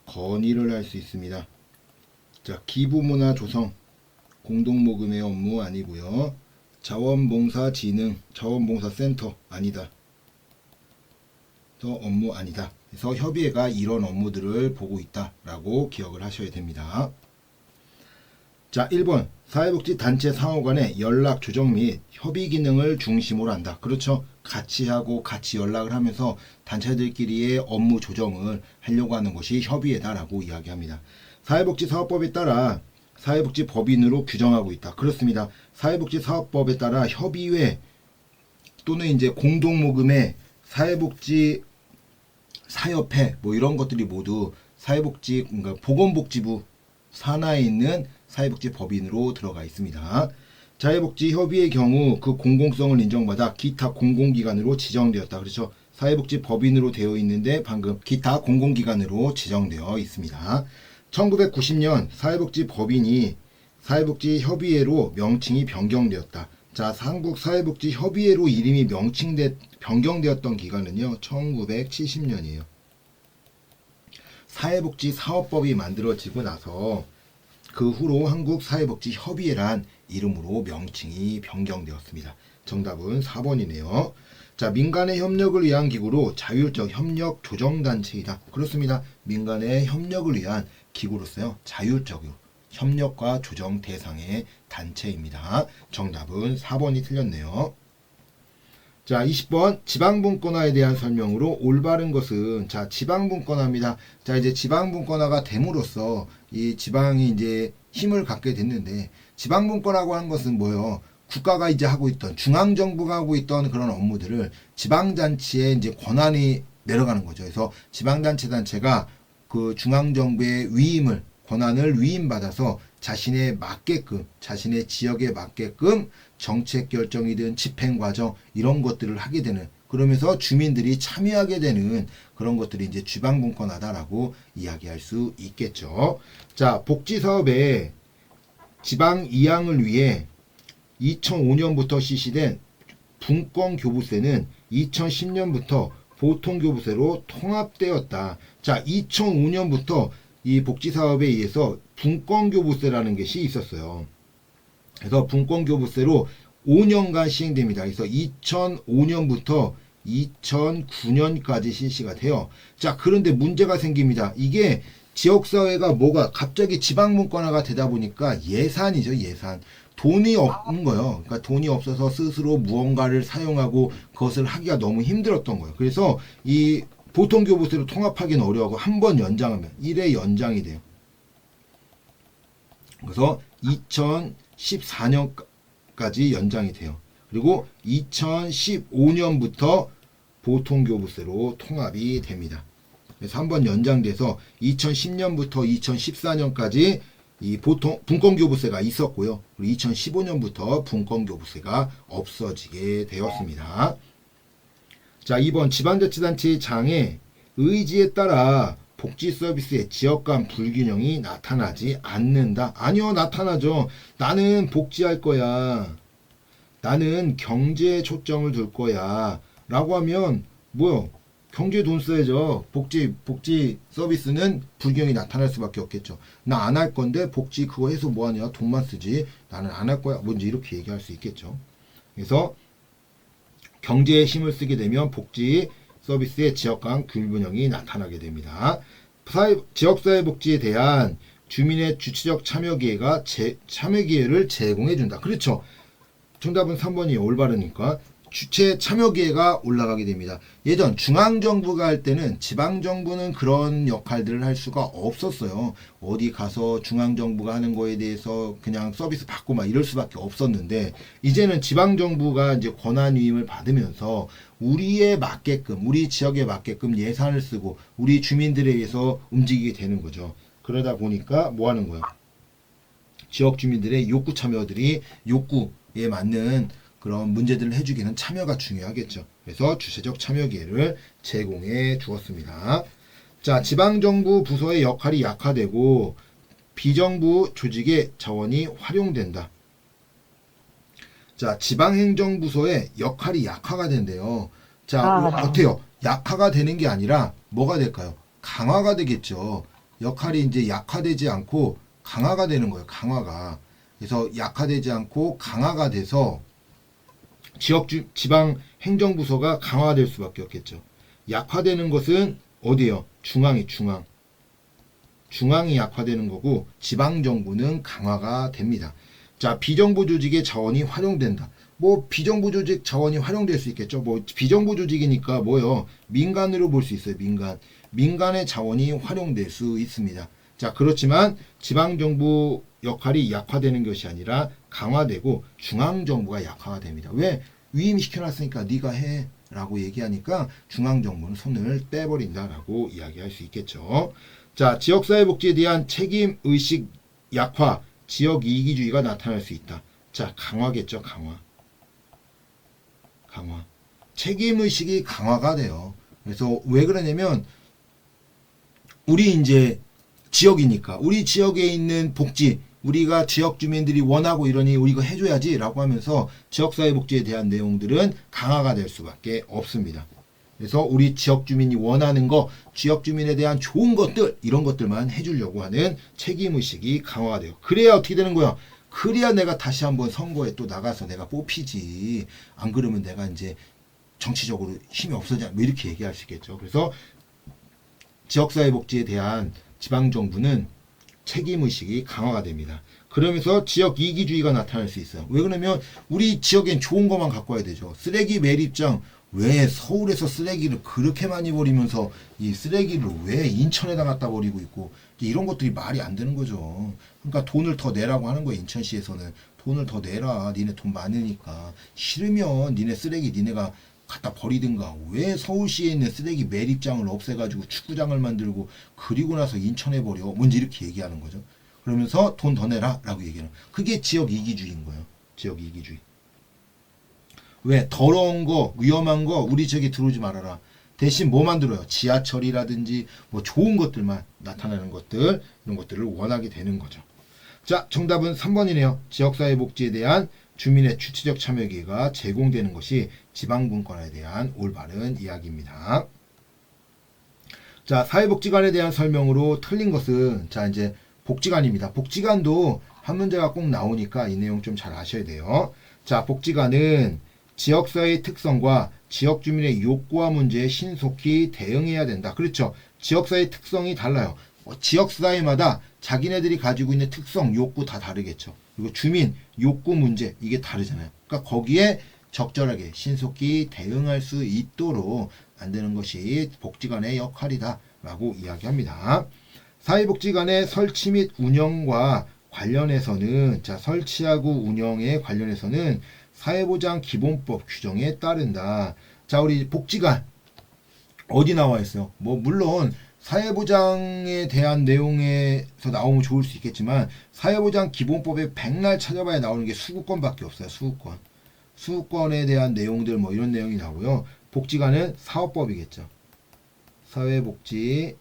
건의를 할 수 있습니다. 자, 기부문화 조성, 공동모금의 업무 아니고요. 자원봉사진흥, 자원봉사센터 아니다. 더 업무 아니다. 그래서 협의회가 이런 업무들을 보고 있다라고 기억을 하셔야 됩니다. 자, 1번 사회복지 단체 상호 간의 연락 조정 및 협의 기능을 중심으로 한다. 그렇죠. 같이 하고 같이 연락을 하면서 단체들끼리의 업무 조정을 하려고 하는 것이 협의회다라고 이야기합니다. 사회복지 사업법에 따라 사회복지 법인으로 규정하고 있다. 그렇습니다. 사회복지 사업법에 따라 협의회 또는 이제 공동모금의 사회복지 사협회 뭐 이런 것들이 모두 사회복지, 그러니까 보건복지부 산하에 있는 사회복지 법인으로 들어가 있습니다. 사회복지협의의 경우 그 공공성을 인정받아 기타 공공기관으로 지정되었다. 그렇죠. 사회복지 법인으로 되어 있는데 방금 기타 공공기관으로 지정되어 있습니다. 1990년 사회복지 법인이 사회복지협의회로 명칭이 변경되었다. 자, 한국사회복지협의회로 이름이 변경되었던 기간은요 1970년이에요. 사회복지사업법이 만들어지고 나서 그 후로 한국사회복지협의회란 이름으로 명칭이 변경되었습니다. 정답은 4번이네요. 자, 민간의 협력을 위한 기구로 자율적 협력 조정단체이다. 그렇습니다. 민간의 협력을 위한 기구로서요 자율적으로 협력과 조정 대상의 단체입니다. 정답은 4번이 틀렸네요. 자, 20번 지방분권화에 대한 설명으로 올바른 것은, 자, 지방분권화입니다. 자, 이제 지방분권화가 됨으로써 이 지방이 이제 힘을 갖게 됐는데, 지방분권화라고 하는 것은 뭐예요? 국가가 이제 하고 있던, 중앙정부가 하고 있던 그런 업무들을 지방자치에 이제 권한이 내려가는 거죠. 그래서 지방자치단체가 그 중앙정부의 위임을, 권한을 위임받아서 자신에 맞게끔, 자신의 지역에 맞게끔 정책 결정이든 집행과정 이런 것들을 하게 되는, 그러면서 주민들이 참여하게 되는 그런 것들이 이제 지방분권화다라고 이야기할 수 있겠죠. 자, 복지사업의 지방 이양을 위해 2005년부터 실시된 분권교부세는 2010년부터 보통교부세로 통합되었다. 자, 2005년부터 이 복지사업에 의해서 분권교부세라는 것이 있었어요. 그래서 분권교부세로 5년간 시행됩니다. 그래서 2005년부터 2009년까지 실시가 돼요. 자, 그런데 문제가 생깁니다. 이게 지역사회가 뭐가 갑자기 지방분권화가 되다 보니까 예산이죠, 예산. 돈이 없는 거예요. 그러니까 돈이 없어서 스스로 무언가를 사용하고 그것을 하기가 너무 힘들었던 거예요. 그래서 이 보통교부세로 통합하기는 어려워하고 한 번 연장하면 1회 연장이 돼요. 그래서 2014년까지 연장이 돼요. 그리고 2015년부터 보통교부세로 통합이 됩니다. 그래서 한 번 연장돼서 2010년부터 2014년까지 이 보통 분권교부세가 있었고요. 그리고 2015년부터 분권교부세가 없어지게 되었습니다. 자, 2번 지방자치단체의 장의 의지에 따라 복지서비스의 지역 간 불균형이 나타나지 않는다. 아니요, 나타나죠. 나는 복지할 거야. 나는 경제에 초점을 둘 거야. 라고 하면 뭐요? 경제에 돈 써야죠. 복지 서비스는 불경이 나타날 수밖에 없겠죠. 나 안 할 건데 복지 그거 해서 뭐하냐, 돈만 쓰지, 나는 안 할 거야, 뭔지 이렇게 얘기할 수 있겠죠. 그래서 경제에 힘을 쓰게 되면 복지 서비스의 지역 간 균분형이 나타나게 됩니다. 지역사회복지에 대한 주민의 주체적 참여 기회를 제공해 준다. 그렇죠. 정답은 3번이 올바르니까 주체 참여 기회가 올라가게 됩니다. 예전 중앙정부가 할 때는 지방정부는 그런 역할들을 할 수가 없었어요. 어디 가서 중앙정부가 하는 거에 대해서 그냥 서비스 받고 막 이럴 수밖에 없었는데, 이제는 지방정부가 이제 권한위임을 받으면서 우리에 맞게끔, 우리 지역에 맞게끔 예산을 쓰고 우리 주민들에 의해서 움직이게 되는 거죠. 그러다 보니까 뭐 하는 거야? 지역 주민들의 욕구 참여들이 욕구에 맞는 그런 문제들을 해주기는 참여가 중요하겠죠. 그래서 주체적 참여 기회를 제공해 주었습니다. 자, 지방정부 부서의 역할이 약화되고 비정부 조직의 자원이 활용된다. 자, 지방행정부서의 역할이 약화가 된대요. 자, 어때요? 약화가 되는 게 아니라 뭐가 될까요? 강화가 되겠죠. 역할이 이제 약화되지 않고 강화가 되는 거예요. 강화가. 그래서 약화되지 않고 강화가 돼서 지방 행정부서가 강화될 수밖에 없겠죠. 약화되는 것은 어디예요? 중앙이 약화되는 거고 지방정부는 강화가 됩니다. 자, 비정부 조직의 자원이 활용된다. 뭐 비정부 조직 자원이 활용될 수 있겠죠. 뭐 비정부 조직이니까 뭐요? 민간으로 볼 수 있어요. 민간의 자원이 활용될 수 있습니다. 자, 그렇지만 지방정부 역할이 약화되는 것이 아니라 강화되고 중앙정부가 약화가 됩니다. 왜? 위임시켜놨으니까 네가 해 라고 얘기하니까 중앙정부는 손을 빼버린다라고 이야기할 수 있겠죠. 자, 지역사회복지에 대한 책임의식 약화, 지역이기주의가 나타날 수 있다. 자, 강화겠죠. 강화. 책임의식이 강화가 돼요. 그래서 왜 그러냐면 우리 이제 지역이니까 우리 지역에 있는 복지, 우리가 지역 주민들이 원하고 이러니 우리 이거 해줘야지 라고 하면서 지역사회복지에 대한 내용들은 강화가 될 수밖에 없습니다. 그래서 우리 지역 주민이 원하는 거, 지역 주민에 대한 좋은 것들, 이런 것들만 해주려고 하는 책임의식이 강화가 돼요. 그래야 어떻게 되는 거야? 그래야 내가 다시 한번 선거에 또 나가서 내가 뽑히지. 안 그러면 내가 이제 정치적으로 힘이 없어져. 뭐 이렇게 얘기할 수 있겠죠. 그래서 지역사회복지에 대한 지방정부는 책임의식이 강화가 됩니다. 그러면서 지역 이기주의가 나타날 수 있어요. 왜 그러면 우리 지역엔 좋은 것만 갖고 와야 되죠. 쓰레기 매립장, 왜 서울에서 쓰레기를 그렇게 많이 버리면서 이 쓰레기를 왜 인천에다 갖다 버리고 있고, 이런 것들이 말이 안 되는 거죠. 그러니까 돈을 더 내라고 하는 거예요. 인천시에서는 돈을 더 내라. 니네 돈 많으니까. 싫으면 니네 쓰레기 니네가 갖다 버리든가. 왜 서울시에 있는 쓰레기 매립장을 없애가지고 축구장을 만들고 그리고 나서 인천에 버려. 뭔지 이렇게 얘기하는 거죠. 그러면서 돈 더 내라 라고 얘기하는, 그게 지역 이기주의인 거예요. 지역 이기주의. 왜? 더러운 거, 위험한 거 우리 지역에 들어오지 말아라. 대신 뭐 만들어요? 지하철이라든지 뭐 좋은 것들만 나타나는 것들, 이런 것들을 원하게 되는 거죠. 자, 정답은 3번이네요. 지역사회복지에 대한 주민의 주체적 참여 기회가 제공되는 것이 지방분권에 대한 올바른 이야기입니다. 자, 사회복지관에 대한 설명으로 틀린 것은, 자, 이제 복지관입니다. 복지관도 한 문제가 꼭 나오니까 이 내용 좀 잘 아셔야 돼요. 자, 복지관은 지역사회의 특성과 지역 주민의 욕구와 문제에 신속히 대응해야 된다. 그렇죠. 지역사회의 특성이 달라요. 지역사회마다 자기네들이 가지고 있는 특성, 욕구 다 다르겠죠. 그리고 주민 욕구 문제, 이게 다르잖아요. 그러니까 거기에 적절하게 신속히 대응할 수 있도록 만드는 것이 복지관의 역할이다 라고 이야기합니다. 사회복지관의 설치 및 운영과 관련해서는, 자, 설치하고 운영에 관련해서는 사회보장 기본법 규정에 따른다. 자, 우리 복지관 어디 나와 있어요? 뭐 물론 사회보장에 대한 내용에서 나오면 좋을 수 있겠지만 사회보장 기본법에 백날 찾아봐야 나오는 게 수구권밖에 없어요. 수구권에 대한 내용들 뭐 이런 내용이 나오고요. 복지관은 사업법이겠죠. 사회복지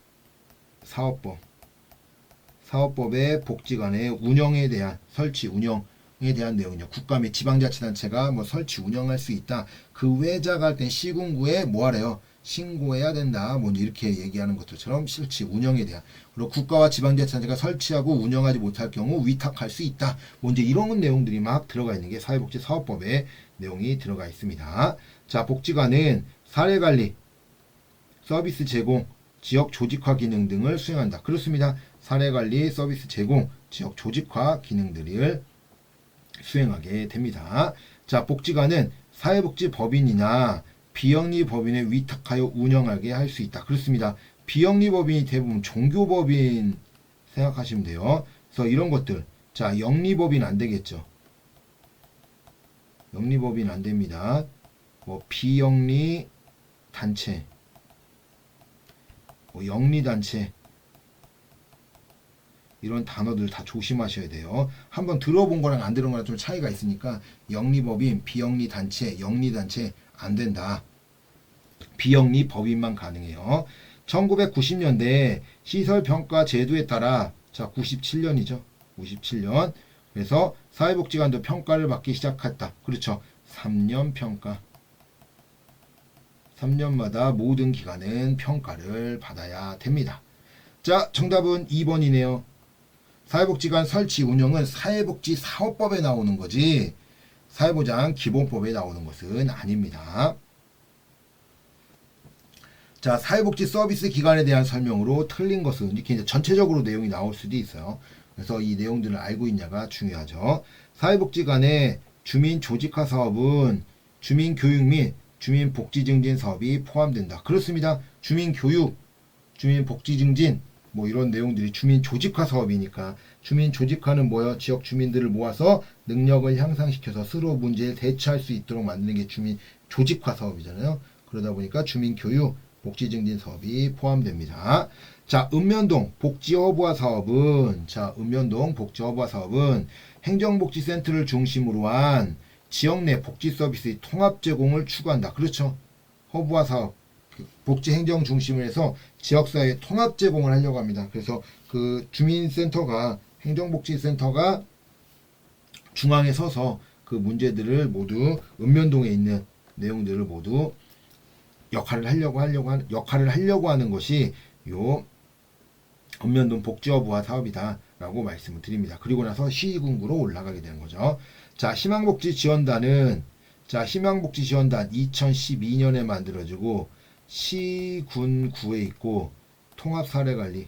사업법의 복지관의 운영에 대한, 설치 운영에 대한 내용이요. 국가 및 지방자치단체가 뭐 설치 운영할 수 있다. 그 외자가 할 땐 시군구에 뭐 하래요? 신고해야 된다. 뭐 이렇게 얘기하는 것들처럼 실치 운영에 대한 그리고 국가와 지방자치단체가 설치하고 운영하지 못할 경우 위탁할 수 있다. 뭐 이제 이런 내용들이 막 들어가 있는 게 사회복지사업법에 내용이 들어가 있습니다. 자, 복지관은 사례관리, 서비스 제공, 지역 조직화 기능 등을 수행한다. 그렇습니다. 사례관리, 서비스 제공, 지역 조직화 기능들을 수행하게 됩니다. 자, 복지관은 사회복지법인이나 비영리법인에 위탁하여 운영하게 할 수 있다. 그렇습니다. 비영리법인이 대부분 종교법인 생각하시면 돼요. 그래서 이런 것들, 자, 영리법인 안 되겠죠. 영리법인 안 됩니다. 뭐 비영리 단체, 뭐 영리단체 이런 단어들 다 조심하셔야 돼요. 한번 들어본 거랑 안 들어본 거랑 좀 차이가 있으니까 영리법인, 비영리단체, 영리단체 안 된다. 비영리법인만 가능해요. 1990년대 시설평가 제도에 따라 자 97년이죠. 97년 그래서 사회복지관도 평가를 받기 시작했다. 그렇죠. 3년 평가. 3년마다 모든 기관은 평가를 받아야 됩니다. 자, 정답은 2번이네요. 사회복지관 설치 운영은 사회복지사업법에 나오는 거지 사회보장 기본법에 나오는 것은 아닙니다. 자, 사회복지 서비스 기관에 대한 설명으로 틀린 것은 이렇게 이제 전체적으로 내용이 나올 수도 있어요. 그래서 이 내용들을 알고 있냐가 중요하죠. 사회복지관의 주민 조직화 사업은 주민 교육 및 주민 복지 증진 사업이 포함된다. 그렇습니다. 주민 교육, 주민 복지 증진 뭐 이런 내용들이 주민 조직화 사업이니까 주민 조직화는 뭐예요? 지역 주민들을 모아서 능력을 향상시켜서 스스로 문제에 대처할 수 있도록 만드는 게 주민 조직화 사업이잖아요. 그러다 보니까 주민 교육, 복지 증진 사업이 포함됩니다. 자, 읍면동 복지 허브화 사업은 행정복지센터를 중심으로 한 지역 내 복지 서비스의 통합 제공을 추구한다. 그렇죠. 허브화 사업 복지 행정 중심을 해서 지역사회 통합 제공을 하려고 합니다. 그래서 그 주민센터가 행정복지센터가 중앙에 서서 그 문제들을 모두 읍면동에 있는 내용들을 모두 역할을 하려고 하는 것이 요 읍면동 복지허브화 사업이다라고 말씀을 드립니다. 그리고 나서 시군구로 올라가게 되는 거죠. 자, 희망복지지원단 2012년에 만들어지고 시군구에 있고 통합사례관리를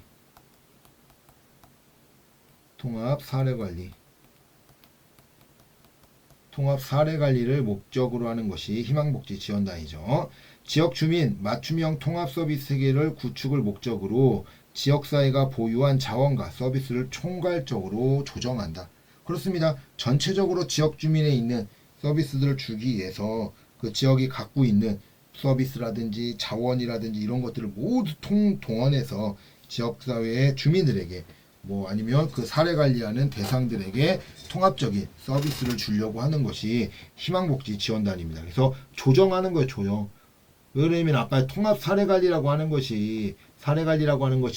목적으로 하는 것이 희망복지지원단이죠. 지역 주민 맞춤형 통합 서비스 체계를 구축을 목적으로 지역사회가 보유한 자원과 서비스를 총괄적으로 조정한다. 그렇습니다. 전체적으로 지역 주민에 있는 서비스들을 주기 위해서 그 지역이 갖고 있는 서비스라든지 자원이라든지 이런 것들을 모두 동원해서 지역사회의 주민들에게 뭐 아니면 그 사례 관리하는 대상들에게 통합적인 서비스를 주려고 하는 것이 희망복지 지원단입니다. 그래서 조정하는 거예요, 조정. 왜냐면 아까 통합 사례 관리라고 하는 것이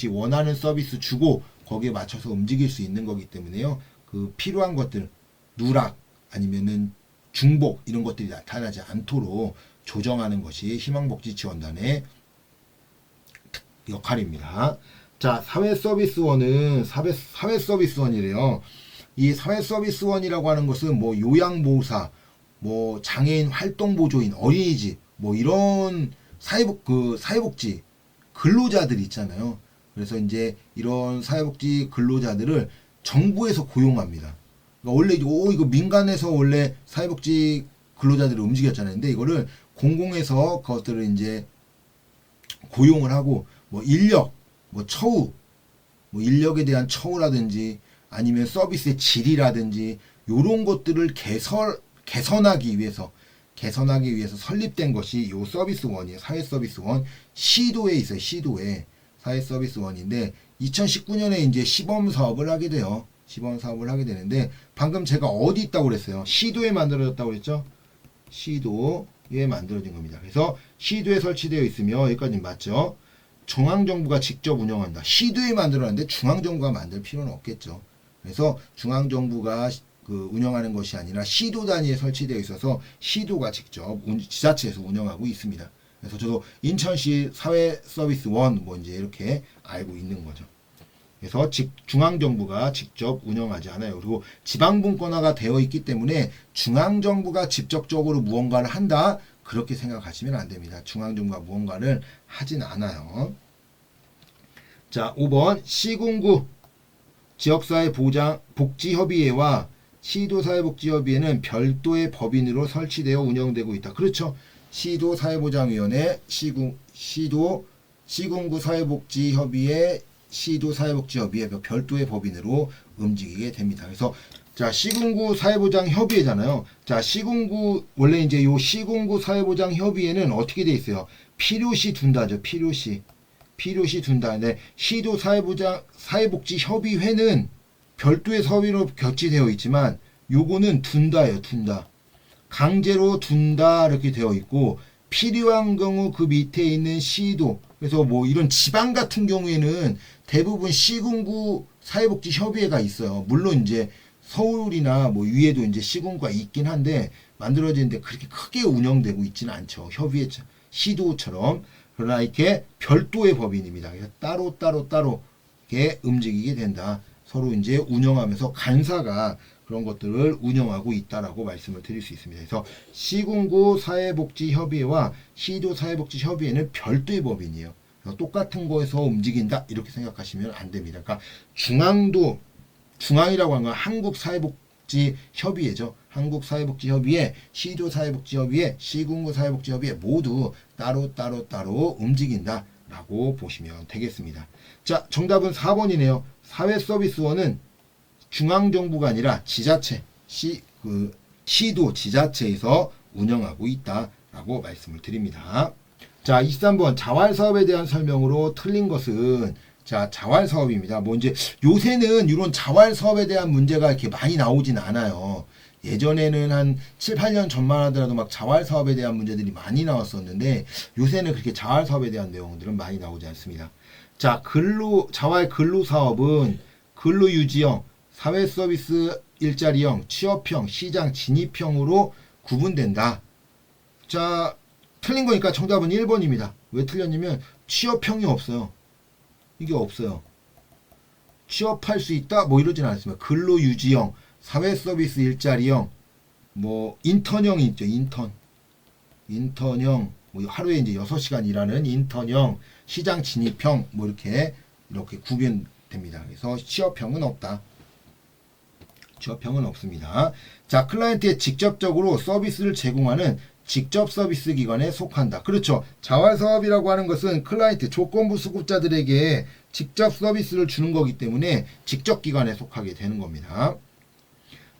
원하는 서비스 주고 거기에 맞춰서 움직일 수 있는 거기 때문에요. 그 필요한 것들 누락 아니면은 중복 이런 것들이 나타나지 않도록 조정하는 것이 희망복지 지원단의 역할입니다. 자, 사회서비스원은 사회서비스원이래요. 이 사회서비스원이라고 하는 것은 뭐 요양보호사, 뭐 장애인 활동보조인, 어린이집, 뭐 이런 사회복지 근로자들 있잖아요. 그래서 이제 이런 사회복지 근로자들을 정부에서 고용합니다. 그러니까 원래 이거 민간에서 원래 사회복지 근로자들을 움직였잖아요. 근데 이거를 공공에서 그것들을 이제 고용을 하고 뭐 인력, 뭐 처우, 뭐 인력에 대한 처우라든지 아니면 서비스의 질이라든지 요런 것들을 개선하기 위해서 설립된 것이 요 서비스원이에요. 사회서비스원. 시도에 있어요. 시도에 사회서비스원인데 2019년에 이제 시범 사업을 하게 돼요. 시범 사업을 하게 되는데 방금 제가 어디 있다고 그랬어요? 시도에 만들어졌다고 그랬죠? 시도에 만들어진 겁니다. 그래서 시도에 설치되어 있으며 여기까지 맞죠? 중앙정부가 직접 운영한다. 시도에 만들어놨는데 중앙정부가 만들 필요는 없겠죠. 그래서 중앙정부가 그 운영하는 것이 아니라 시도 단위에 설치되어 있어서 시도가 직접 지자체에서 운영하고 있습니다. 그래서 저도 인천시 사회서비스원 뭐 이제 이렇게 알고 있는 거죠. 그래서 중앙정부가 직접 운영하지 않아요. 그리고 지방분권화가 되어 있기 때문에 중앙정부가 직접적으로 무언가를 한다, 그렇게 생각하시면 안 됩니다. 중앙정부가 무언가를 하진 않아요. 자, 5번 시군구 지역사회복지협의회와 시도사회복지협의회는 별도의 법인으로 설치되어 운영되고 있다. 그렇죠. 시도사회보장위원회, 시군구 사회복지협의회, 시도사회복지협의회 별도의 법인으로 움직이게 됩니다. 그래서 자, 시군구 사회보장협의회잖아요. 자, 시군구 원래 이제 요 시군구 사회보장협의회는 어떻게 돼 있어요? 필요시 둔다죠. 필요시 둔다. 근데 사회복지협의회는 별도의 서비로 결치되어 있지만 요거는 둔다예요. 둔다. 강제로 둔다 이렇게 되어 있고, 필요한 경우 그 밑에 있는 시도, 그래서 뭐 이런 지방 같은 경우에는 대부분 시군구 사회복지협의회가 있어요. 물론 이제 서울이나 뭐 위에도 이제 시군구가 있긴 한데 만들어지는데 그렇게 크게 운영되고 있지는 않죠. 협의회 시도처럼. 그러나 이렇게 별도의 법인입니다. 그래서 따로 이렇게 움직이게 된다. 서로 이제 운영하면서 간사가 그런 것들을 운영하고 있다라고 말씀을 드릴 수 있습니다. 그래서 시군구 사회복지협의회와 시도사회복지협의회는 별도의 법인이에요. 그래서 똑같은 거에서 움직인다 이렇게 생각하시면 안 됩니다. 그러니까 중앙이라고 하는 건 한국사회복지협의회죠. 한국사회복지협의회, 시도사회복지협의회, 시군구 사회복지협의회 모두 따로 움직인다라고 보시면 되겠습니다. 자, 정답은 4번이네요. 사회서비스원은 중앙정부가 아니라 지자체, 시도 지자체에서 운영하고 있다라고 말씀을 드립니다. 자, 23번 자활사업에 대한 설명으로 틀린 것은, 자, 자활사업입니다. 뭐 이제 요새는 이런 자활사업에 대한 문제가 이렇게 많이 나오진 않아요. 예전에는 한 7, 8년 전만 하더라도 막 자활사업에 대한 문제들이 많이 나왔었는데 요새는 그렇게 자활사업에 대한 내용들은 많이 나오지 않습니다. 자, 자활 근로사업은 근로유지형, 사회서비스 일자리형, 취업형, 시장 진입형으로 구분된다. 자, 틀린 거니까 정답은 1번입니다. 왜 틀렸냐면 취업형이 없어요. 이게 없어요. 취업할 수 있다? 뭐 이러진 않습니다. 근로유지형, 사회서비스 일자리형, 뭐 인턴형이 있죠. 인턴형, 뭐 하루에 이제 6시간 일하는 인턴형, 시장 진입형, 뭐 이렇게 구분됩니다. 그래서 취업형은 없다. 취업형은 없습니다. 자, 클라이언트에 직접적으로 서비스를 제공하는 직접 서비스 기관에 속한다. 그렇죠. 자활사업이라고 하는 것은 클라이언트, 조건부 수급자들에게 직접 서비스를 주는 거기 때문에 직접 기관에 속하게 되는 겁니다.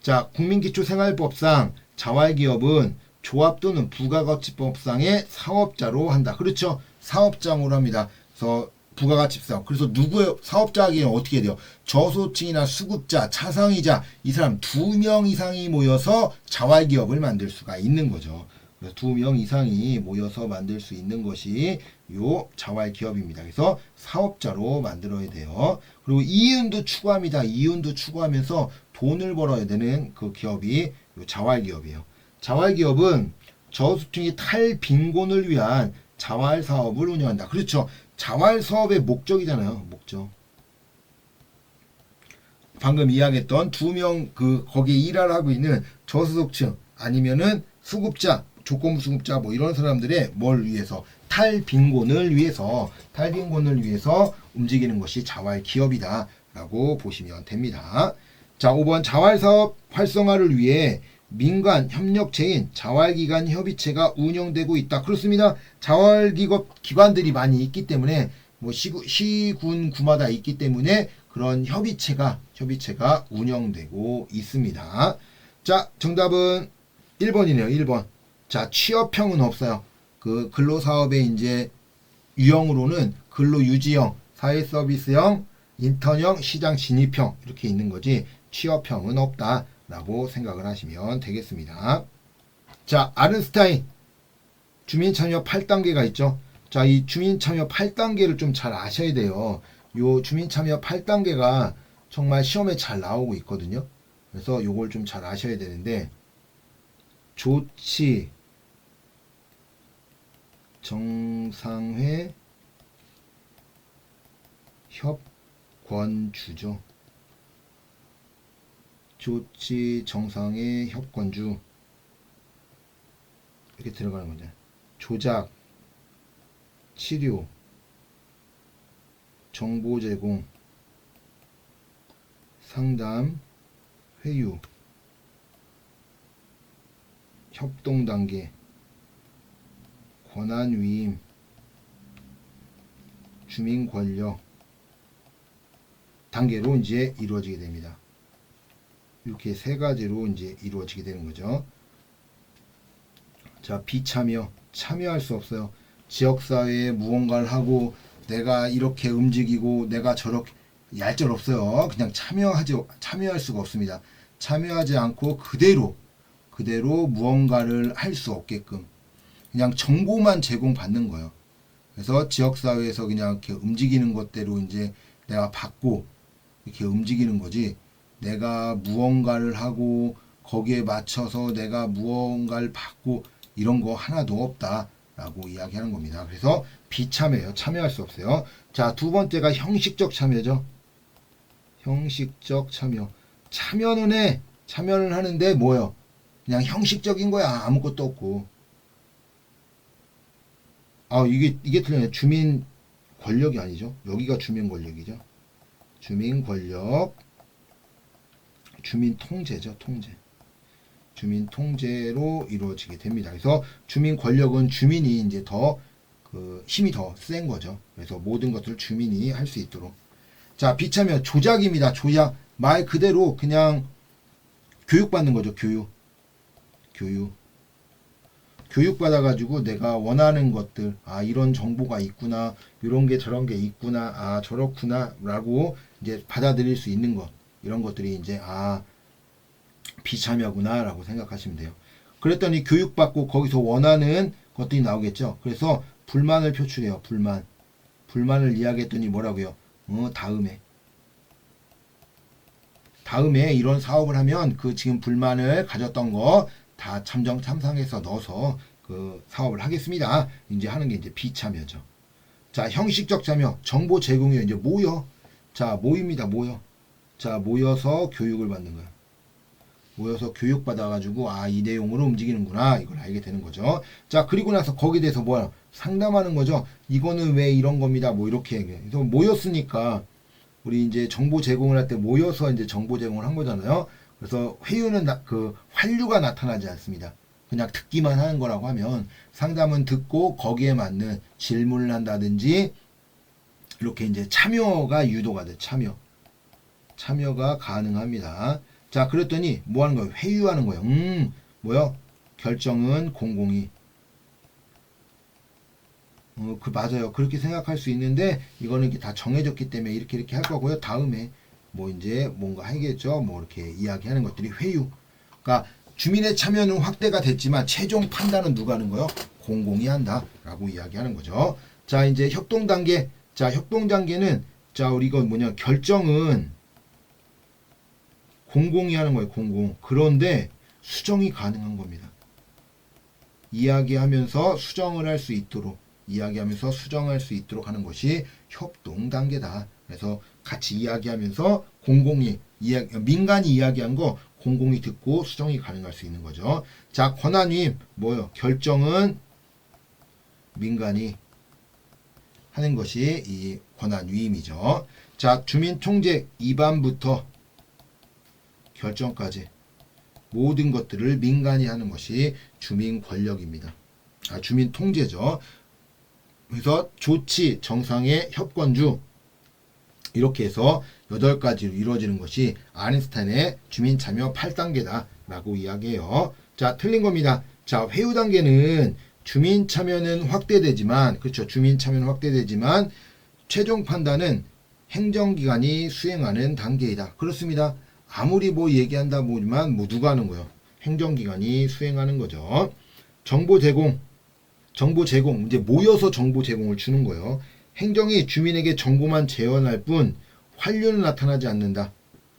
자, 국민기초생활법상 자활기업은 조합 또는 부가가치법상의 사업자로 한다. 그렇죠. 사업장으로 합니다. 그래서 부가가치법. 그래서 누구의 사업자에게는 어떻게 돼요? 저소득이나 수급자, 차상위자, 이 사람 2명 이상이 모여서 자활기업을 만들 수가 있는 거죠. 그래서 2명 이상이 모여서 만들 수 있는 것이 요 자활기업입니다. 그래서 사업자로 만들어야 돼요. 그리고 이윤도 추구합니다. 이윤도 추구하면서 돈을 벌어야 되는 그 기업이 요 자활기업이에요. 자활기업은 저소득층이 탈빈곤을 위한 자활사업을 운영한다. 그렇죠. 자활사업의 목적이잖아요. 목적. 방금 이야기했던 2명 거기에 일을 하고 있는 저소득층 아니면은 수급자, 조건부 수급자 뭐 이런 사람들의 뭘 위해서 탈빈곤을 위해서 움직이는 것이 자활기업이다라고 보시면 됩니다. 자, 5번 자활사업 활성화를 위해 민간 협력체인 자활기관 협의체가 운영되고 있다. 그렇습니다. 자활기업 기관들이 많이 있기 때문에 뭐 시군구마다 있기 때문에 그런 협의체가 운영되고 있습니다. 자, 정답은 1번이네요. 1번. 자, 취업형은 없어요. 그 근로사업의 이제 유형으로는 근로유지형, 사회서비스형, 인턴형, 시장 진입형 이렇게 있는 거지 취업형은 없다라고 생각을 하시면 되겠습니다. 자, 아른스타인 주민참여 8단계가 있죠. 자, 이 주민참여 8단계를 좀 잘 아셔야 돼요. 요 주민참여 8단계가 정말 시험에 잘 나오고 있거든요. 그래서 요걸 좀 잘 아셔야 되는데, 조치, 정상회 협권주죠. 조치 정상회 협권주 이렇게 들어가는 거죠. 조작, 치료, 정보 제공, 상담, 회유, 협동 단계, 권한 위임, 주민 권력 단계로 이제 이루어지게 됩니다. 이렇게 세 가지로 이제 이루어지게 되는 거죠. 자, 비참여, 참여할 수 없어요. 지역사회에 무언가를 하고 내가 이렇게 움직이고 내가 저렇게 얄짤 없어요. 그냥 참여할 수가 없습니다. 참여하지 않고 그대로 무언가를 할 수 없게끔 그냥 정보만 제공받는 거예요. 그래서 지역사회에서 그냥 이렇게 움직이는 것대로 이제 내가 받고 이렇게 움직이는 거지, 내가 무언가를 하고 거기에 맞춰서 내가 무언가를 받고 이런 거 하나도 없다라고 이야기하는 겁니다. 그래서 비참해요. 참여할 수 없어요. 자, 두 번째가 형식적 참여죠. 형식적 참여. 참여를 하는데 뭐예요? 그냥 형식적인 거야. 아무것도 없고. 이게 틀리네. 주민 권력이 아니죠. 여기가 주민 권력이죠. 주민 권력, 주민 통제죠. 통제. 주민 통제로 이루어지게 됩니다. 그래서 주민 권력은 주민이 이제 더 힘이 더 센 거죠. 그래서 모든 것들을 주민이 할 수 있도록. 자, 비참여 조작입니다. 조작. 말 그대로 그냥 교육받는 거죠. 교육받아가지고 내가 원하는 것들, 이런 정보가 있구나, 이런 게 저런 게 있구나, 저렇구나, 라고 이제 받아들일 수 있는 것, 이런 것들이 이제, 비참여구나, 라고 생각하시면 돼요. 그랬더니 교육받고 거기서 원하는 것들이 나오겠죠. 그래서 불만을 표출해요. 불만을 이야기했더니 뭐라고요? 다음에 이런 사업을 하면 그 지금 불만을 가졌던 거 다 참상해서 넣어서 그 사업을 하겠습니다. 이제 하는 게 이제 비참여죠. 자, 형식적 참여, 정보 제공이요. 이제 모입니다. 자, 모여서 교육을 받는 거예요. 모여서 교육받아가지고, 이 내용으로 움직이는구나. 이걸 알게 되는 거죠. 자, 그리고 나서 거기에 대해서 상담하는 거죠. 이거는 왜 이런 겁니다. 이렇게 얘기해요. 그래서 모였으니까, 우리 이제 정보 제공을 할 때 모여서 이제 정보 제공을 한 거잖아요. 그래서 회유는 환류가 나타나지 않습니다. 그냥 듣기만 하는 거라고 하면, 상담은 듣고 거기에 맞는 질문을 한다든지 이렇게 이제 참여가 유도가 돼. 참여가 가능합니다. 자, 그랬더니 뭐 하는 거예요? 회유하는 거예요. 결정은 공공이. 맞아요. 그렇게 생각할 수 있는데 이거는 이렇게 다 정해졌기 때문에 이렇게 할 거고요. 다음에 이제 뭔가 하겠죠. 이렇게 이야기하는 것들이 회유. 그러니까 주민의 참여는 확대가 됐지만 최종 판단은 누가 하는 거예요? 공공이 한다라고 이야기하는 거죠. 자, 이제 협동 단계. 자, 협동 단계는 우리 이거 결정은 공공이 하는 거예요. 공공. 그런데 수정이 가능한 겁니다. 이야기하면서 수정할 수 있도록 하는 것이 협동 단계다. 그래서 같이 이야기하면서 민간이 이야기한 거 공공이 듣고 수정이 가능할 수 있는 거죠. 자, 권한위임 결정은 민간이 하는 것이 이 권한위임이죠. 자, 주민통제 입안부터 결정까지 모든 것들을 민간이 하는 것이 주민 권력입니다. 주민 통제죠. 그래서 조치, 정상의 협권주 이렇게 해서 8가지로 이루어지는 것이 아인슈타인의 주민 참여 8단계다라고 이야기해요. 자, 틀린 겁니다. 자, 회유 단계는 주민 참여는 확대되지만, 그렇죠. 주민 참여는 확대되지만 최종 판단은 행정기관이 수행하는 단계이다. 그렇습니다. 아무리 얘기한다 보지만 누가 하는 거예요? 행정기관이 수행하는 거죠. 정보 제공, 이제 모여서 정보 제공을 주는 거예요. 행정이 주민에게 정보만 제언할 뿐 환류는 나타나지 않는다.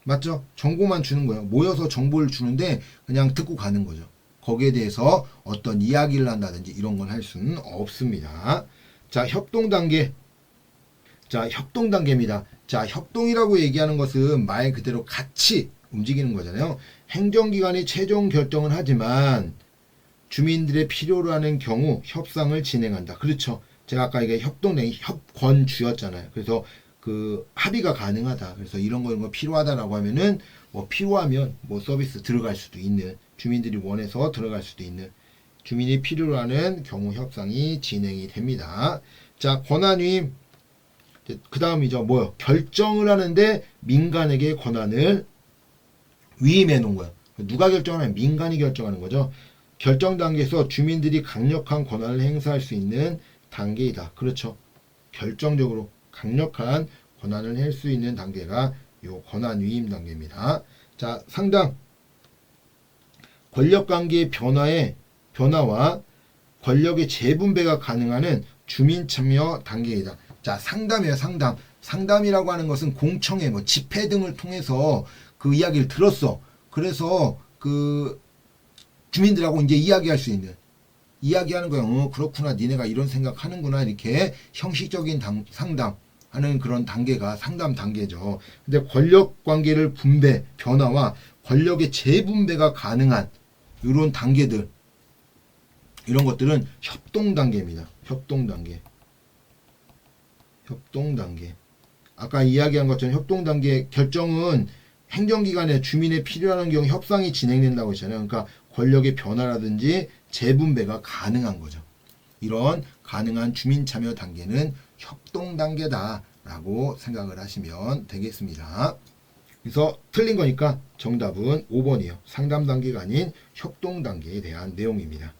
맞죠? 정보만 주는 거예요. 모여서 정보를 주는데 그냥 듣고 가는 거죠. 거기에 대해서 어떤 이야기를 한다든지 이런 건 할 수는 없습니다. 자, 협동 단계. 자, 협동 단계입니다. 자, 협동이라고 얘기하는 것은 말 그대로 같이 움직이는 거잖아요. 행정기관이 최종 결정을 하지만 주민들의 필요로 하는 경우 협상을 진행한다. 그렇죠. 제가 아까 이게 협동단계 협권주였잖아요. 그래서 그 합의가 가능하다. 그래서 이런 거 필요하다라고 하면은 뭐 필요하면 뭐 서비스 들어갈 수도 있는, 주민들이 원해서 들어갈 수도 있는, 주민이 필요로 하는 경우 협상이 진행이 됩니다. 자, 권한위임. 그 다음이죠. 뭐요? 결정을 하는데 민간에게 권한을 위임해 놓은 거예요. 누가 결정하냐면 민간이 결정하는 거죠. 결정 단계에서 주민들이 강력한 권한을 행사할 수 있는 단계이다. 그렇죠. 결정적으로 강력한 권한을 할 수 있는 단계가 요 권한 위임 단계입니다. 자, 상당. 권력 관계의 변화와 권력의 재분배가 가능한 주민 참여 단계이다. 자, 상담이에요, 상담. 상담이라고 하는 것은 공청회, 뭐 집회 등을 통해서 그 이야기를 들었어. 그래서 그 주민들하고 이제 이야기할 수 있는, 이야기하는 거예요. 그렇구나, 니네가 이런 생각하는구나, 이렇게 형식적인 상담하는 그런 단계가 상담 단계죠. 근데 권력 관계를 변화와 권력의 재분배가 가능한 이런 단계들, 이런 것들은 협동 단계입니다. 협동 단계. 협동 단계. 아까 이야기한 것처럼 협동 단계 결정은 행정기관에 주민의 필요한 경우 협상이 진행된다고 했잖아요. 그러니까 권력의 변화라든지 재분배가 가능한 거죠. 이런 가능한 주민 참여 단계는 협동 단계다라고 생각을 하시면 되겠습니다. 그래서 틀린 거니까 정답은 5번이요. 상담 단계가 아닌 협동 단계에 대한 내용입니다.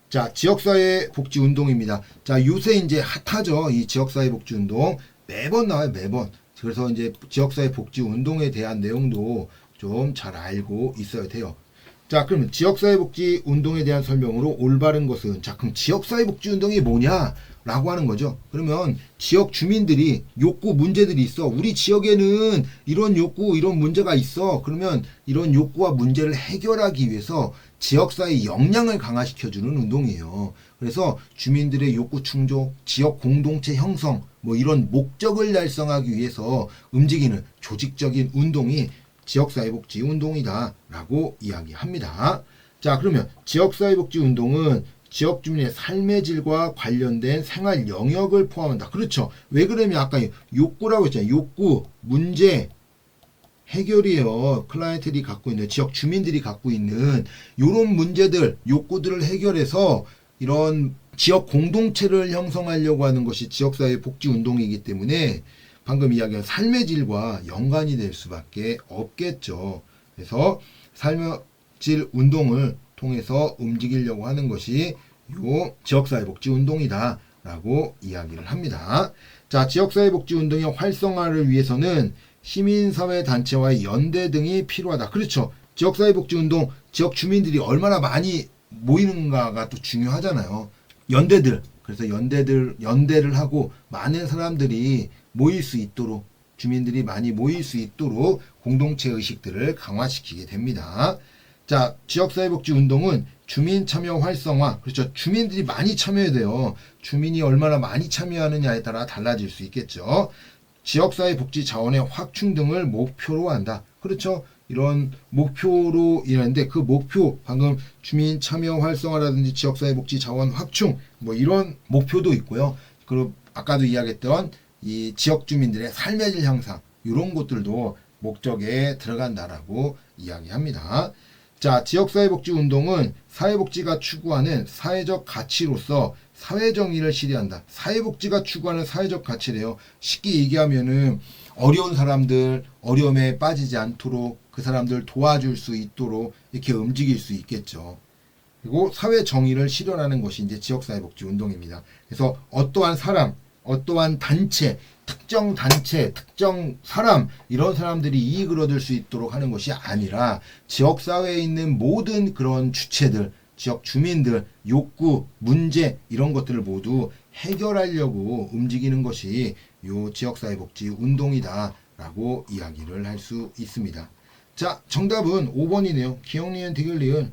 자, 지역사회 복지 운동입니다. 자, 요새 이제 핫하죠. 이 지역사회 복지 운동. 매번 나와요, 매번. 그래서 이제 지역사회 복지 운동에 대한 내용도 좀 잘 알고 있어야 돼요. 자, 그러면 지역사회 복지 운동에 대한 설명으로 올바른 것은, 자, 그럼 지역사회 복지 운동이 뭐냐? 라고 하는 거죠. 그러면 지역 주민들이 욕구 문제들이 있어. 우리 지역에는 이런 욕구, 이런 문제가 있어. 그러면 이런 욕구와 문제를 해결하기 위해서 지역사회의 역량을 강화시켜주는 운동이에요. 그래서 주민들의 욕구 충족, 지역 공동체 형성, 뭐 이런 목적을 달성하기 위해서 움직이는 조직적인 운동이 지역사회복지 운동이다 라고 이야기합니다. 자, 그러면 지역사회복지 운동은 지역 주민의 삶의 질과 관련된 생활 영역을 포함한다. 그렇죠. 왜 그러면 아까 욕구라고 했잖아요. 욕구, 문제, 해결이에요. 클라이언트들이 갖고 있는, 지역 주민들이 갖고 있는 이런 문제들, 욕구들을 해결해서 이런 지역 공동체를 형성하려고 하는 것이 지역사회 복지 운동이기 때문에 방금 이야기한 삶의 질과 연관이 될 수밖에 없겠죠. 그래서 삶의 질 운동을 통해서 움직이려고 하는 것이 요 지역사회 복지 운동이다 라고 이야기를 합니다. 자, 지역사회 복지 운동의 활성화를 위해서는 시민사회 단체와의 연대 등이 필요하다. 그렇죠. 지역사회 복지 운동, 지역 주민들이 얼마나 많이 모이는가가 또 중요하잖아요. 연대들, 그래서 연대를 하고 많은 사람들이 모일 수 있도록, 주민들이 많이 모일 수 있도록 공동체 의식들을 강화시키게 됩니다. 자, 지역사회복지 운동은 주민 참여 활성화, 그렇죠. 주민들이 많이 참여해야 돼요. 주민이 얼마나 많이 참여하느냐에 따라 달라질 수 있겠죠. 지역사회복지 자원의 확충 등을 목표로 한다. 그렇죠. 이런 목표로 일하는데 그 목표, 방금 주민 참여 활성화라든지 지역사회복지 자원 확충, 뭐 이런 목표도 있고요. 그리고 아까도 이야기했던 이 지역 주민들의 삶의 질 향상, 이런 것들도 목적에 들어간다라고 이야기합니다. 자, 지역사회복지 운동은 사회복지가 추구하는 사회적 가치로서 사회정의를 실현한다. 사회복지가 추구하는 사회적 가치래요. 쉽게 얘기하면은 어려운 사람들 어려움에 빠지지 않도록 그 사람들 도와줄 수 있도록 이렇게 움직일 수 있겠죠. 그리고 사회정의를 실현하는 것이 이제 지역사회복지 운동입니다. 그래서 어떠한 사람, 어떠한 단체, 특정 사람, 이런 사람들이 이익을 얻을 수 있도록 하는 것이 아니라 지역사회에 있는 모든 그런 주체들, 지역 주민들, 욕구, 문제, 이런 것들을 모두 해결하려고 움직이는 것이 요 지역사회복지 운동이다 라고 이야기를 할 수 있습니다. 자, 정답은 5번이네요. 기억, 니은, 디귿, 리을.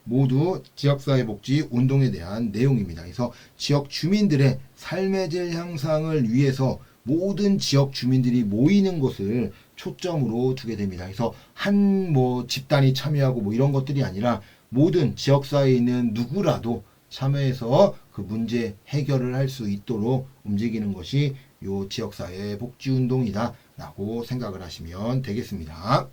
모두 지역사회 복지 운동에 대한 내용입니다. 그래서 지역 주민들의 삶의 질 향상을 위해서 모든 지역 주민들이 모이는 것을 초점으로 두게 됩니다. 그래서 한 뭐 집단이 참여하고 뭐 이런 것들이 아니라 모든 지역사회에 있는 누구라도 참여해서 그 문제 해결을 할 수 있도록 움직이는 것이 요 지역사회 복지운동이다 라고 생각을 하시면 되겠습니다.